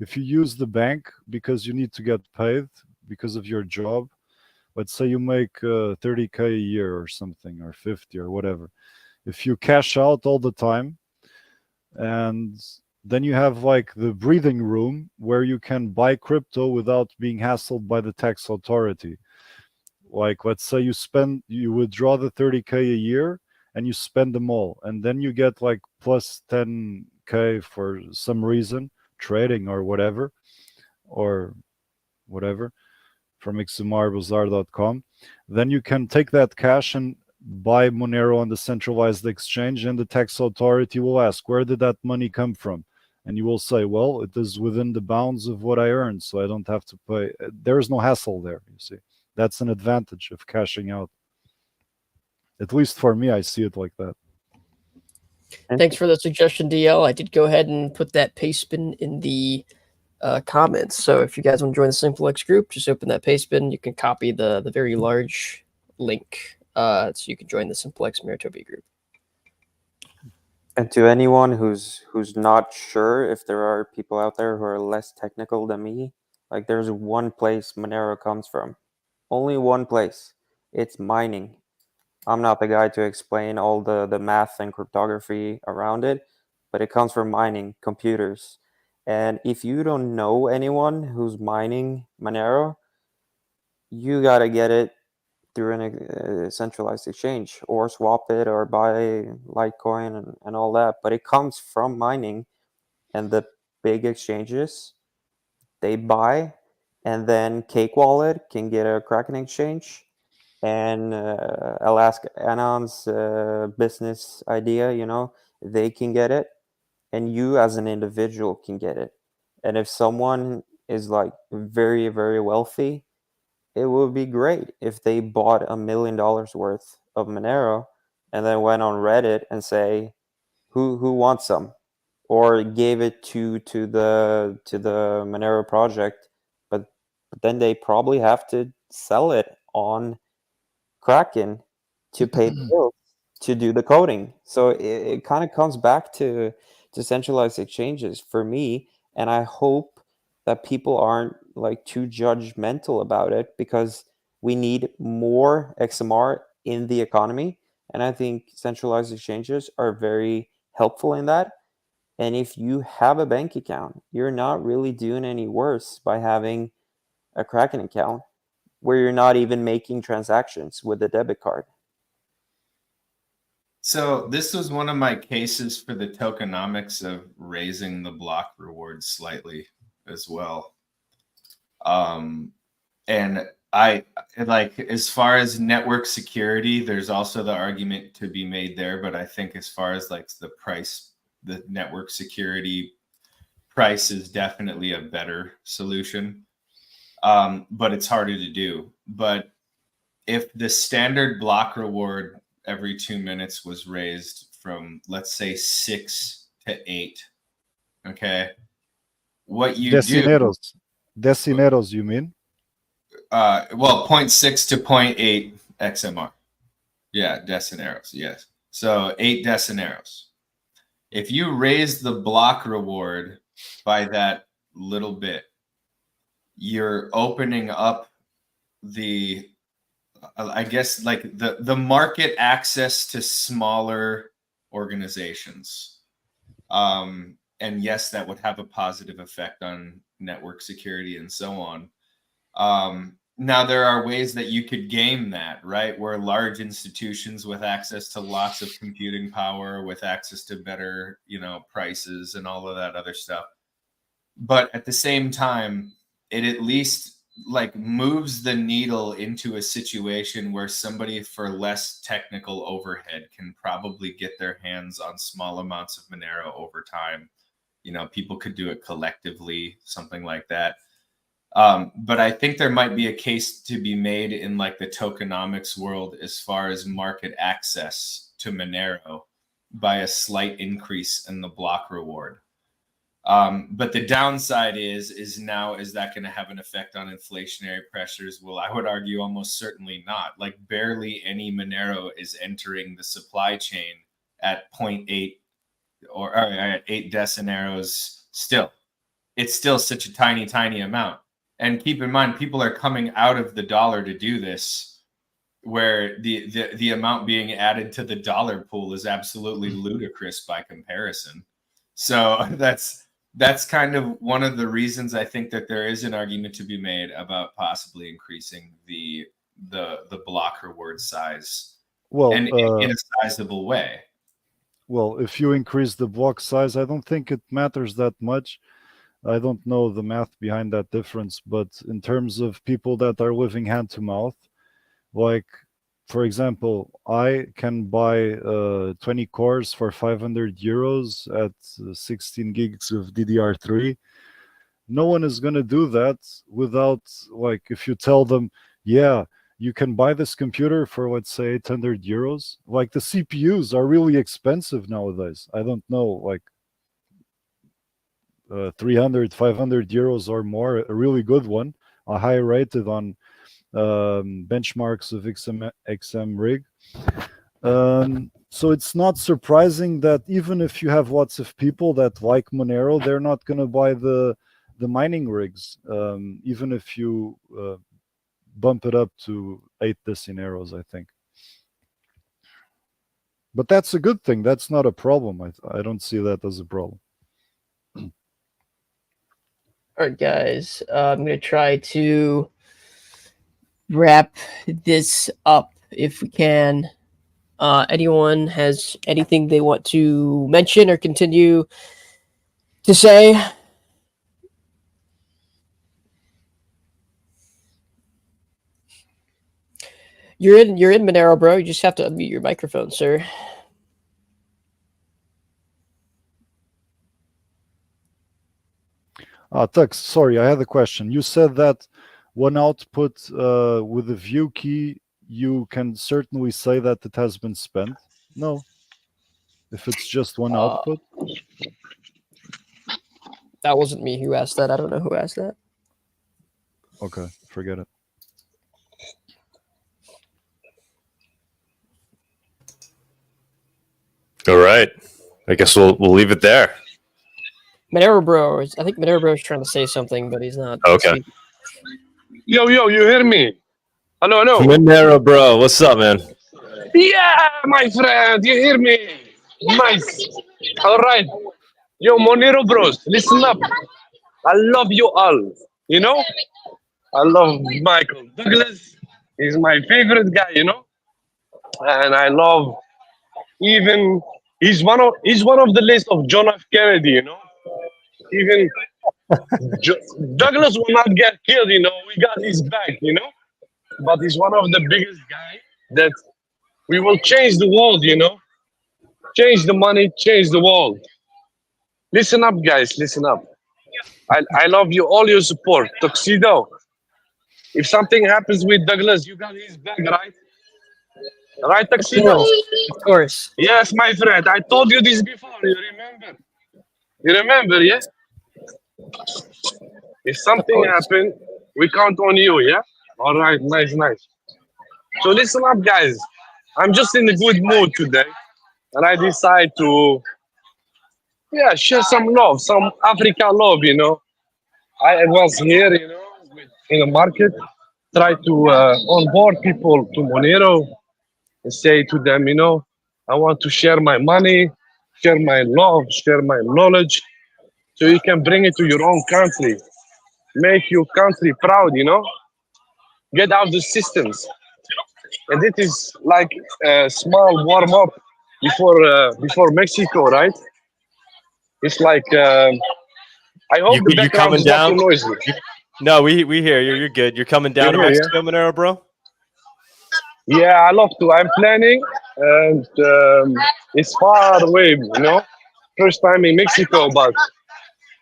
If you use the bank because you need to get paid because of your job, let's say you make 30K a year or something, or 50 or whatever. If you cash out all the time, and then you have like the breathing room where you can buy crypto without being hassled by the tax authority. Like, let's say you withdraw the 30K a year and you spend them all, and then you get like plus 10K for some reason, trading or whatever from XMRbazaar.com. Then you can take that cash and buy Monero on the centralized exchange, and the tax authority will ask, where did that money come from? And you will say, well, it is within the bounds of what I earned, so I don't have to pay. There is no hassle there, you see. That's an advantage of cashing out. At least for me, I see it like that. Thanks for the suggestion, DL. I did go ahead and put that paste bin in the comments. So if you guys want to join the Simplex group, just open that paste bin. You can copy the very large link, so you can join the Simplex Monerotopia group. And to anyone who's not sure, if there are people out there who are less technical than me, like there's one place Monero comes from. Only one place. It's mining. I'm not the guy to explain all the math and cryptography around it, but it comes from mining, computers. And if you don't know anyone who's mining Monero, you got to get it through a centralized exchange, or swap it, or buy Litecoin and all that. But it comes from mining, and the big exchanges, they buy, and then Cake Wallet can get a Kraken exchange, and Alaska Anon's business idea, they can get it, and you as an individual can get it. And if someone is like very, very wealthy, it would be great if they bought $1 million worth of Monero and then went on Reddit and say, who wants some, or gave it to the Monero project, but then they probably have to sell it on Kraken to pay the bills to do the coding. So it kind of comes back to centralized exchanges for me, and I hope that people aren't like too judgmental about it, because we need more XMR in the economy, and I think centralized exchanges are very helpful in that. And if you have a bank account, you're not really doing any worse by having a Kraken account where you're not even making transactions with a debit card. So this was one of my cases for the tokenomics of raising the block reward slightly as well. And I like, as far as network security, there's also the argument to be made there. But I think as far as like the price, the network security price is definitely a better solution. But it's harder to do. But if the standard block reward every 2 minutes was raised from, let's say, 6 to 8, okay, what you Decineros. Decineros, you mean? Well, 0.6 to 0.8 XMR. Yeah, decineros, yes. So 8 decineros. If you raise the block reward by that little bit, you're opening up the I guess like the market access to smaller organizations. And yes, that would have a positive effect on network security and so on. Now there are ways that you could game that, right? Where large institutions with access to lots of computing power, with access to better, prices and all of that other stuff. But at the same time, it at least like moves the needle into a situation where somebody for less technical overhead can probably get their hands on small amounts of Monero over time. People could do it collectively, something like that. But I think there might be a case to be made in like the tokenomics world as far as market access to Monero by a slight increase in the block reward. But the downside is that going to have an effect on inflationary pressures? Well, I would argue almost certainly not. Like barely any Monero is entering the supply chain at 0.8 or at 8 decinaros still. It's still such a tiny amount. And keep in mind, people are coming out of the dollar to do this, where the amount being added to the dollar pool is absolutely ludicrous by comparison. So that's kind of one of the reasons I think that there is an argument to be made about possibly increasing the block reward size, and in a sizable way. Well, if you increase the block size, I don't think it matters that much. I don't know the math behind that difference, but in terms of people that are living hand to mouth, like, for example, I can buy 20 cores for 500 euros at 16 gigs of DDR3. No one is going to do that without, like, if you tell them, yeah, you can buy this computer for, let's say, 800 euros. Like, the CPUs are really expensive nowadays. I don't know, like, 300, 500 euros or more, a really good one, a high rated on benchmarks of XMRig. So it's not surprising that even if you have lots of people that like Monero, they're not going to buy the mining rigs, even if you bump it up to 8 decinaros, I think. But that's a good thing. That's not a problem. I don't see that as a problem. All right, guys, I'm going to try to wrap this up if we can. Anyone has anything they want to mention or continue to say? You're in Monero, bro. You just have to unmute your microphone, sir. Tux, sorry, I had a question. You said that one output with a view key, you can certainly say that it has been spent. No, if it's just one output. That wasn't me who asked that. I don't know who asked that. Okay, forget it. All right, I guess we'll leave it there. Monero Bro, I think Monero Bro is trying to say something, but he's not. Okay. Yo, you hear me? Hello. Monero Bro, what's up, man? Yeah, my friend, you hear me? Nice. All right. Yo, Monero Bros, listen up. I love you all. I love Michael Douglas. He's my favorite guy, and I love he's one of the list of John F. Kennedy, Even Douglas will not get killed, we got his back, But he's one of the biggest guys that we will change the world, Change the money, change the world. Listen up, guys, listen up. I love you, all your support. Tuxedo, if something happens with Douglas, you got his back, right? Right, Tuxedo? Of course. Yes, my friend. I told you this before. You remember? You remember, yeah? If something happened, we count on you, yeah? All right, nice. So listen up, guys. I'm just in a good mood today. And I decide to, share some love, some Africa love, I was here, in the market. try to onboard people to Monero and say to them, you know, I want to share my money, share my love, share my knowledge, so you can bring it to your own country, make your country proud, you know, get out the systems. And it is like a small warm up before Mexico, right? It's like I hope the You background coming is not too down? noisy. No, we hear you. You're good. You're coming down to You're here, Mexico, Monero, bro? Yeah, I love to. I'm planning, and it's far away, you know. First time in Mexico, but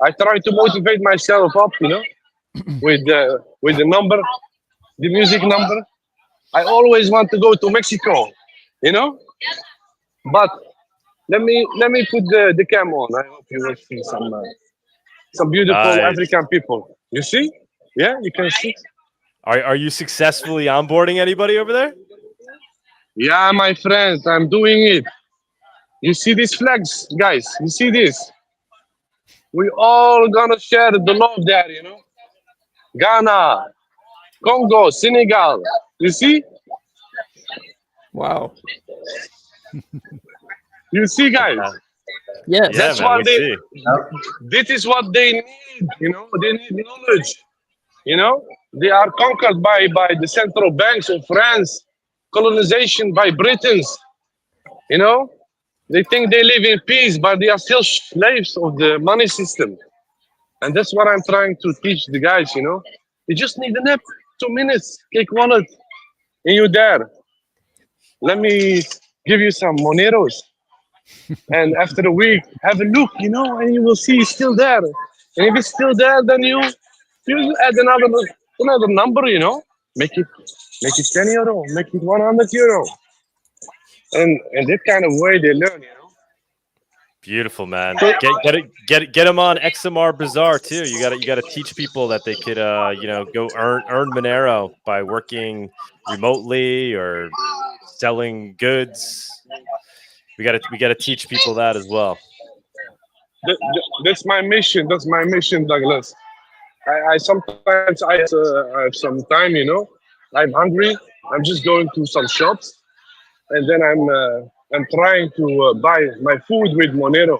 I try to motivate myself up, you know, with the number, the music number. I always want to go to Mexico, you know. But let me put the cam on. I hope you will see some beautiful Nice. African people. You see? Yeah, you can see. Are you successfully onboarding anybody over there? Yeah, my friend, I'm doing it. You see these flags, guys? You see this? We all gonna share the love there, you know. Ghana, Congo, Senegal. You see? Wow. You see, guys? Yes. Yeah, That's man, what we they. see. This is what they need. You know, they need knowledge. You know, they are conquered by the central banks of France, colonization by Britons. You know, they think they live in peace, but they are still slaves of the money system. And that's what I'm trying to teach the guys. You know, you just need a nap, 2 minutes, click wallet, and you're there. Let me give you some Moneros. And after a week, have a look, you know, and you will see it's still there. And if it's still there, then you add another number, you know, make it 10 euro, make it 100 euro, and that kind of way they learn, you know. Beautiful, man. Get them on XMR Bazaar too. You gotta teach people that they could go earn Monero by working remotely or selling goods. We gotta teach people that as well. That's my mission. That's my mission, Douglas. I sometimes I have some time, you know. I'm hungry. I'm just going to some shops, and then I'm trying to buy my food with Monero,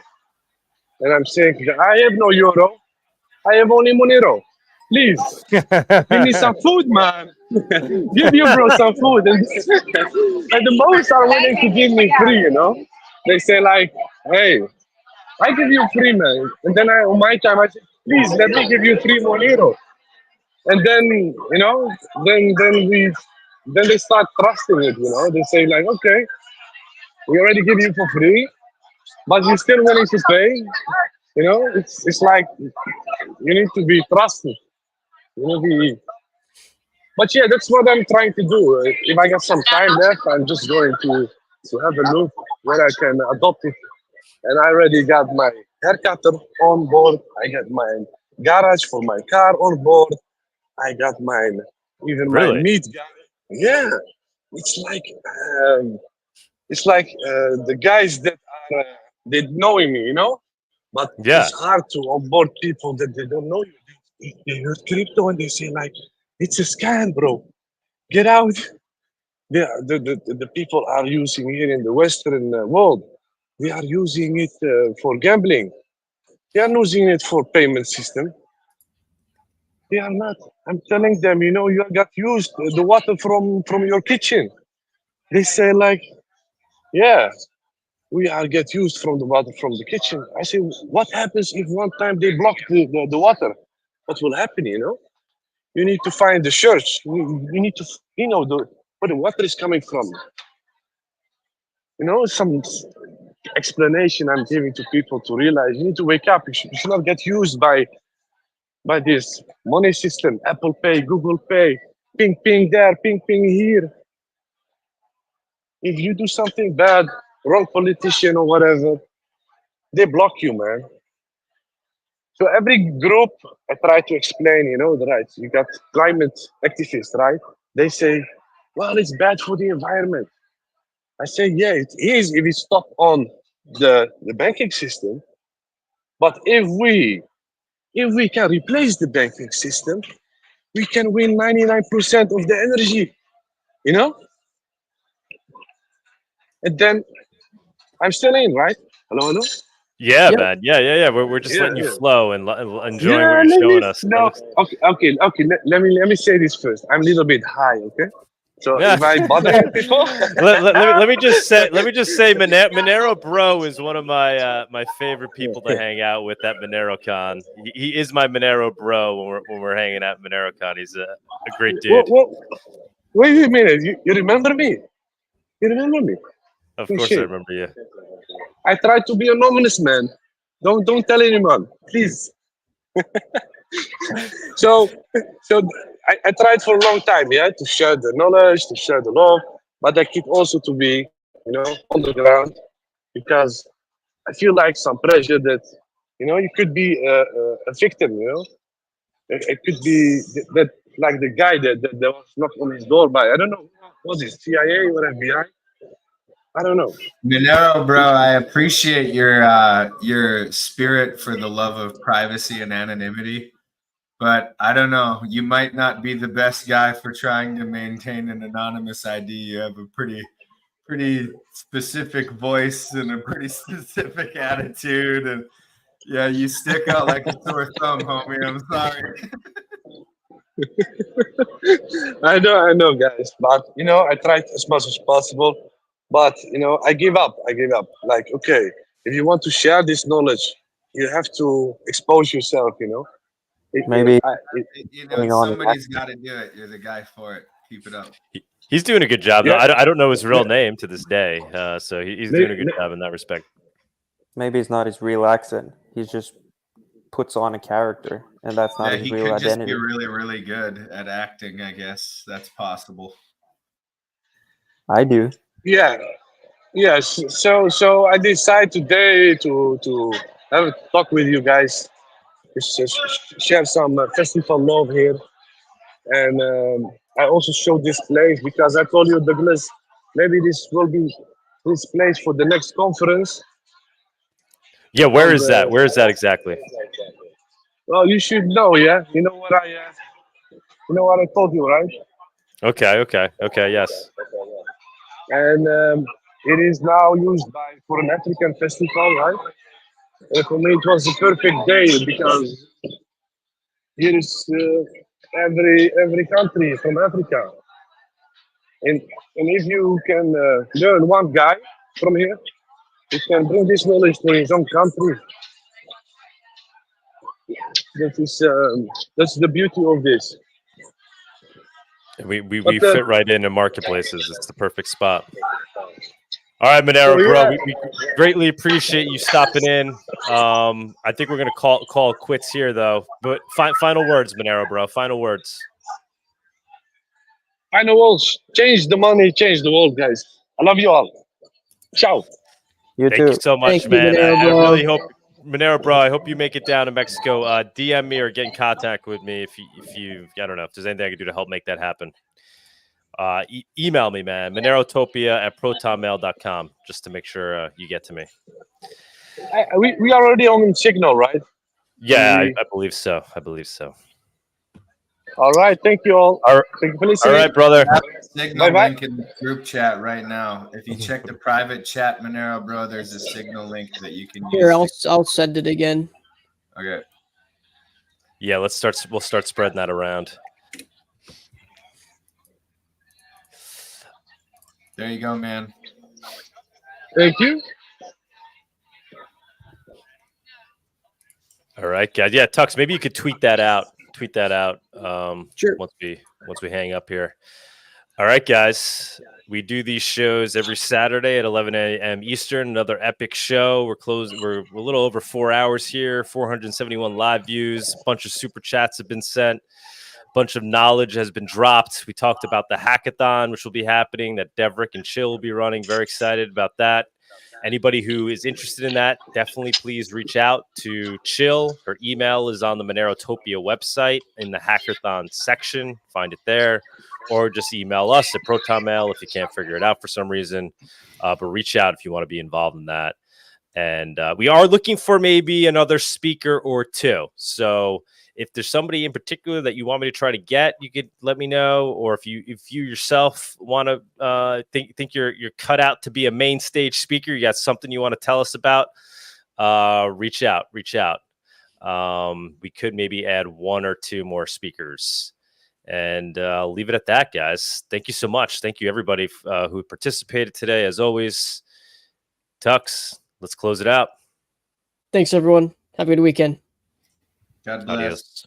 and I'm saying I have no euro, I have only Monero. Please give me some food, man. Give you bro some food, and the most are willing to give me free, you know. They say like, hey, I give you free, man, and then on my time I say, please let me give you free Monero. And then you know, then they start trusting it. You know, they say like, okay, we already give you for free, but you're still willing to pay. You know, it's like you need to be trusted. You know, but yeah, that's what I'm trying to do. If I got some time left, I'm just going to have a look where I can adopt it. And I already got my hair cutter on board. I got my garage for my car on board. I got my meat guy. Yeah, it's like the guys that are they knowing me, you know. But it's hard to onboard people that they don't know you. They heard crypto and they say like, it's a scam, bro. Get out. Yeah, the people are using here in the Western world. They are using it for gambling. They are using it for payment system. They are not. I'm telling them, you know, you got used the water from your kitchen. They say like, yeah, we are get used from the water from the kitchen. I say, what happens if one time they block the water? What will happen? You know, you need to find the church. You need to, you know, where the water is coming from. You know, some explanation I'm giving to people to realize you need to wake up. You should not get used by this money system, Apple Pay, Google Pay, ping ping there, ping ping here. If you do something bad, wrong politician or whatever, they block you, man. So every group, I try to explain, you know, the rights. You got climate activists, right? They say, well, it's bad for the environment. I say, yeah, it is if it's stuck on the banking system. But if we can replace the banking system, we can win 99% of the energy, you know? And then I'm still in, right? Hello? Yeah, Yep. man. Yeah. We're just Yeah, letting you yeah. flow and enjoying what Yeah, you're let me showing us. That no. looks- Okay. Let me say this first. I'm a little bit high, okay? So Yeah. if I bother you people, let me just say Monero Bro is one of my favorite people to hang out with at MoneroCon. He is my Monero Bro when we're hanging out at MoneroCon. He's a great dude. wait a minute. You remember me? You remember me? Of Oh, course, I shit. remember you. I tried to be anonymous, man. Don't tell anyone, please. So I tried for a long time, yeah, to share the knowledge, to share the love, but I keep also to be, on the ground because I feel like some pressure that, you could be a victim, It could be that like the guy that was knocked on his door by, I don't know, was it CIA or FBI? I don't know. Monero, bro, I appreciate your spirit for the love of privacy and anonymity, but I don't know. You might not be the best guy for trying to maintain an anonymous ID. You have a pretty specific voice and a pretty specific attitude, and yeah, you stick out like a sore thumb, homie. I'm sorry. I know, guys, but I tried as much as possible, but I give up. Like, okay, if you want to share this knowledge, you have to expose yourself. Maybe Somebody's got to do it. You're the guy for it. Keep it up. He's doing a good job. Though. Yeah. I don't know his real name to this day, so he's doing a good job in that respect. Maybe it's not his real accent. He just puts on a character, and that's not his he real could just identity. be really, really good at acting. I guess that's possible. I do. Yeah. Yes. So I decided today to have a talk with you guys, share some festival love here, and I also showed this place because I told you, Douglas, maybe this will be this place for the next conference. Yeah, where is that? Where is that exactly? Well, you should know, yeah. You know what I told you, right? Okay. Yes. And it is now used for an African festival, right? And for me, it was a perfect day because here is every country from Africa, and if you can learn one guy from here, he can bring this knowledge to his own country. That's the beauty of this. We fit right into marketplaces. It's the perfect spot. All right, Monero, bro. We greatly appreciate you stopping in. I think we're gonna call quits here, though. But final words, Monero, bro. Final words. Final words. Change the money, change the world, guys. I love you all. Ciao. Thank you so much, man. I really hope, Monero, bro. I hope you make it down to Mexico. DM me or get in contact with me if you I don't know if there's anything I can do to help make that happen. Email me, man. Monerotopia@protonmail.com just to make sure you get to me. We are already on Signal, right? Yeah, I believe so. All right. Thank you all. Thank you for listening. All right, brother. Signal link in the group chat right now. If you check the private chat, Monero, bro, there's a Signal link that you can use. Here, I'll send it again. Okay. Yeah, we'll start spreading that around. There you go, man. Thank you. All right, guys. Yeah, Tux, maybe you could tweet that out. Sure. Once we hang up here. All right, guys. We do these shows every Saturday at 11 a.m. Eastern. Another epic show. We're a little over 4 hours here. 471 live views. A bunch of super chats have been sent. A bunch of knowledge has been dropped. We talked about the hackathon, which will be happening, that Deverick and Csilla will be running. Very excited about that. Anybody who is interested in that, definitely please reach out to Csilla. Her email is on the MoneroTopia website in the hackathon section. Find it there. Or just email us at ProtonMail if you can't figure it out for some reason. But reach out if you want to be involved in that. And we are looking for maybe another speaker or two. So if there's somebody in particular that you want me to try to get, you could let me know. Or if you yourself want to think you're cut out to be a main stage speaker, you got something you want to tell us about, reach out. We could maybe add 1 or 2 more speakers. And I'll leave it at that, guys. Thank you so much. Thank you, everybody who participated today. As always, Tux, let's close it out. Thanks, everyone. Have a good weekend. God bless. Adios.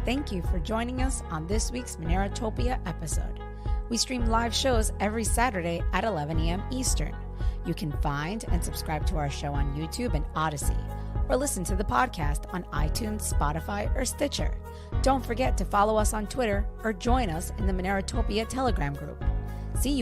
Thank you for joining us on this week's MoneroTopia episode. We stream live shows every Saturday at 11 a.m. Eastern. You can find and subscribe to our show on YouTube and ODYSEE, or listen to the podcast on iTunes, Spotify, or Stitcher. Don't forget to follow us on Twitter or join us in the MoneroTopia Telegram group. See you.